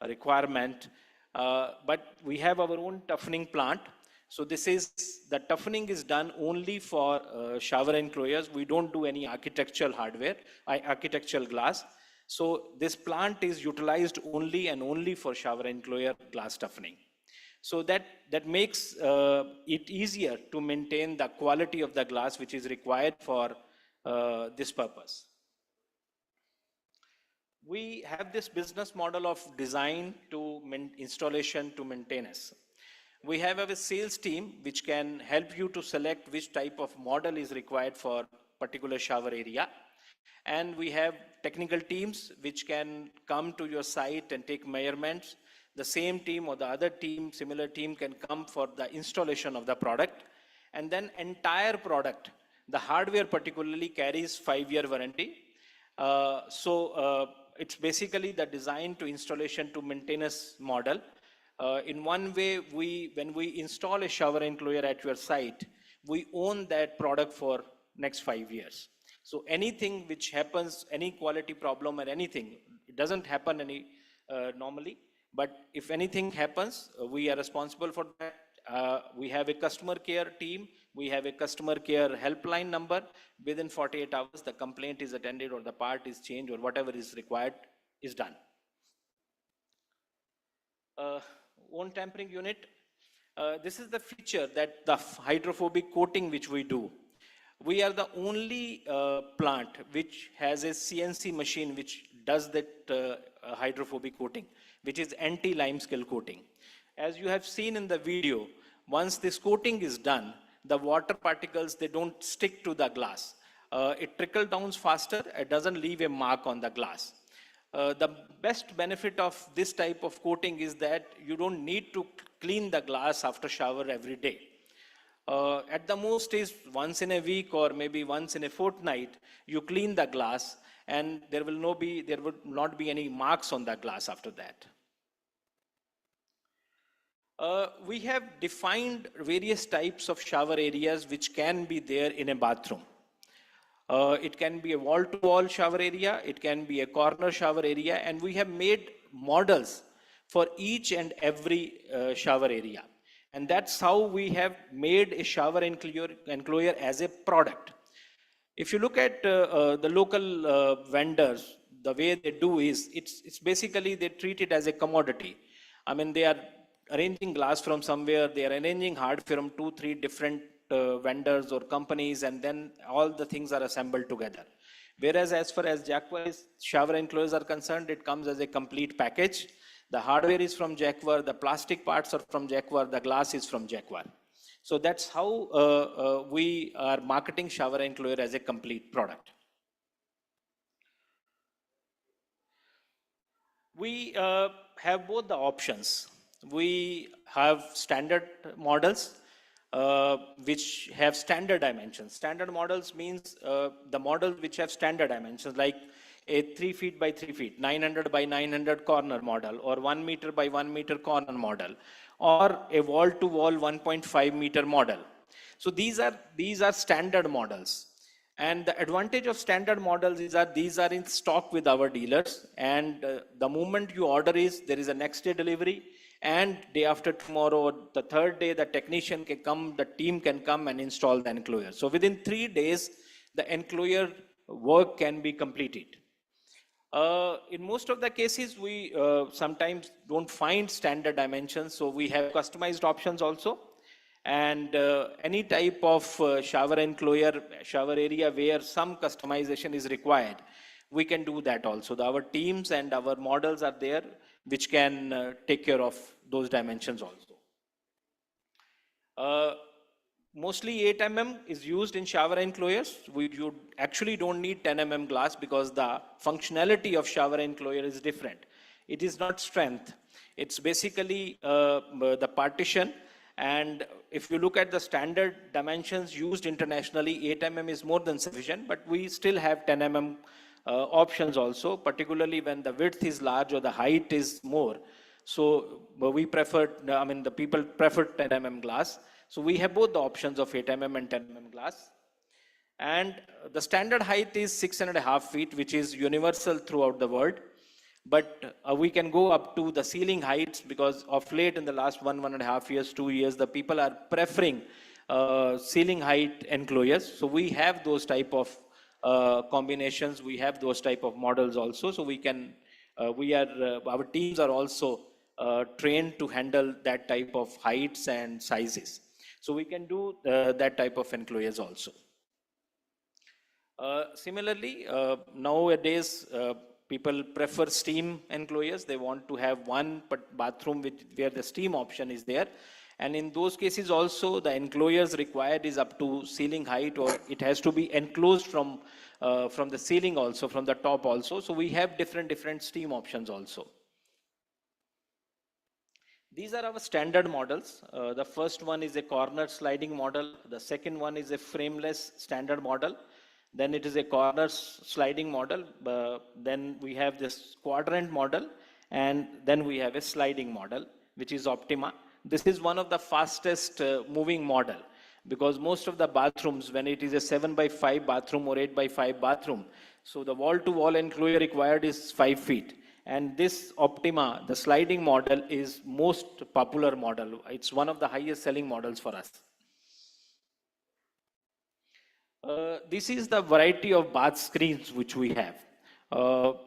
S21: requirement. But we have our own toughening plant. So the toughening is done only for shower enclosures. We don't do any architectural hardware, architectural glass. So this plant is utilized only and only for shower enclosure glass toughening. So that makes it easier to maintain the quality of the glass which is required for this purpose. We have this business model of design to installation to maintenance. We have a sales team which can help you to select which type of model is required for particular shower area. And we have technical teams which can come to your site and take measurements. The same team or the other team, similar team, can come for the installation of the product. And then entire product, the hardware particularly, carries 5-year warranty. It's basically the design to installation to maintenance model. In one way, when we install a shower enclosure at your site, we own that product for next 5 years. So anything which happens, any quality problem or anything, it doesn't happen normally. But if anything happens, we are responsible for that. We have a customer care team. We have a customer care helpline number. Within 48 hours, the complaint is attended or the part is changed or whatever is required is done. Own tampering unit. This is the feature that the hydrophobic coating which we do. We are the only plant which has a CNC machine which does that hydrophobic coating, which is anti-limescale coating. As you have seen in the video, once this coating is done, the water particles, they don't stick to the glass. It trickles down faster, it doesn't leave a mark on the glass. The best benefit of this type of coating is that you don't need to clean the glass after shower every day. At the most is once in a week or maybe once in a fortnight, you clean the glass and there will not be any marks on the glass after that. We have defined various types of shower areas which can be there in a bathroom. It can be a wall-to-wall shower area, it can be a corner shower area, and we have made models for each and every shower area. And that's how we have made a shower enclosure as a product. If you look at the local vendors, the way they do is, it's basically they treat it as a commodity. I mean, they are arranging glass from somewhere, they are arranging hardware from 2-3 different vendors or companies, and then all the things are assembled together. Whereas as far as Jaguar's shower enclosures are concerned, it comes as a complete package. The hardware is from Jaguar, the plastic parts are from Jaguar, the glass is from Jaguar. So that's how we are marketing shower enclosure as a complete product. We have both the options. We have standard models which have standard dimensions. Standard models means the models which have standard dimensions, like a 3 feet by 3 feet, 900 by 900 corner model, or 1 meter by 1 meter corner model, or a wall to wall 1.5 meter model. So these are standard models. And the advantage of standard models is that these are in stock with our dealers. And the moment you order is, there is a next day delivery. And day after tomorrow, or the third day, the technician can come, the team can come and install the enclosure. So within 3 days, the enclosure work can be completed. In most of the cases, we sometimes don't find standard dimensions. So we have customized options also. And any type of shower enclosure, shower area where some customization is required, we can do that also. Our teams and our models are there, which can take care of those dimensions also. Mostly 8 mm is used in shower enclosures. You actually don't need 10 mm glass because the functionality of shower enclosure is different. It is not strength. It's basically the partition. And if you look at the standard dimensions used internationally, 8 mm is more than sufficient, but we still have 10 mm options also, particularly when the width is large or the height is more. So we prefer, I mean, the people prefer 10 mm glass. So we have both the options of 8 mm and 10 mm glass. And the standard height is 6.5 feet, which is universal throughout the world. But we can go up to the ceiling heights because of late in the last 1.5 years, 2 years, the people are preferring ceiling height enclosures. So we have those type of combinations. We have those type of models also. So we can, our teams are also trained to handle that type of heights and sizes. So we can do that type of enclosures also. Similarly, nowadays, people prefer steam enclosures. They want to have one bathroom where the steam option is there. And in those cases also, the enclosures required is up to ceiling height, or it has to be enclosed from the ceiling also, from the top also. So we have different steam options also. These are our standard models. The first one is a corner sliding model. The second one is a frameless standard model. Then it is a corner sliding model. Then we have this quadrant model. And then we have a sliding model, which is Optima. This is one of the fastest moving model, because most of the bathrooms, when it is a 7x5 bathroom or 8x5 bathroom, so the wall-to-wall enclosure required is 5 feet. And this Optima, the sliding model, is most popular model. It's one of the highest selling models for us. This is the variety of bath screens which we have.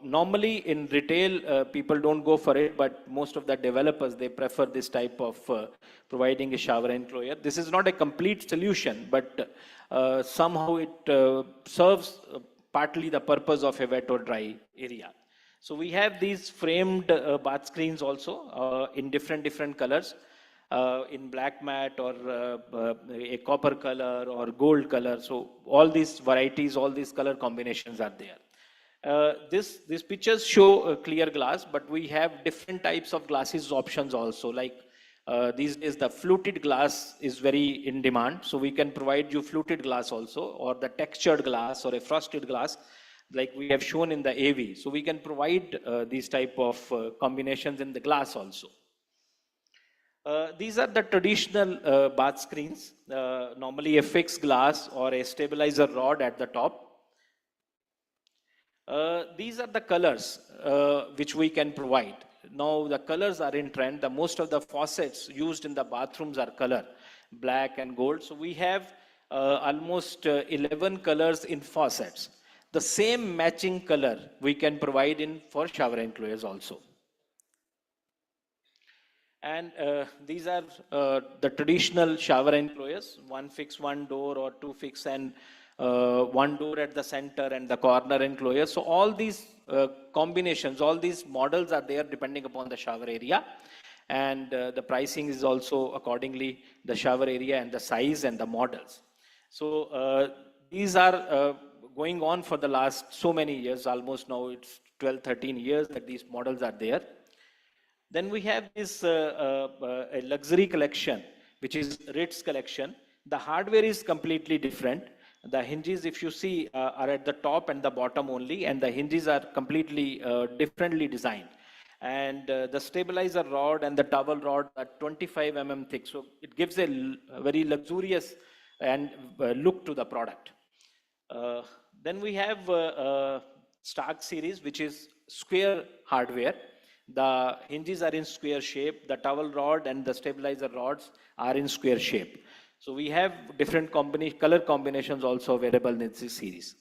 S21: Normally in retail, people don't go for it, but most of the developers, they prefer this type of providing a shower enclosure. This is not a complete solution, but somehow it serves partly the purpose of a wet or dry area. So we have these framed bath screens also in different colors. In black matte or a copper color or gold color. So all these varieties, all these color combinations are there. These pictures show clear glass, but we have different types of glasses options also. Like these days, the fluted glass is very in demand. So we can provide you fluted glass also, or the textured glass or a frosted glass, like we have shown in the AV. So we can provide these type of combinations in the glass also. These are the traditional bath screens, normally a fixed glass or a stabilizer rod at the top. These are the colors which we can provide. Now the colors are in trend. The most of the faucets used in the bathrooms are color, black and gold. So we have almost 11 colors in faucets. The same matching color we can provide in for shower enclosures also. And these are the traditional shower enclosures, one fix, one door, or two fix and one door at the center and the corner enclosure. So all these combinations, all these models are there depending upon the shower area. And the pricing is also accordingly the shower area and the size and the models. So these are going on for the last so many years, almost now it's 12, 13 years that these models are there. Then we have this a luxury collection, which is Ritz collection. The hardware is completely different. The hinges, if you see, are at the top and the bottom only, and the hinges are completely differently designed. And the stabilizer rod and the towel rod are 25 thick, so it gives a very luxurious and look to the product. Uh, then we have Stark series, which is square hardware. The hinges are in square shape. The towel rod and the stabilizer rods are in square shape. So we have different color combinations also available in this series.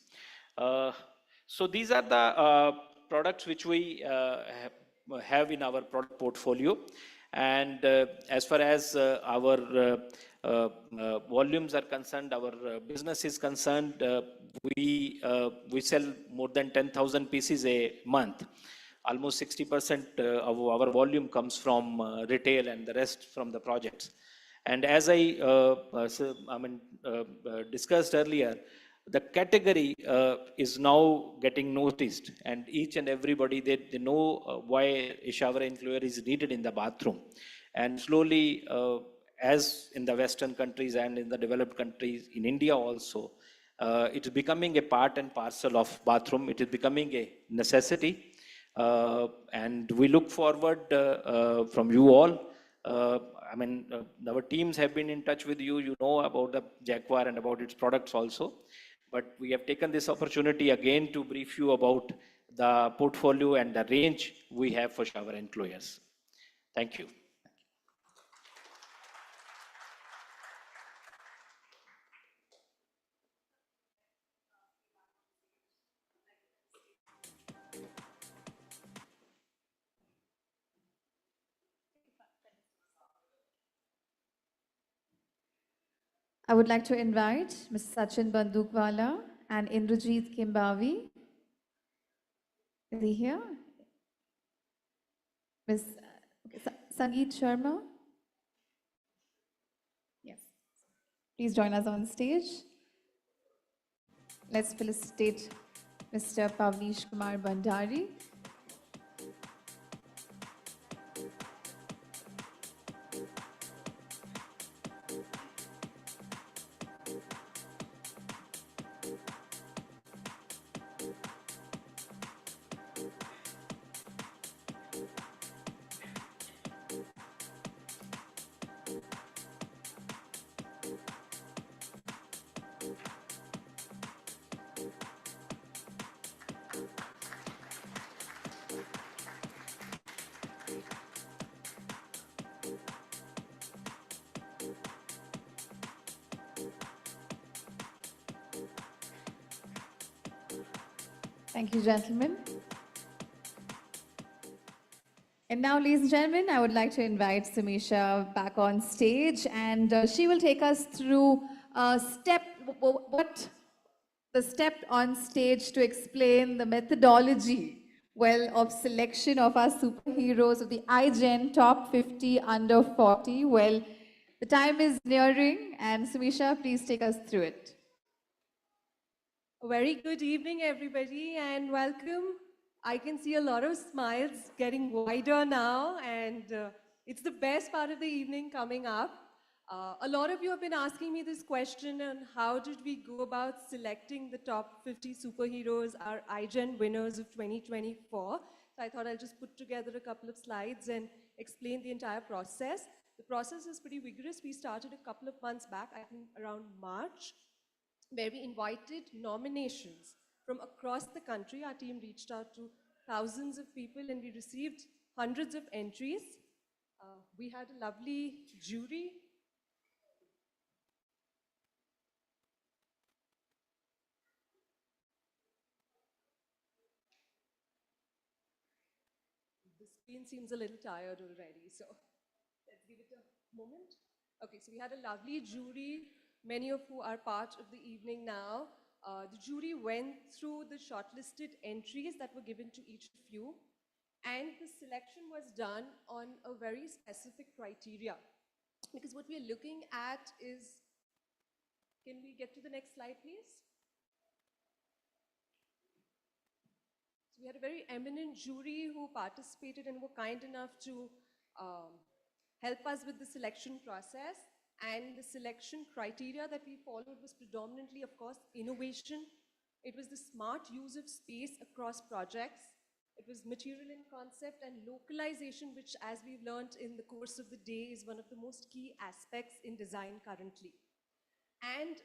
S21: So these are the products which we have in our product portfolio. And as far as our volumes are concerned, our business is concerned, we sell more than 10,000 pieces a month. Almost 60% of our volume comes from retail and the rest from the projects. And as I discussed earlier, the category is now getting noticed, and each and everybody, they know why a shower enclosure is needed in the bathroom. And slowly, as in the Western countries and in the developed countries, in India also, it is becoming a part and parcel of bathroom. It is becoming a necessity. And we look forward from you all. Our teams have been in touch with you. You know about the Jaguar and about its products also. But we have taken this opportunity again to brief you about the portfolio and the range we have for shower enclosures. Thank you.
S1: I would like to invite Mr. Sachin Bandukwala and Indrajit Kimbavi. Is he here? Ms. Sangeet Sharma? Yes. Please join us on stage. Let's felicitate Mr. Pavnish Kumar Bandari. Thank you, gentlemen. And now, ladies and gentlemen, I would like to invite Samisha back on stage, and she will take us through the step on stage to explain the methodology, well, of selection of our superheroes of the iGen Top 50 Under 40. Well, the time is nearing, and Samisha, please take us through it.
S2: A very good evening, everybody, and welcome. I can see a lot of smiles getting wider now, and it's the best part of the evening coming up. A lot of you have been asking me this question on how did we go about selecting the top 50 superheroes, our iGen winners of 2024. So I thought I'll just put together a couple of slides and explain the entire process. The process is pretty vigorous. We started a couple of months back, I think around March, where we invited nominations from across the country. Our team reached out to thousands of people and we received hundreds of entries. We had a lovely jury. The screen seems a little tired already, so let's give it a moment. Okay, so we had a lovely jury, many of who are part of the evening now. The jury went through the shortlisted entries that were given to each of you, and the selection was done on a very specific criteria. Because what we're looking at is, can we get to the next slide, please? we had a very eminent jury who participated and were kind enough to help us with the selection process. And the selection criteria that we followed was predominantly, of course, innovation. It was the smart use of space across projects. It was material in concept and localization, which, as we've learned in the course of the day, is one of the most key aspects in design currently. And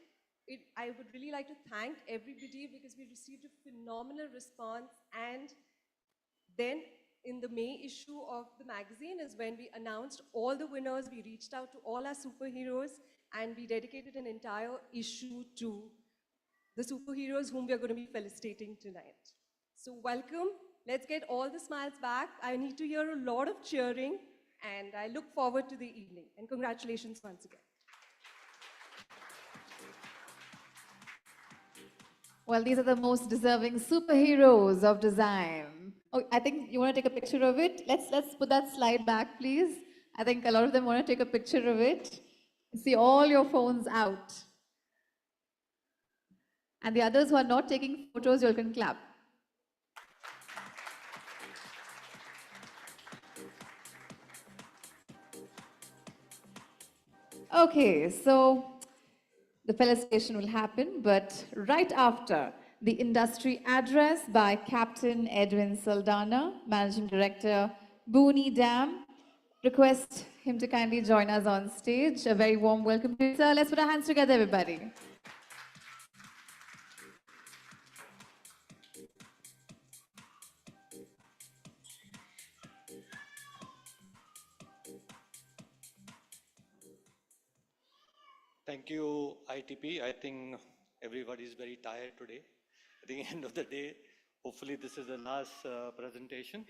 S2: I would really like to thank everybody because we received a phenomenal response. And then in the May issue of the magazine is when we announced all the winners. We reached out to all our superheroes and we dedicated an entire issue to the superheroes whom we are going to be felicitating tonight. So welcome. Let's get all the smiles back. I need to hear a lot of cheering and I look forward to the evening. And congratulations once again.
S1: Well, these are the most deserving superheroes of design. Oh, I think you want to take a picture of it. Let's put that slide back, please. I think a lot of them want to take a picture of it. See all your phones out. And the others who are not taking photos, you can clap. Okay, so the felicitation will happen, but right after the industry address by Captain Edwin Saldana, Managing Director, Booney Dam. Request him to kindly join us on stage. A very warm welcome to you, sir. Let's put our hands together, everybody.
S12: Thank you, ITP. I think everybody is very tired today. At the end of the day, hopefully this is the last presentation.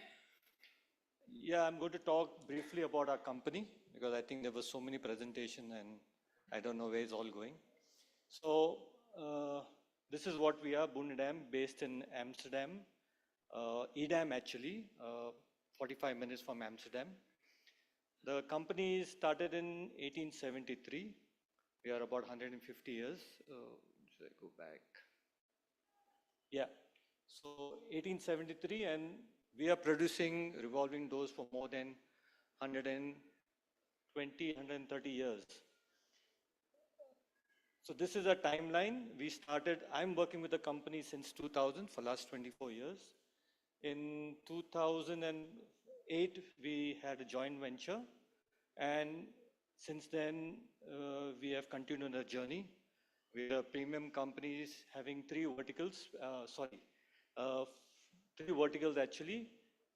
S12: Yeah, I'm going to talk briefly about our company because I think there were so many presentations and I don't know where it's all going. So this is what we are, Boonedam, based in Amsterdam. Edam actually, 45 minutes from Amsterdam. The company started in 1873. We are about 150 years. Should I go back? Yeah. So 1873, and we are producing revolving doors for more than 120, 130 years. So this is a timeline. We started, I'm working with the company since 2000 for last 24 years. In 2008, we had a joint venture. And since then, we have continued our journey. We are premium companies having three verticals, three verticals actually,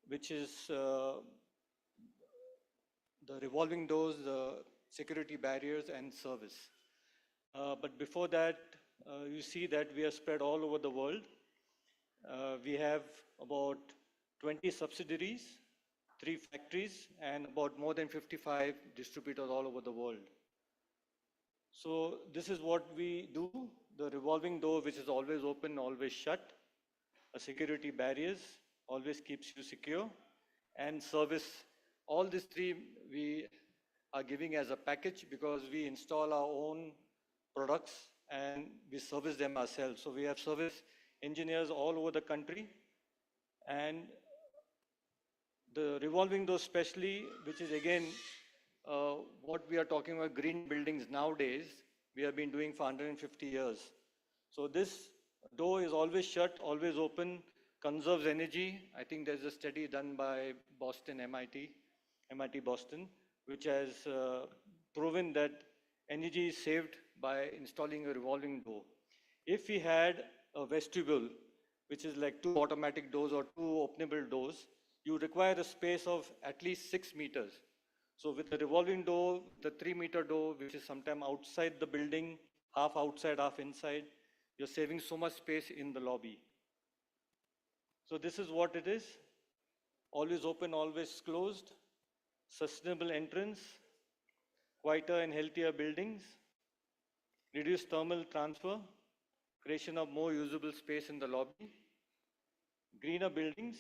S12: which is the revolving doors, the security barriers, and service. But before that, you see that we are spread all over the world. We have about 20 subsidiaries, 3 factories, and about more than 55 distributors all over the world. So this is what we do, the revolving door, which is always open, always shut, a security barriers, always keeps you secure, and service. All these three we are giving as a package because we install our own products and we service them ourselves. So we have service engineers all over the country, and the revolving door especially, which is again what we are talking about, green buildings nowadays, we have been doing for 150 years. So this door is always shut, always open, conserves energy. I think there's a study done by Boston, MIT Boston, which has proven that energy is saved by installing a revolving door. If we had a vestibule, which is like 2 automatic doors or 2 openable doors, you require a space of at least 6 meters. So with the revolving door, the 3-meter door, which is sometime outside the building, half outside, half inside, you're saving so much space in the lobby. So this is what it is. Always open, always closed. Sustainable entrance, quieter and healthier buildings, reduced thermal transfer, creation of more usable space in the lobby, greener buildings,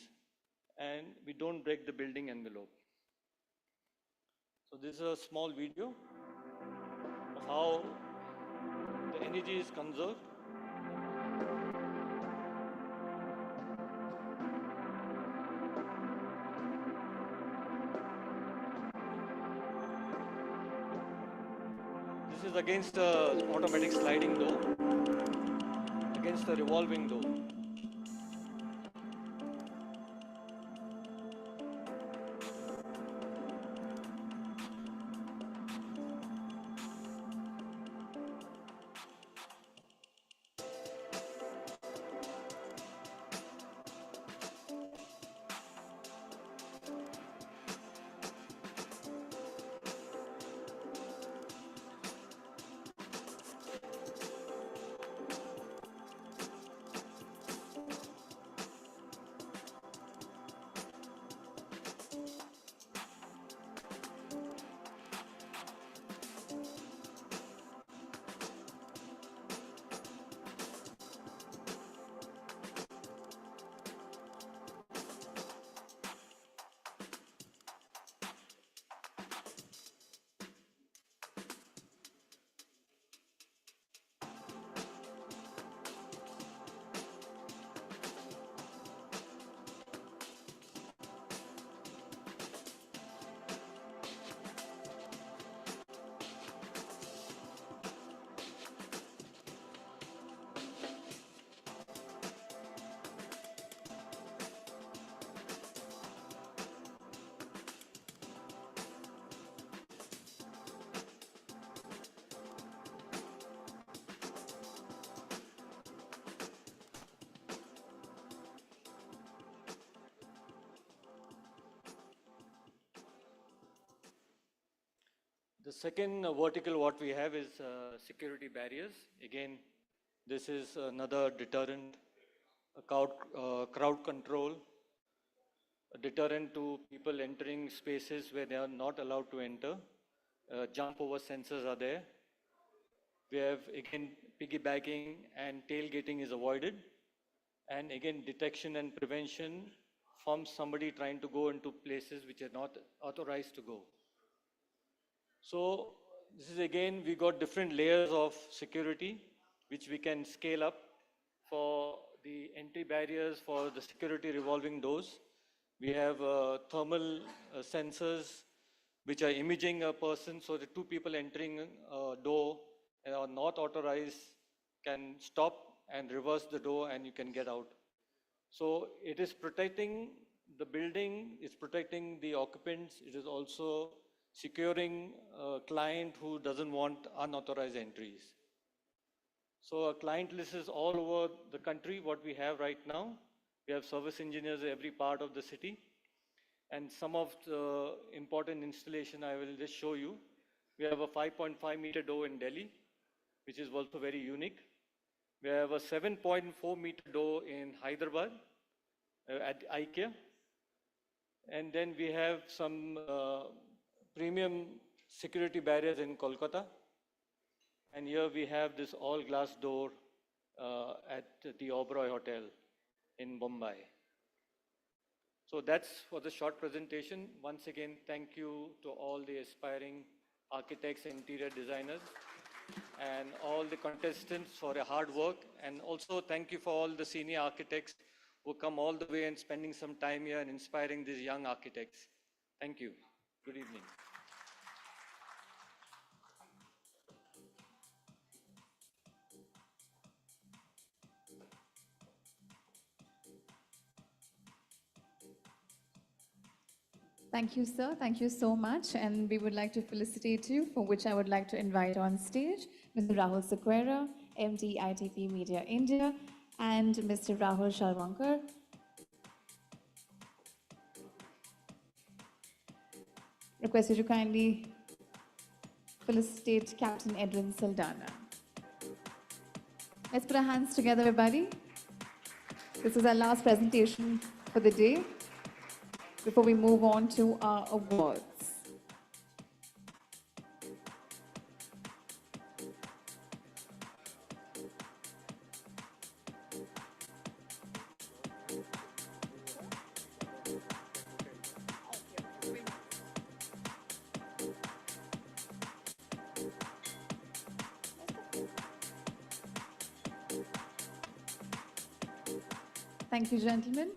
S12: and we don't break the building envelope. So this is a small video of how the energy is conserved.
S5: This is against the automatic sliding door, against the revolving door. The second vertical what we have is security barriers. Again, this is another deterrent, crowd control, a deterrent to people entering spaces where they are not allowed to enter. Jump over sensors are there. We have again piggybacking and tailgating is avoided. And again, detection and prevention from somebody trying to go into places which are not authorized to go. So this is again, we got different layers of security, which we can scale up for the entry barriers for the security revolving doors. We have thermal sensors, which are imaging a person, so the two people entering a door and are not authorized can stop and reverse the door and you can get out. So it is protecting the building, it's protecting the occupants, it is also securing a client who doesn't want unauthorized entries. So our client list is all over the country, what we have right now. We have service engineers in every part of the city. And some of the important installation I will just show you. We have a 5.5 meter door in Delhi, which is also very unique. We have a 7.4 meter door in Hyderabad at IKEA. And then we have some premium security barriers in Kolkata. And here we have this all glass door at the Oberoi Hotel in Mumbai. So that's for the short presentation. Once again, thank you to all the aspiring architects and interior designers and all the contestants for their hard work. And also thank you for all the senior architects who come all the way and spending some time here and inspiring these young architects. Thank you. Good evening.
S1: Thank you, sir. Thank you so much. And we would like to felicitate you, for which I would like to invite on stage Mr. Rahul Sequeira, MD ITP Media India, and Mr. Rahul Shalvankar. Request you to kindly felicitate Captain Edwin Saldana. Let's put our hands together, everybody. This is our last presentation for the day before we move on to our awards. Thank you, gentlemen.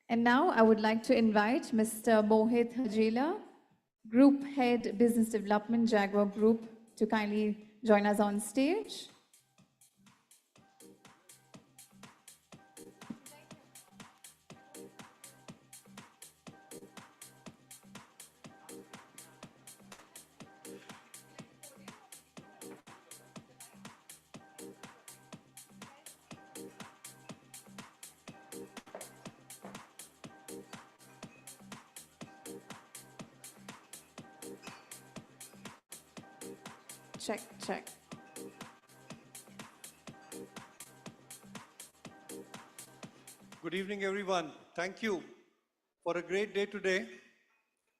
S1: And now I would like to invite Mr. Mohit Hajela, Group Head Business Development, Jaguar Group, to kindly join us on stage. Check, check.
S19: Good evening, everyone. Thank you for a great day today.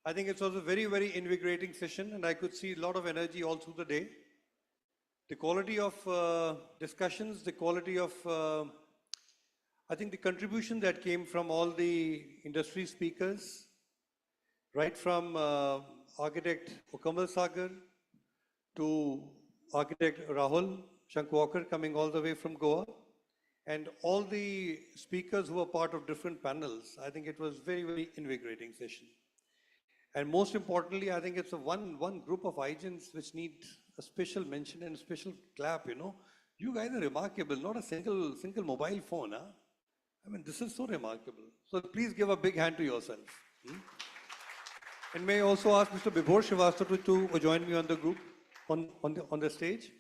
S19: I think it was a very, very invigorating session, and I could see a lot of energy all through the day. The quality of discussions, the quality of, I think the contribution that came from all the industry speakers, right from architect Okamal Sagar to architect Rahul Shankwalkar coming all the way from Goa, and all the speakers who were part of different panels. I think it was very, very invigorating session. And most importantly, I think it's a one group of iGens which need a special mention and a special clap, you know. You guys are remarkable, not a single mobile phone, huh? I mean, this is so remarkable. So please give a big hand to yourself. And may I also ask Mr. Bibhor Srivastava to join me on the group, on the stage.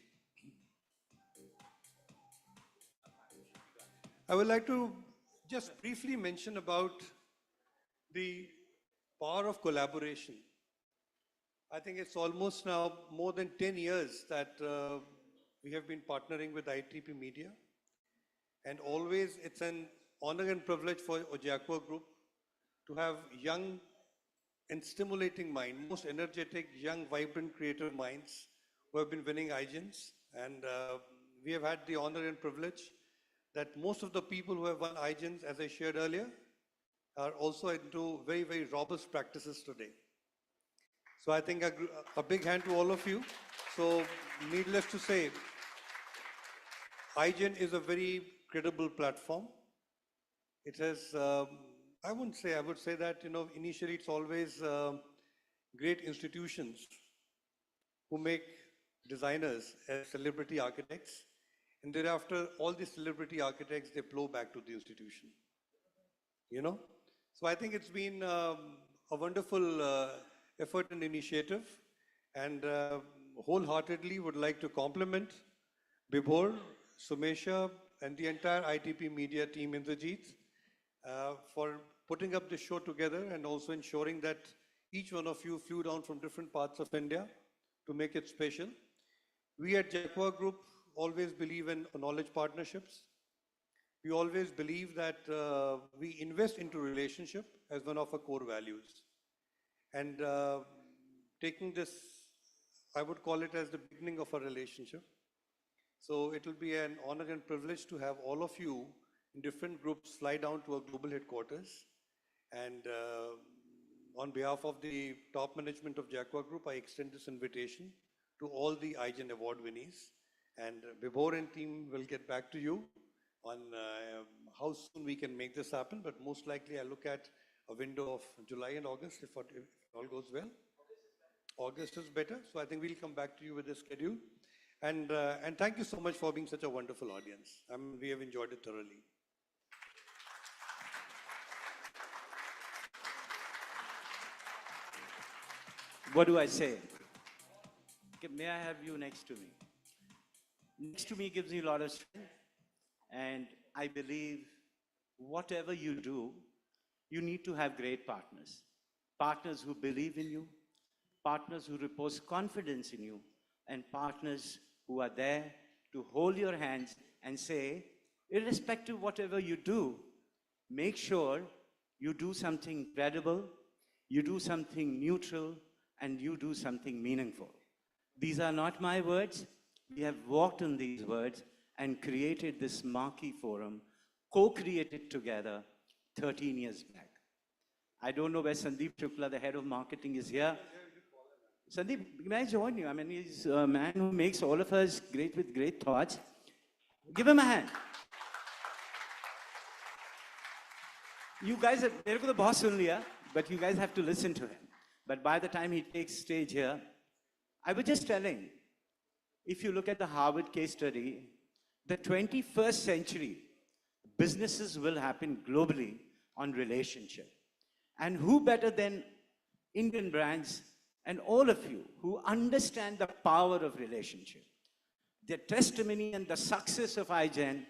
S19: I would like to just briefly mention about the power of collaboration. I think it's almost now more than 10 years that we have been partnering with ITP Media. And always it's an honor and privilege for Jaguar Group to have young and stimulating minds, most energetic, young, vibrant, creative minds who have been winning iGens. And we have had the honor and privilege that most of the people who have won iGens, as I shared earlier, are also into very, very robust practices today. So I think a big hand to all of you. So needless to say, iGen is a very credible platform. It has, I would say that, you know, initially it's always great institutions who make designers as celebrity architects. And thereafter, all the celebrity architects, they flow back to the institution. You know? So I think it's been a wonderful effort and initiative, and wholeheartedly would like to compliment Bibhor, Sumesha, and the entire ITP Media team, Indrajit, for putting up this show together and also ensuring that each one of you flew down from different parts of India to make it special. We at Jaguar Group always believe in knowledge partnerships. We always believe that we invest into relationship as one of our core values. And taking this, I would call it as the beginning of a relationship. So it will be an honor and privilege to have all of you in different groups fly down to our global headquarters. And on behalf of the top management of Jaguar Group, I extend this invitation to all the iGen award winnees. And Bibhor and team will get back to you on how soon we can make this happen. But most likely I look at a window of July and August if all goes well. August is better. So I think we'll come back to you with the schedule. And thank you so much for being such a wonderful audience. We have enjoyed it thoroughly.
S6: What do I say? Okay, may I have you next to me? Next to me gives me a lot of strength. And I believe whatever you do, you need to have great partners. Partners who believe in you, partners who repose confidence in you, and partners who are there to hold your hands and say, irrespective of whatever you do, make sure you do something credible, you do something neutral, and you do something meaningful. These are not my words. We have walked on these words and created this marquee forum, co-created together 13 years back. I don't know where Sandeep Shukla, the head of marketing, is here. Sandeep, may I join you? I mean, he's a man who makes all of us great with great thoughts. Give him a hand. You guys, मेरे को तो बहुत सुन लिया, but you guys have to listen to him. But by the time he takes stage here, I was just telling, if you look at the Harvard case study, the 21st century, businesses will happen globally on relationship. And who better than Indian brands and all of you who understand the power of relationship? The testimony and the success of iGen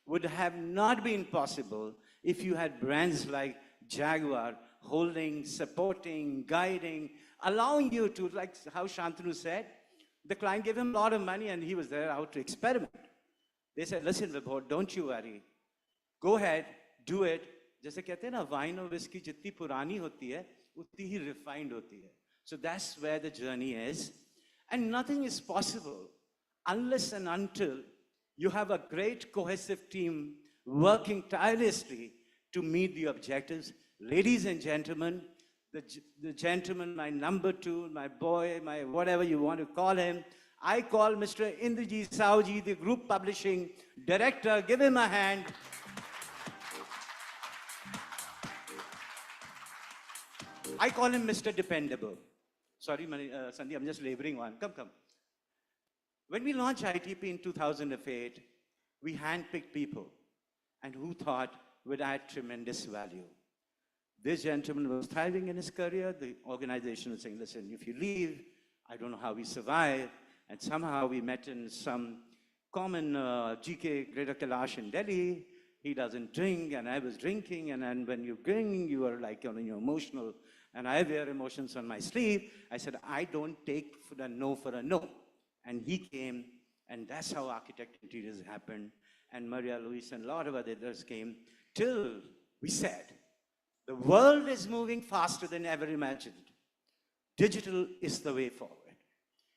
S6: would have not been possible if you had brands like Jaguar holding, supporting, guiding, allowing you to, like how Shantanu said, the client gave him a lot of money and he was there out to experiment. They said, listen, Vibhor, don't you worry. Go ahead, do it. जैसे कहते हैं ना, wine और whiskey जितनी पुरानी होती है, उतनी ही refined होती है. So that's where the journey is. And nothing is possible unless and until you have a great cohesive team working tirelessly to meet the objectives. Ladies and gentlemen, the gentleman, my number two, my boy, my whatever you want to call him, I call Mr. Indrajit Saoji, the group publishing director. Give him a hand. I call him Mr. Dependable. Sorry, Sandy, I'm just laboring on. Come. When we launched ITP in 2008, we handpicked people and who thought would add tremendous value. This gentleman was thriving in his career. The organization was saying, listen, if you leave, I don't know how we survive. And somehow we met in some common GK Greater Kailash in Delhi. He doesn't drink, and I was drinking. And then when you're drinking, you are like, you're emotional. And I wear emotions on my sleeve. I said, I don't take for a no for a no. And he came, and that's how Architect Interiors happened. And Maria Luis and a lot of others came, till we said, the world is moving faster than ever imagined. Digital is the way forward.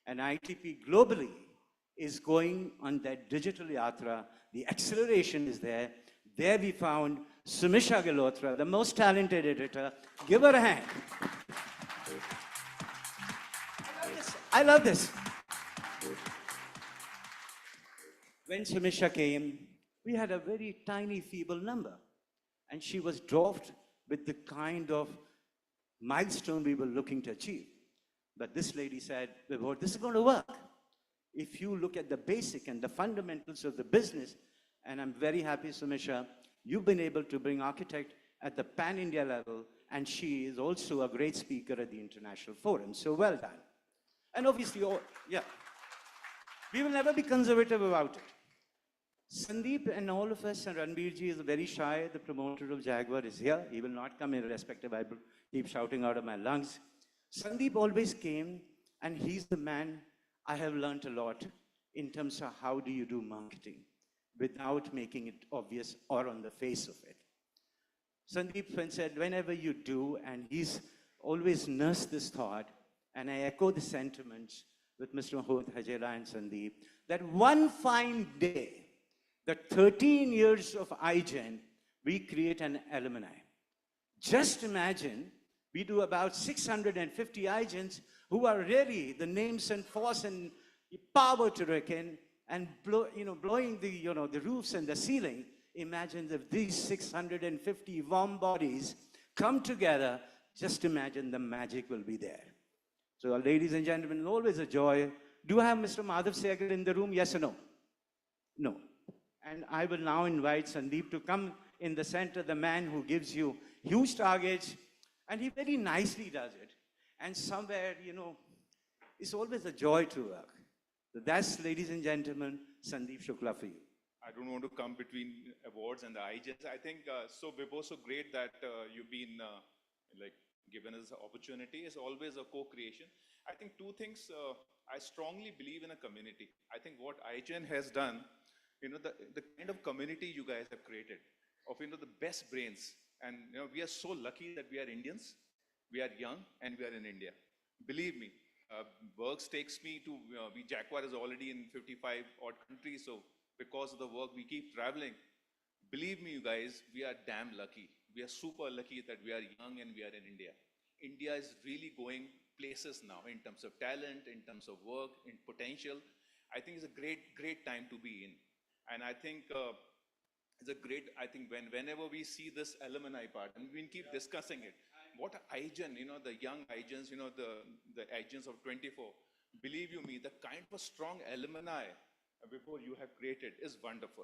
S6: And ITP globally is going on that digital yatra. The acceleration is there. There we found Sumisha Gilotra, the most talented editor. Give her a hand. I love this. When Sumisha came, we had a very tiny, feeble number. And she was dwarfed with the kind of milestone we were looking to achieve. But this lady said, Vibhor, this is going to work. If you look at the basic and the fundamentals of the business, and I'm very happy, Sumisha, you've been able to bring Architect at the pan-India level, and she is also a great speaker at the International Forum. So well done. And obviously, we will never be conservative about it. Sandeep and all of us, and Ranbirji is very shy, the promoter of Jaguar is here. He will not come irrespective. I will keep shouting out of my lungs. Sandeep always came, and he's the man I have learned a lot in terms of how do you do marketing without making it obvious or on the face of it. Sandeep said, whenever you do, and he's always nursed this thought, and I echo the sentiments with Mr. Mohit Hajela and Sandeep, that one fine day, the 13 years of iGen, we create an alumni. Just imagine, we do about 650 iGens who are really the names and force and power to reckon and blowing the roofs and the ceiling. Imagine if these 650 warm bodies come together, just imagine the magic will be there. So ladies and gentlemen, always a joy. Do I have Mr. Madhav Sehgal in the room? Yes or no? No. And I will now invite Sandeep to come in the center, the man who gives you huge targets, and he very nicely does it. And somewhere, it's always a joy to work. So that's, ladies and gentlemen, Sandeep Shukla for you.
S4: I don't want to come between awards and the iGens. I think Vibhor, so great that you've been given us the opportunity. It's always a co-creation. I think two things. I strongly believe in a community. I think what iGen has done, the kind of community you guys have created of the best brains, and we are so lucky that we are Indians, we are young, and we are in India. Believe me, works takes me to Jaguar is already in 55 odd countries, so because of the work we keep traveling. Believe me, you guys, we are damn lucky. We are super lucky that we are young and we are in India. India is really going places now in terms of talent, in terms of work, in potential. I think it's a great time to be in. And I think It's a great, I think, whenever we see this alumni part, and we keep discussing it, what iGen, the young iGens, the iGens of 24, believe you me, the kind of strong alumni before you have created is wonderful.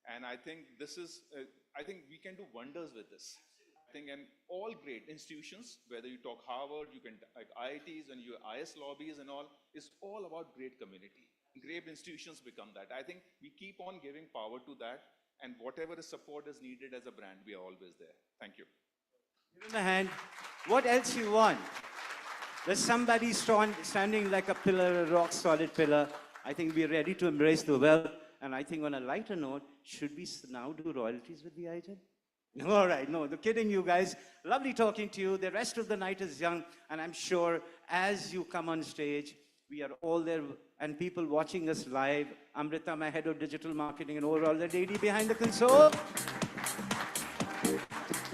S4: And I think this is, I think we can do wonders with this. I think, and all great institutions, whether you talk Harvard, you can, like IITs and your IS lobbies and all, is all about great community. Great institutions become that. I think we keep on giving power to that, and whatever support is needed as a brand, we are always there. Thank you.
S6: Give him a hand. What else you want? There's somebody standing like a pillar, a rock solid pillar. I think we're ready to embrace the wealth. And I think on a lighter note, should we now do royalties with the iGen? All right, no, kidding you guys. Lovely talking to you. The rest of the night is young, and I'm sure as you come on stage, we are all there, and people watching us live. Amrita, my head of digital marketing, and overall the lady behind the console.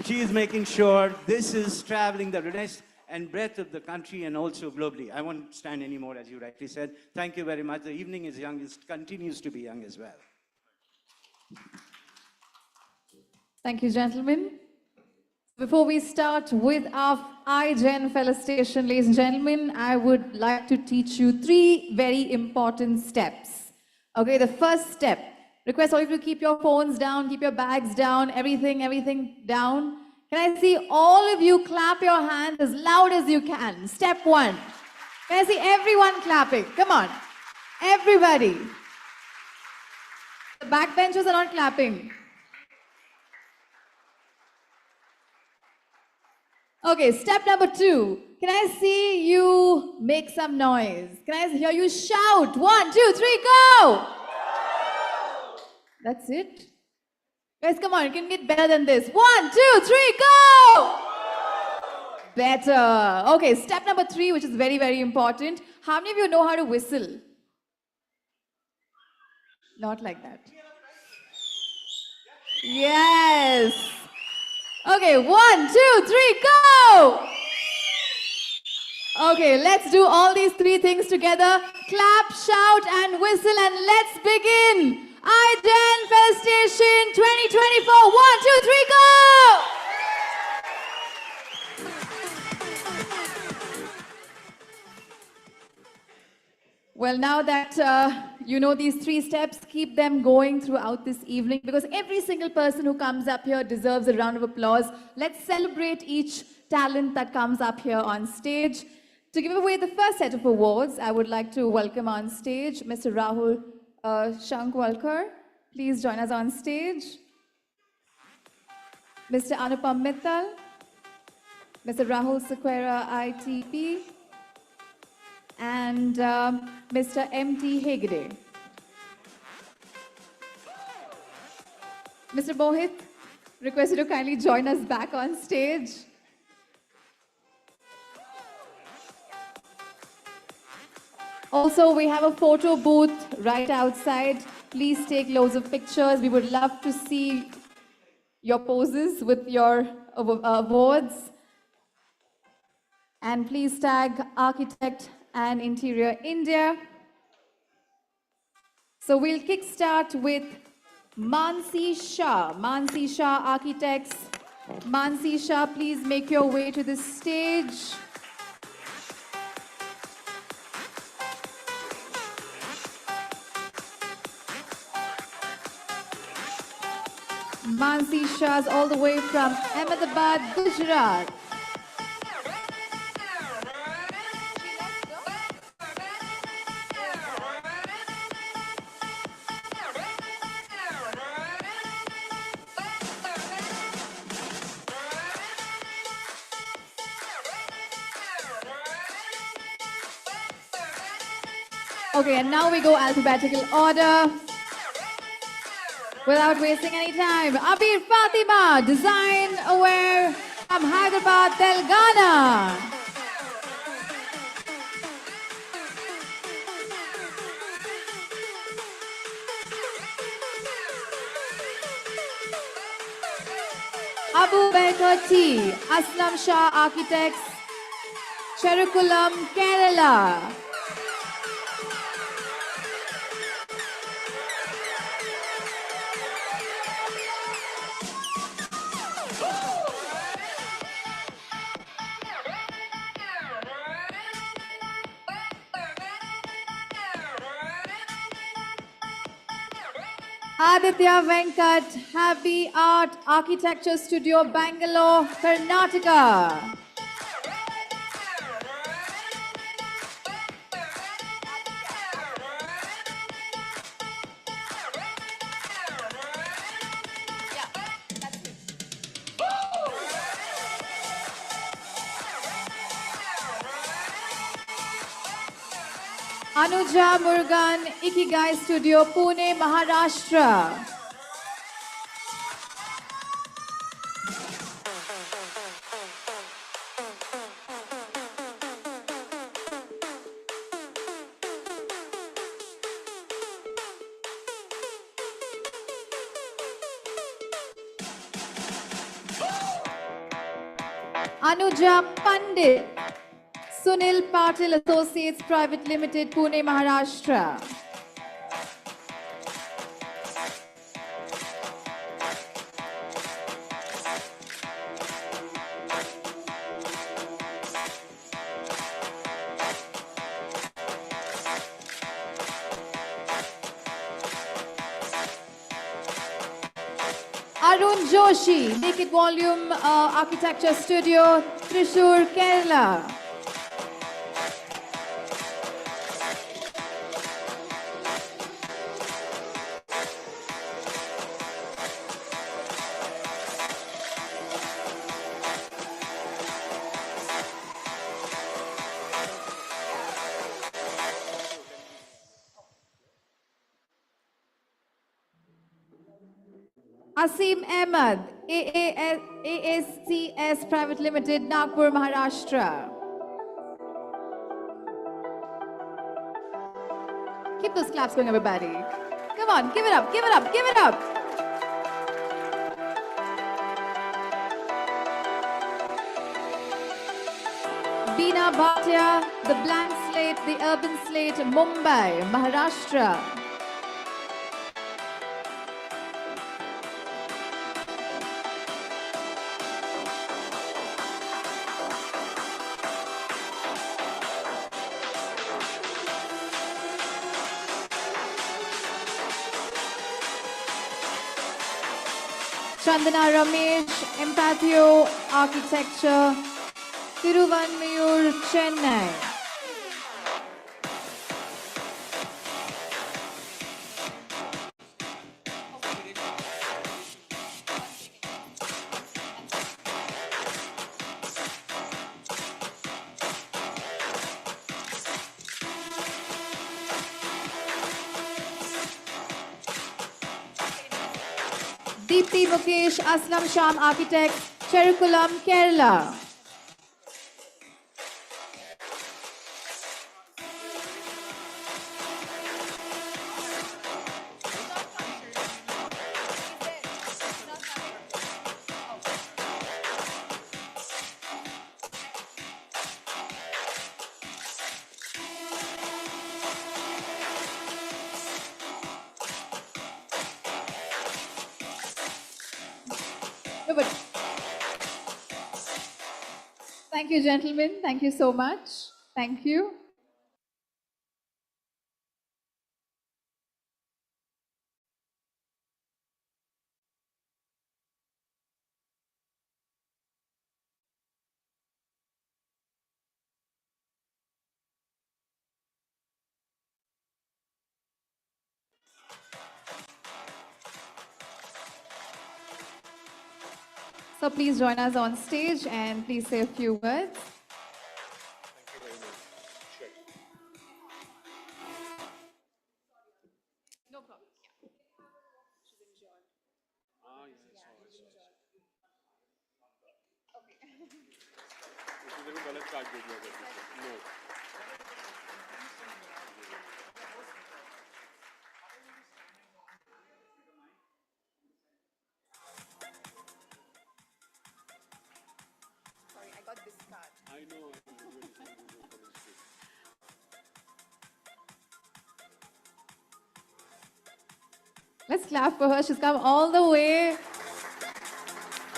S6: She is making sure this is traveling the rest and breadth of the country and also globally. I won't stand anymore, as you rightly said. Thank you very much. The evening is young, it continues to be young as well.
S1: Thank you, gentlemen. Before we start with our iGen felicitation, ladies and gentlemen, I would like to teach you 3 very important steps. Okay, the first step, request all of you to keep your phones down, keep your bags down, everything down. Can I see all of you clap your hands as loud as you can? Step 1. Can I see everyone clapping? Come on, everybody. The backbenchers are not clapping. Okay, step number 2. Can I see you make some noise? Can I hear you shout? 1, 2, 3, go! That's it. Guys, come on, you can get better than this. 1, 2, 3, go! Better. Okay, step number 3, which is very, very important. How many of you know how to whistle? Not like that. Yes. Okay, 1, 2, 3, go! Okay, let's do all these 3 things together. Clap, shout, and whistle, and let's begin. iGen Felicitation 2024. 1, 2, 3, go! Well, now that you know these 3 steps, keep them going throughout this evening, because every single person who comes up here deserves a round of applause. Let's celebrate each talent that comes up here on stage. To give away the first set of awards, I would like to welcome on stage Mr. Rahul Shankwalkar. Please join us on stage. Mr. Anupam Mittal, Mr. Rahul Sequeira ITP, and Mr. M.T. Hegde. Mr. Mohit, request you to kindly join us back on stage. Also, we have a photo booth right outside. Please take loads of pictures. We would love to see your poses with your awards. And please tag Architect and Interior India. So we'll kickstart with Mansi Shah. Mansi Shah Architects. Mansi Shah, please make your way to the stage. Mansi Shah's all the way from Ahmedabad, Gujarat. Okay, and now we go alphabetical order. Without wasting any time, Abir Fatima, design aware from Hyderabad, Telangana. Abu Bakr T, Aslam Shah Architects, Cherikulam, Kerala. Aditya Venkat, Happy Art Architecture Studio, Bangalore, Karnataka. Anuja Murugan, Ikigai Studio, Pune, Maharashtra. Anuja Pandit, Sunil Patil Associates Private Limited, Pune, Maharashtra. Arun Joshi, Naked Volume Architecture Studio, Thrissur, Kerala. Asim Ahmed, AASCS Private Limited, Nagpur, Maharashtra. Keep those claps going, everybody. Come on, give it up, give it up, give it up. Beena Bhatia, The Blank Slate, The Urban Slate, Mumbai, Maharashtra. Chandana Ramesh, Empatio Architecture, Tiruvanmiyur, Chennai. Deepthi Mukesh, Aslam Sham Architect, Cherikulam, Kerala. No, but thank you, gentlemen. Thank you so much. Thank you. So please join us on stage and please say a few words. No problem. Sorry, I got this card. I know. Let's clap for her. She's come all the way.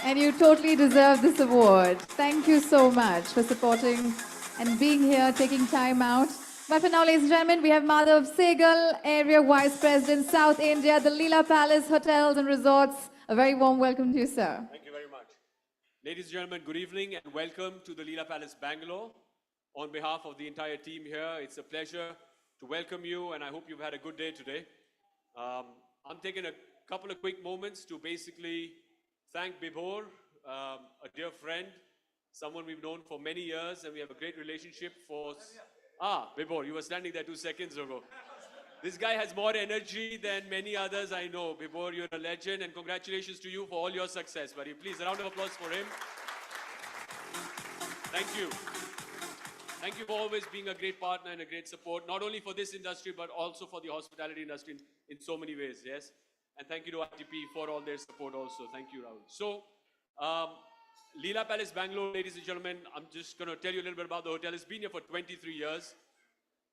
S1: And you totally deserve this award. Thank you so much for supporting and being here, taking time out. But for now, ladies and gentlemen, we have Madhav Segal, Area Vice President, South India, the Leela Palace Hotels and Resorts. A very warm welcome to you, sir.
S8: Thank you very much. Ladies and gentlemen, good evening and welcome to the Leela Palace Bangalore. On behalf of the entire team here, it's a pleasure to welcome you and I hope you've had a good day today. I'm taking a couple of quick moments to basically thank Bibhor, a dear friend, someone we've known for many years and we have a great relationship for... Bibhor, you were standing there 2 seconds ago. This guy has more energy than many others I know. Bibhor, you're a legend and congratulations to you for all your success, buddy. Please, a round of applause for him. Thank you. Thank you for always being a great partner and a great support, not only for this industry, but also for the hospitality industry in so many ways, yes? And thank you to ITP for all their support also. Thank you, Rahul. So, Leela Palace Bangalore, ladies and gentlemen, I'm just going to tell you a little bit about the hotel. It's been here for 23 years.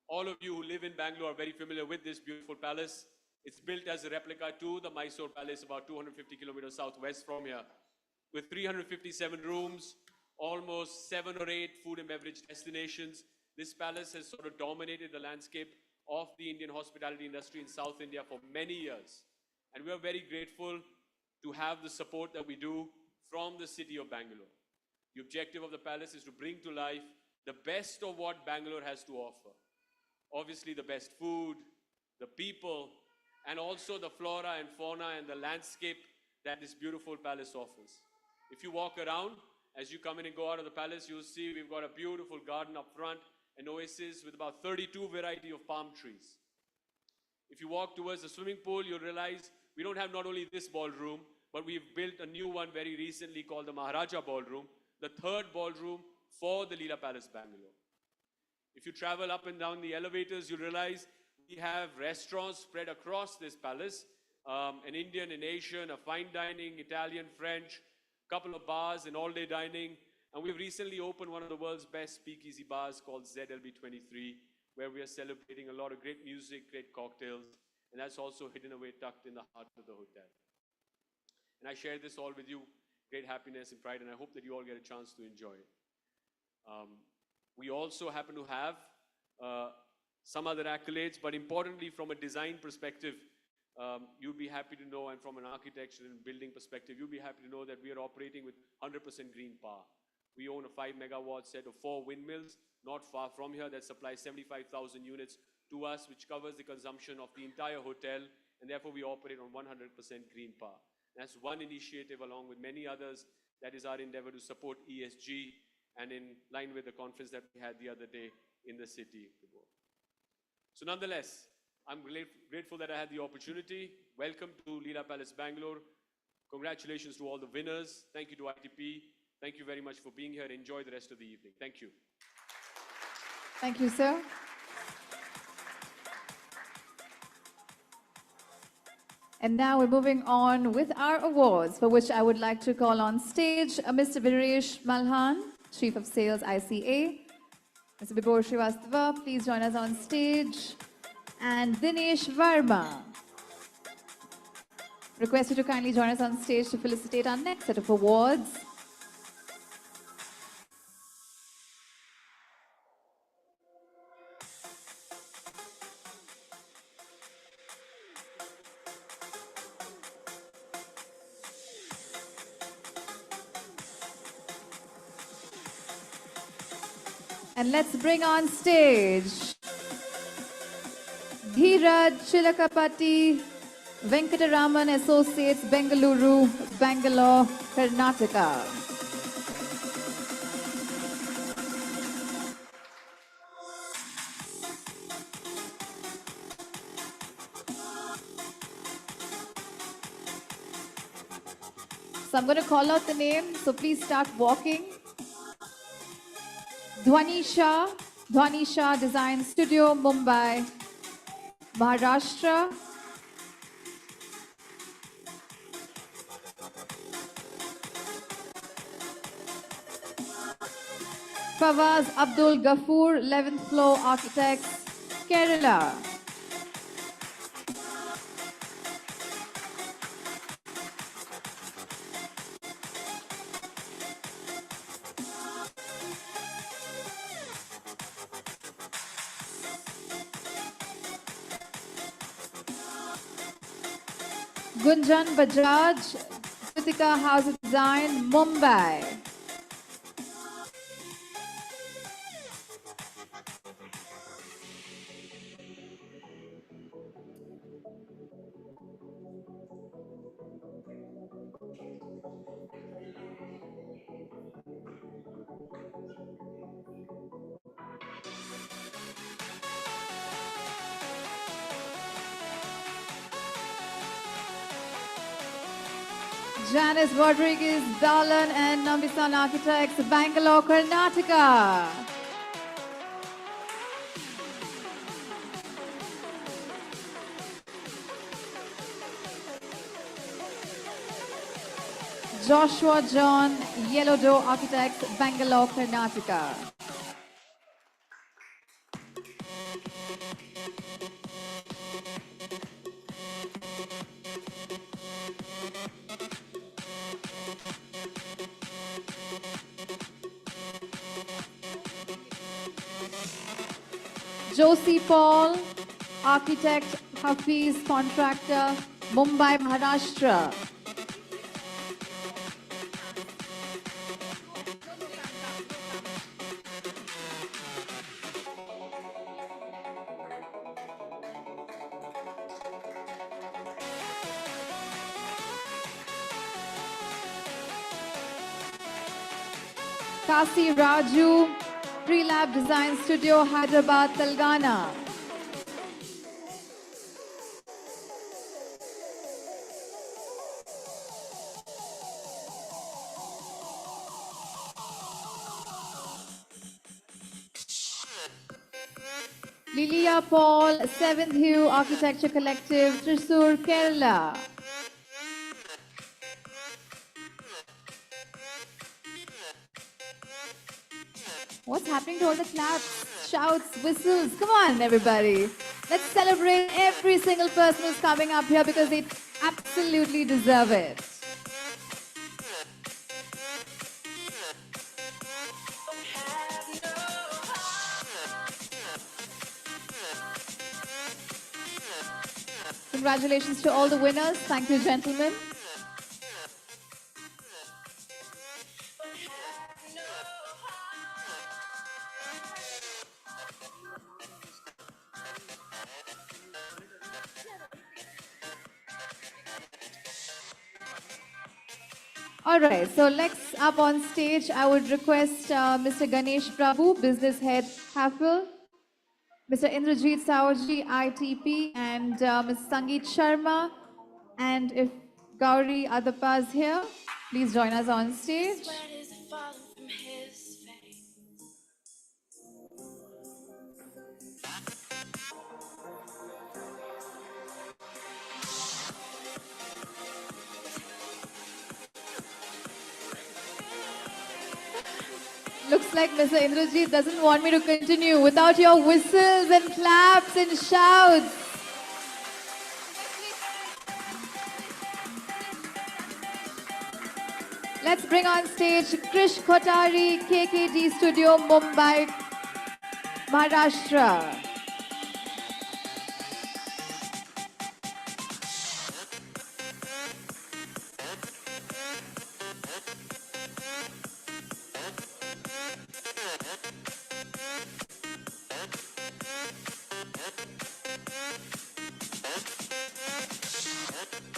S8: All of you who live in Bangalore are very familiar with this beautiful palace. It's built as a replica to the Mysore Palace, about 250 kilometers southwest from here, with 357 rooms, almost 7 or 8 food and beverage destinations. This palace has sort of dominated the landscape of the Indian hospitality industry in South India for many years. And we are very grateful to have the support that we do from the city of Bangalore. The objective of the palace is to bring to life the best of what Bangalore has to offer. Obviously the best food, the people, and also the flora and fauna and the landscape that this beautiful palace offers. If you walk around, as you come in and go out of the palace, you'll see we've got a beautiful garden up front, an oasis with about 32 variety of palm trees. If you walk towards the swimming pool, you'll realize we don't have not only this ballroom, but we've built a new one very recently called the Maharaja Ballroom, the 3rd ballroom for the Leela Palace Bangalore. If you travel up and down the elevators, you'll realize we have restaurants spread across this palace, an Indian, an Asian, a fine dining, Italian, French, couple of bars and all-day dining. And we've recently opened one of the world's best speakeasy bars called ZLB23, where we are celebrating a lot of great music, great cocktails, and that's also hidden away, tucked in the heart of the hotel. And I share this all with you, great happiness and pride, and I hope that you all get a chance to enjoy it. We also happen to have some other accolades, but importantly from a design perspective, you'll be happy to know, and from an architecture and building perspective, you'll be happy to know that we are operating with 100% green power. We own a 5 megawatt set of 4 windmills, not far from here, that supply 75,000 units to us, which covers the consumption of the entire hotel, and therefore we operate on 100% green power. That's one initiative along with many others. That is our endeavor to support ESG, and in line with the conference that we had the other day in the city. So nonetheless, I'm grateful that I had the opportunity. Welcome to Leela Palace Bangalore. Congratulations to all the winners. Thank you to ITP. Thank you very much for being here. Enjoy the rest of the evening. Thank you.
S1: Thank you, sir. And now we're moving on with our awards, for which I would like to call on stage Mr. Viresh Malhan, Chief of Sales, ICA. Mr. Bibhor Srivastava, please join us on stage. And Dinesh Verma. Request you to kindly join us on stage to felicitate our next set of awards. And let's bring on stage Dheeraj Chilakapati, Venkataraman Associates, Bengaluru, Bangalore, Karnataka. So I'm going to call out the name, so please start walking. Dhwani Shah Design Studio, Mumbai, Maharashtra. Fawaz Abdul Ghafoor, 11th Floor Architects, Kerala. Gunjan Bajaj, Kritika House of Design, Mumbai. Janice Rodriguez, Dalan and Nambisan Architects, Bangalore, Karnataka. Joshua John, Yellow Door Architects, Bangalore, Karnataka. Josie Paul, Architect, Hafiz, Contractor, Mumbai, Maharashtra. Kasi Raju, Prelab Design Studio, Hyderabad, Telangana. Lilia Paul, 7th Hue Architecture Collective, Thrissur, Kerala. What's happening to all the claps, shouts, whistles? Come on, everybody. Let's celebrate every single person who's coming up here because they absolutely deserve it. Congratulations to all the winners. Thank you, gentlemen. All right, so next up on stage, I would request Mr. Ganesh Prabhu, Business Head, Hafel, Mr. Indrajit Saoji, ITP, and Ms. Sangeet Sharma. And if Gauri Adappa is here, please join us on stage. Looks like Mr. Indrajit doesn't want me to continue without your whistles and claps and shouts. Let's bring on stage Krish Kotari, KKD Studio, Mumbai, Maharashtra.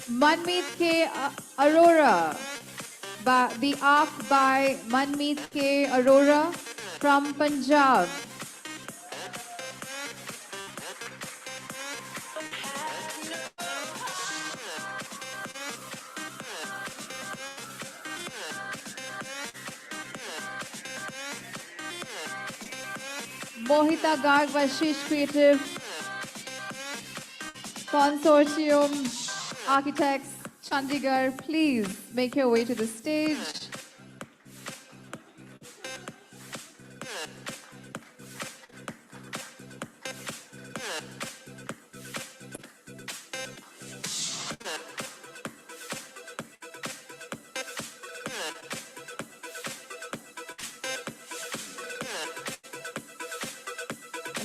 S1: Manmeet K. Arora, The Ark by Manmeet K. Arora from Punjab. Mohita Garg, Vashish Creative Consortium Architects, Chandigarh, please make your way to the stage.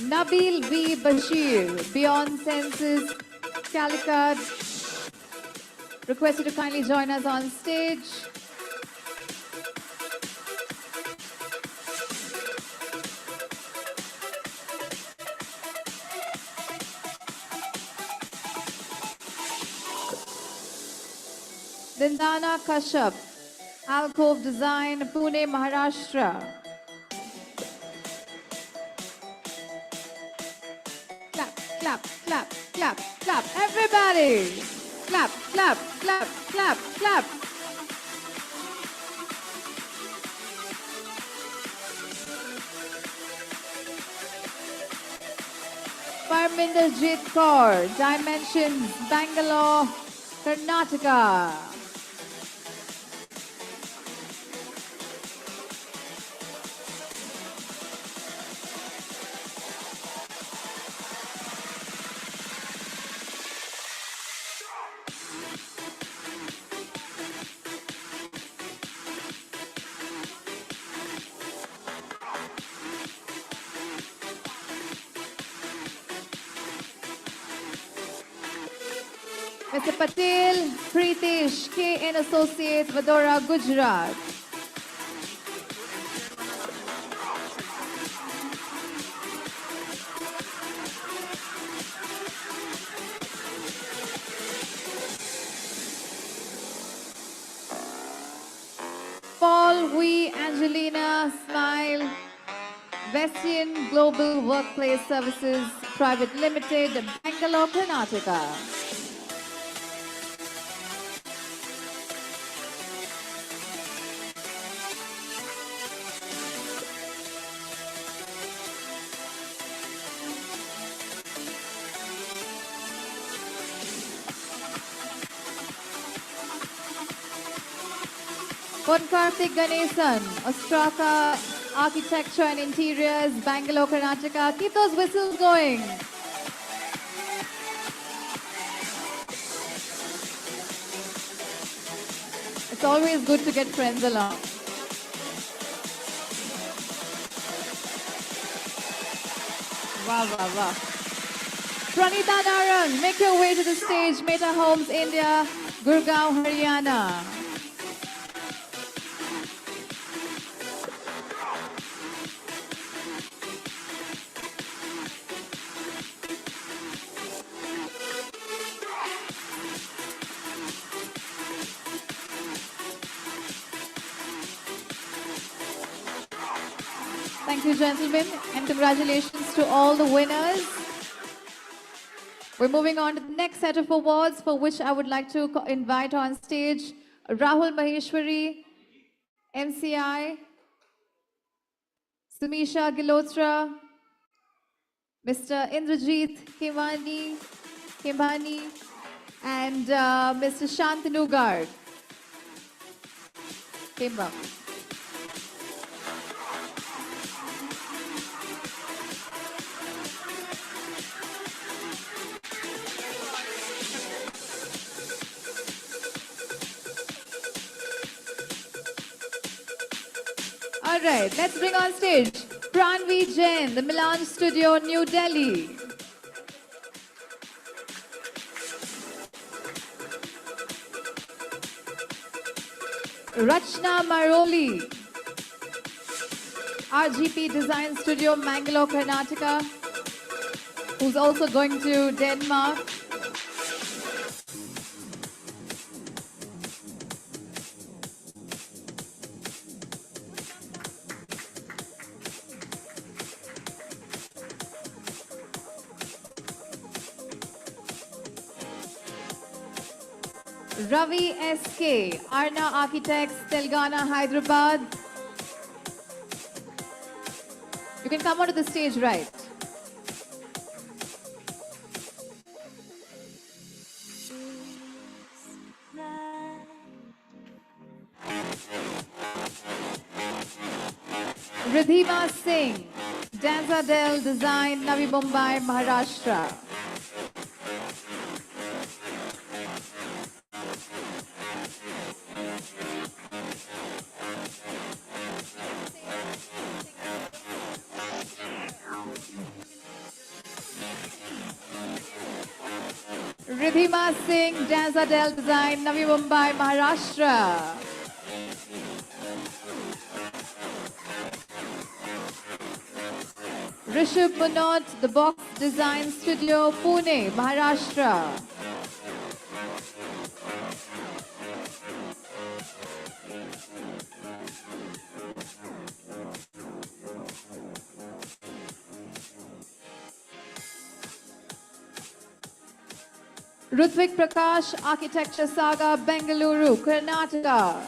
S1: Nabil V. Bashir, Beyond Senses, Calicut, request you to kindly join us on stage. Dindana Kashyap, Alcove Design, Pune, Maharashtra. Clap, clap, clap, clap, clap. Everybody! Clap, clap, clap, clap, clap. Parminder Jit Kaur, Dimensions, Bangalore, Karnataka. Mr. Patel Pritesh K. and Associates, Vadodara, Gujarat. Paul Hui Angelina Smile, Vestian Global Workplace Services Private Limited, Bangalore, Karnataka. Karthik Ganesan, Ostraka Architecture and Interiors, Bangalore, Karnataka. Keep those whistles going. It's always good to get friends along. Wow, wow, wow. Pranita Narang, make your way to the stage. Meta Homes, India, Gurgaon, Haryana. Thank you, gentlemen, and congratulations to all the winners. We're moving on to the next set of awards, for which I would like to invite on stage Rahul Maheshwari, MCI, Sumisha Gilotra, Mr. Indrajit Kimbani, and Mr. Shantanu Garg. Kimba. All right, let's bring on stage Pranvi Jain, the Milan Studio, New Delhi. Rachna Maroli, RGP Design Studio, Mangalore, Karnataka, who's also going to Denmark. Ravi SK, Arna Architects, Telangana, Hyderabad. You can come onto the stage, right? Ridhima Singh, Danzadel Design, Navi Mumbai, Maharashtra. Ridhima Singh, Danza Del Design, Navi Mumbai, Maharashtra. Rishabh Munot, The Box Design Studio, Pune, Maharashtra. Rutvik Prakash, Architecture Saga, Bengaluru, Karnataka.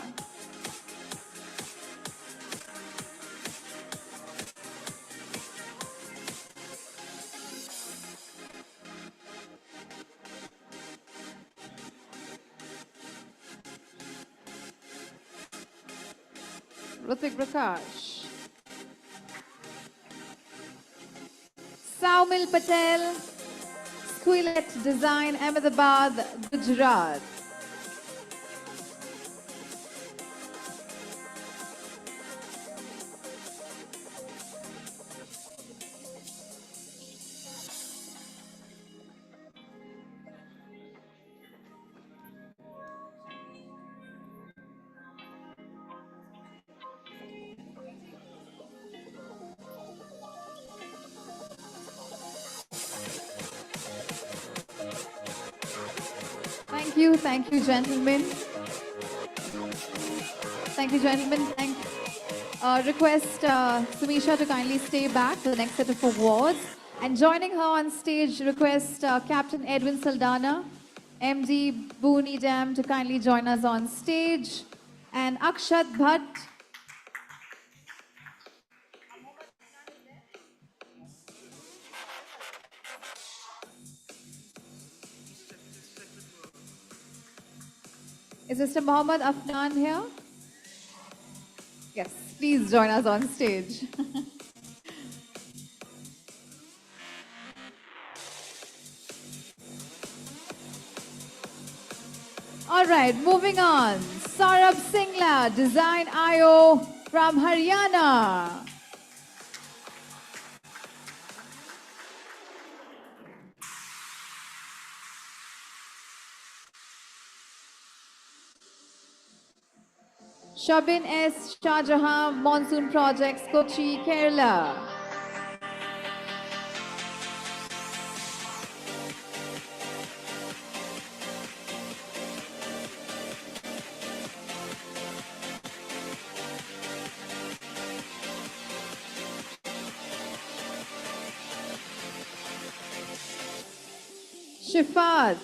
S1: Rutvik Prakash. Saumil Patel, Squilet Design, Ahmedabad, Gujarat. Thank you, gentlemen. Thank you, gentlemen. Request Sumisha to kindly stay back for the next set of awards. And joining her on stage, request Captain Edwin Saldana, MD Booni Dam to kindly join us on stage. And Akshat Bhatt. Is Mr. Mohammed Afnan here? Yes, please join us on stage. All right, moving on. Saurabh Singla, Design IO from Haryana. Shabin S. Shahjahan, Monsoon Projects, Kochi, Kerala. Shifat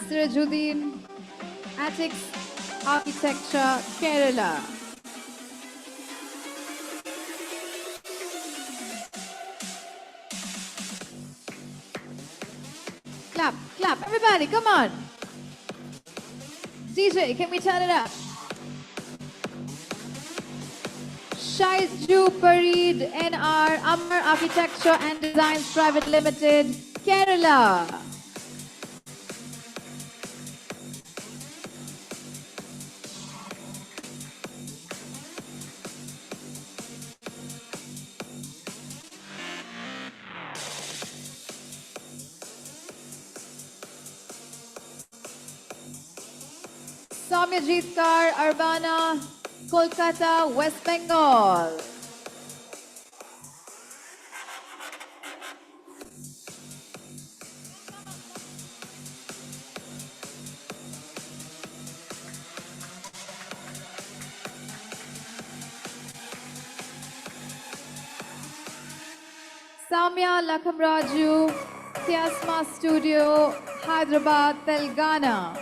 S1: Sirajuddin, Attics Architecture, Kerala. Clap, clap, everybody, come on. DJ, can we turn it up? Shaiju Pareed, NR, Amar Architecture and Designs Private Limited, Kerala. Soumyajit Kar, Urbana, Kolkata, West Bengal. Samya Lakhamraju, Tiasma Studio, Hyderabad, Telangana.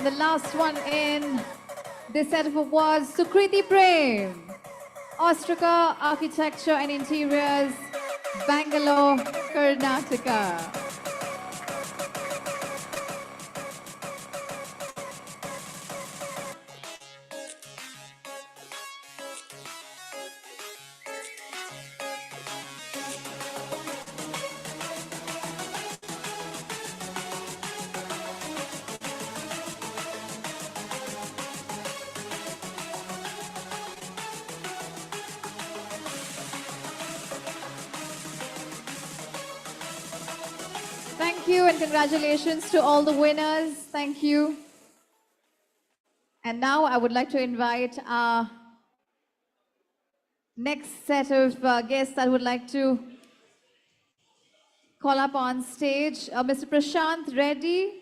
S1: The last one in this set of awards, Sukriti Prem, Ostraka Architecture and Interiors, Bangalore, Karnataka. you and congratulations to all the winners. Thank you. And now I would like to invite our next set of guests I would like to call up on stage. Mr. Prashant Reddy,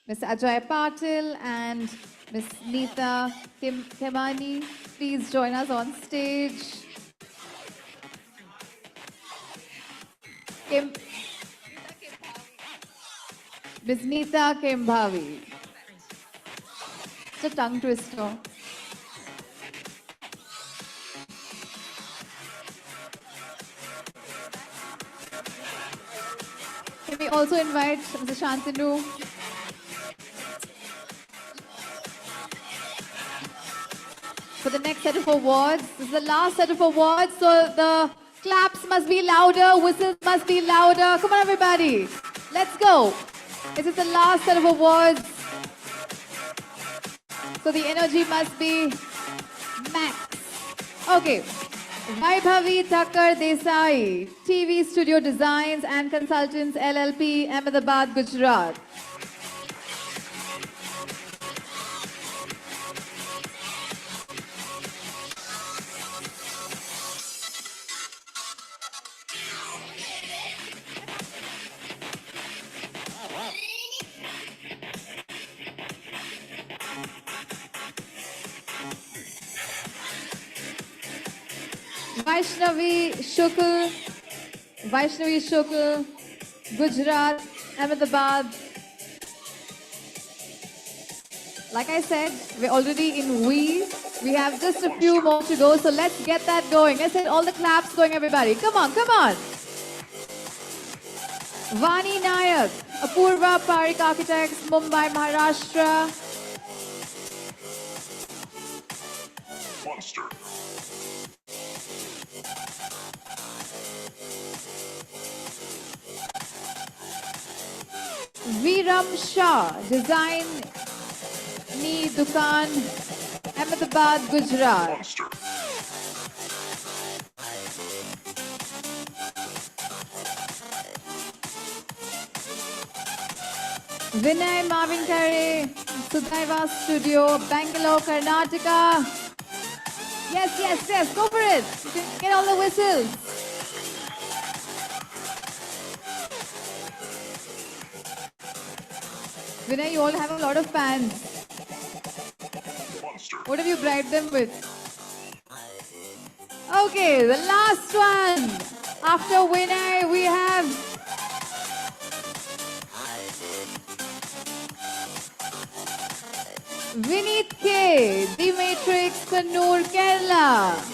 S1: Mr. Ajay Patil, and Ms. Neeta Kemani. Please join us on stage. Ms. Neeta Kembhavi. It's a tongue twister. Can we also invite Mr. Shantanu? For the next set of awards. This is the last set of awards, so the claps must be louder, whistles must be louder. Come on, everybody. Let's go. This is the last set of awards. So the energy must be max. Okay. Vaibhavi Thakkar Desai, TV Studio Designs and Consultants LLP, Ahmedabad, Gujarat. Vaishnavi Shukl, Gujarat, Ahmedabad. Like I said, we're already in we. We have just a few more to go, so let's get that going. Let's get all the claps going, everybody. Come on, come on. Vani Nayak, Apurva Parikh Architects, Mumbai, Maharashtra.
S7: Monster.
S1: Viram Shah, Design Ni Dukan, Ahmedabad, Gujarat.
S7: Monster.
S1: Vinay Mavinkare, Sudaiva Studio, Bangalore, Karnataka. Yes, yes, yes, go for it. Get all the whistles. Vinay, you all have a lot of fans.
S7: Monster.
S1: What have you bribed them with? Okay, the last one. After Vinay, we have Vineet K, The Matrix, Kannur, Kerala.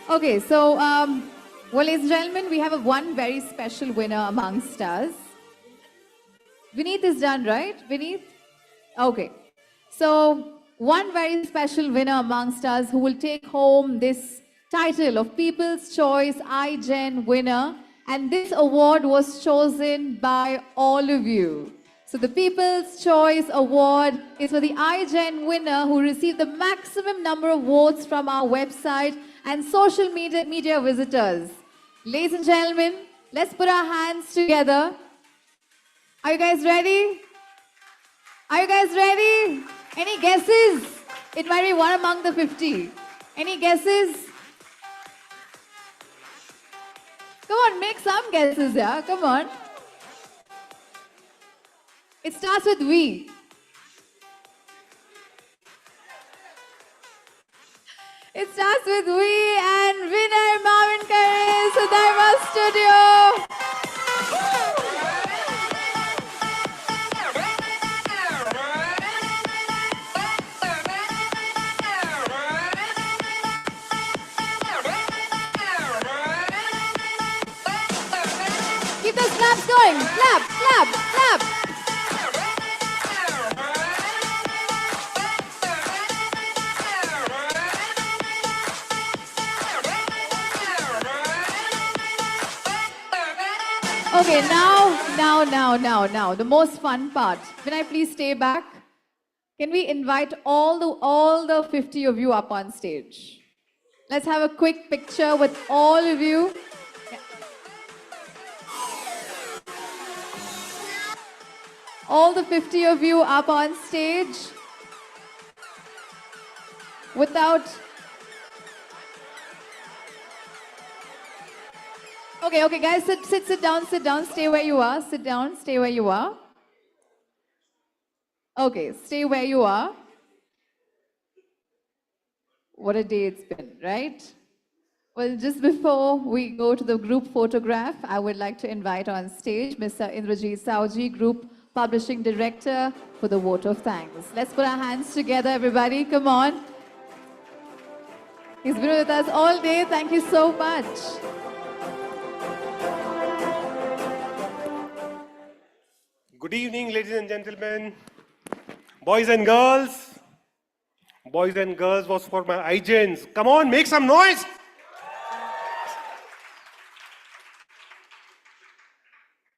S1: Okay, so, well, ladies and gentlemen, we have one very special winner amongst us. Vineet is done, right? Vineet? Okay. So, one very special winner amongst us who will take home this title of People's Choice iGen winner. And this award was chosen by all of you. So the People's Choice Award is for the iGen winner who received the maximum number of votes from our website and social media visitors. Ladies and gentlemen, let's put our hands together. Are you guys ready? Are you guys ready? Any guesses? It might be one among the 50. Any guesses? Come on, make some guesses, yeah? Come on. It starts with V. It starts with we and Vinay Mavinkar, Sudharma Studio. Keep those claps going. Clap, clap, clap. Okay, now, the most fun part. Can I please stay back? Can we invite all the 50 of you up on stage? Let's have a quick picture with all of you. All the 50 of you up on stage. Without... Okay, guys, sit down, stay where you are. Sit down, stay where you are. Okay, stay where you are. What a day it's been, right? Well, just before we go to the group photograph, I would like to invite on stage Mr. Indrajit Saoji, Group Publishing Director, for the vote of thanks. Let's put our hands together, everybody. Come on. He's been with us all day. Thank you so much.
S7: Good evening, ladies and gentlemen, boys and girls. Boys and girls was for my iGens. Come on, make some noise.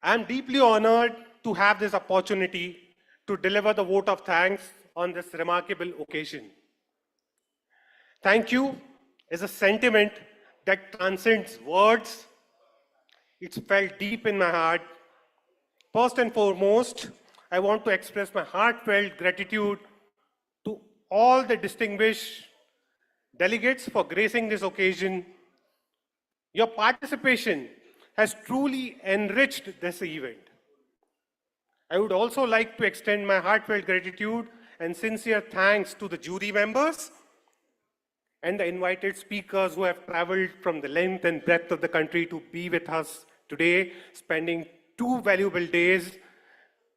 S7: I'm deeply honored to have this opportunity to deliver the vote of thanks on this remarkable occasion. Thank you is a sentiment that transcends words. It's felt deep in my heart. First and foremost, I want to express my heartfelt gratitude to all the distinguished delegates for gracing this occasion. Your participation has truly enriched this event. I would also like to extend my heartfelt gratitude and sincere thanks to the jury members and the invited speakers who have traveled from the length and breadth of the country to be with us today, spending 2 valuable days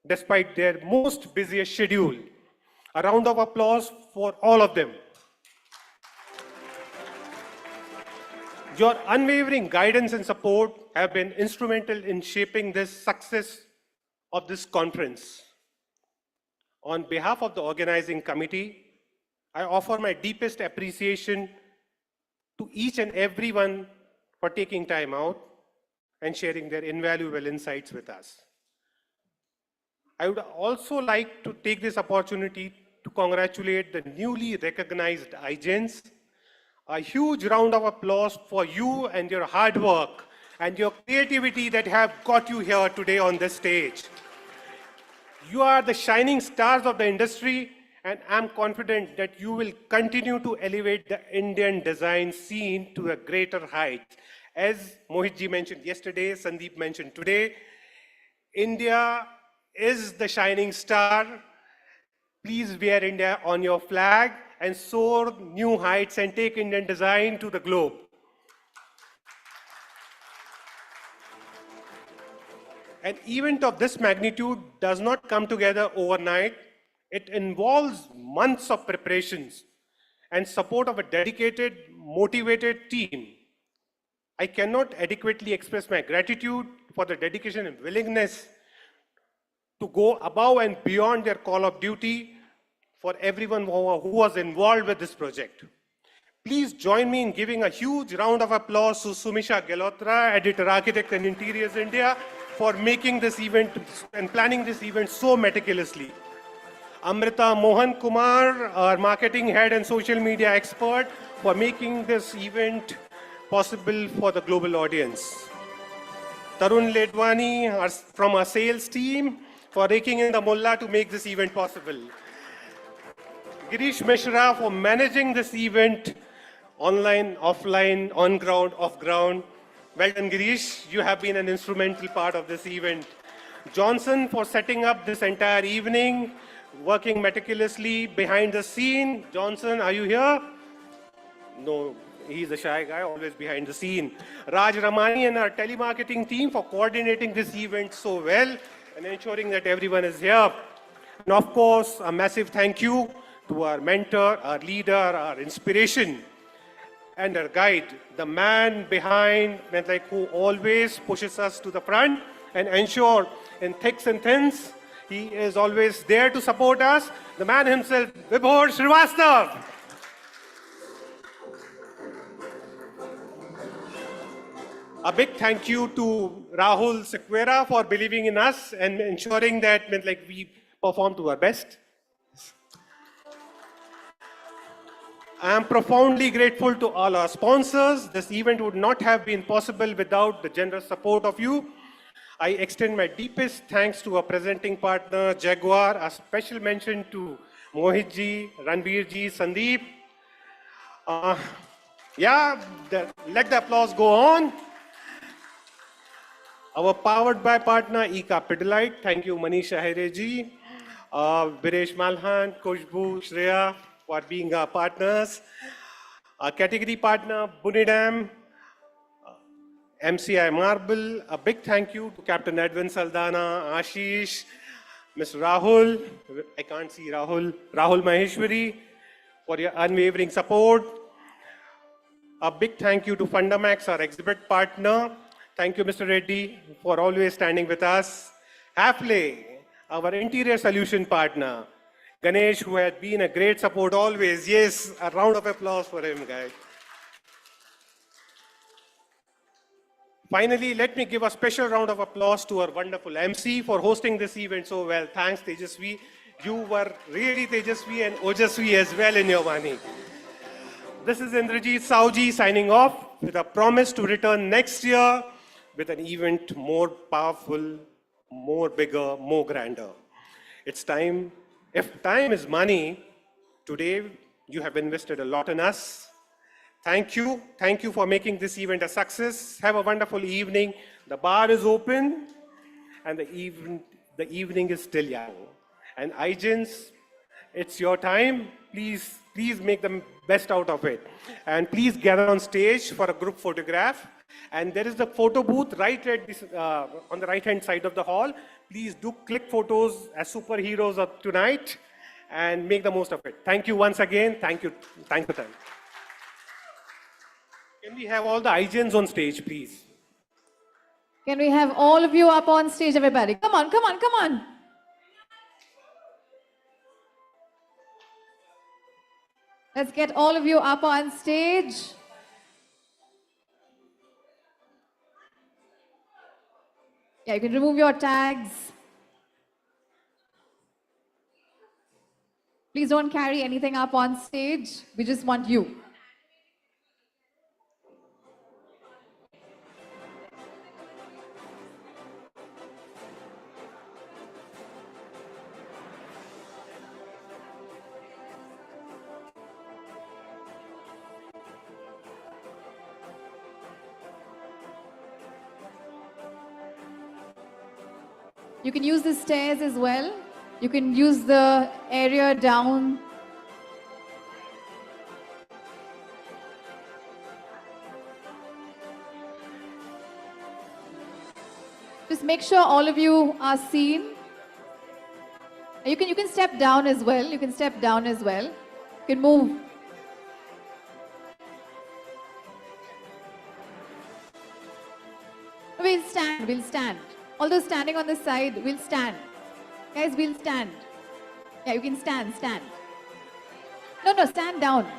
S7: despite their most busiest schedule. A round of applause for all of them. Your unwavering guidance and support have been instrumental in shaping this success of this conference. On behalf of the organizing committee, I offer my deepest appreciation to each and everyone for taking time out and sharing their invaluable insights with us. I would also like to take this opportunity to congratulate the newly recognized iGens. A huge round of applause for you and your hard work and your creativity that have got you here today on this stage. You are the shining stars of the industry, and I'm confident that you will continue to elevate the Indian design scene to a greater height. As Mohitji mentioned yesterday, Sandeep mentioned today, India is the shining star. Please wear India on your flag and soar new heights and take Indian design to the globe. An event of this magnitude does not come together overnight. It involves months of preparations and support of a dedicated, motivated team. I cannot adequately express my gratitude for the dedication and willingness to go above and beyond their call of duty for everyone who was involved with this project. Please join me in giving a huge round of applause to Sumisha Gelotra, Editor Architect and Interiors India, for making this event and planning this event so meticulously. Amrita Mohan Kumar, our marketing head and social media expert, for making this event possible for the global audience. Tarun Ledwani from our sales team for raking in the mullah to make this event possible. Girish Mishra for managing this event online, offline, on ground, off ground. Well done, Girish. You have been an instrumental part of this event. Johnson for setting up this entire evening, working meticulously behind the scene. Johnson, are you here? No, he's a shy guy, always behind the scene. Raj Ramani and our telemarketing team for coordinating this event so well and ensuring that everyone is here. And of course, a massive thank you to our mentor, our leader, our inspiration, and our guide, the man behind, like who always pushes us to the front and ensure in thicks and thins, he is always there to support us, the man himself, Vibhor Srivastav. A big thank you to Rahul Sequeira for believing in us and ensuring that we perform to our best. I am profoundly grateful to all our sponsors. This event would not have been possible without the generous support of you. I extend my deepest thanks to our presenting partner, Jaguar. A special mention to Mohit ji, Ranbir ji, Sandeep. Let the applause go on. Our powered by partner, Ika Pidilite. Thank you, Manish Ahere ji, Viresh Malhan, Kushbu, Shreya, for being our partners. Our category partner, Bunidam, MCI Marble. A big thank you to Captain Edwin Saldana, Ashish, Ms. Rahul, I can't see Rahul Maheshwari, for your unwavering support. A big thank you to Fundamax, our exhibit partner. Thank you, Mr. Reddy, for always standing with us. Hafle, our interior solution partner. Ganesh, who had been a great support always. Yes, a round of applause for him, guys. Finally, let me give a special round of applause to our wonderful MC for hosting this event so well. Thanks, Tejasvi. You were really Tejasvi and Ojasvi as well in your money. This is Indrajit Sauji signing off with a promise to return next year with an event more powerful, more bigger, more grander. It's time. If time is money, today you have invested a lot in us. Thank you. Thank you for making this event a success. Have a wonderful evening. The bar is open and the evening is still young. And iGens, it's your time. Please make the best out of it. And please gather on stage for a group photograph. And there is the photo booth right at this, on the right-hand side of the hall. Please do click photos as superheroes of tonight and make the most of it. Thank you once again. Thank you. Thanks for time. Can we have all the iGens on stage, please?
S1: Can we have all of you up on stage, everybody? Come on, come on, come on. Let's get all of you up on stage. Yeah, you can remove your tags. Please don't carry anything up on stage. We just want you. You can use the stairs as well. You can use the area down. Just make sure all of you are seen. You can step down as well. You can step down as well. You can move. We'll stand, we'll stand. All those standing on the side, we'll stand. Guys, we'll stand. Yeah, you can stand. No, stand down.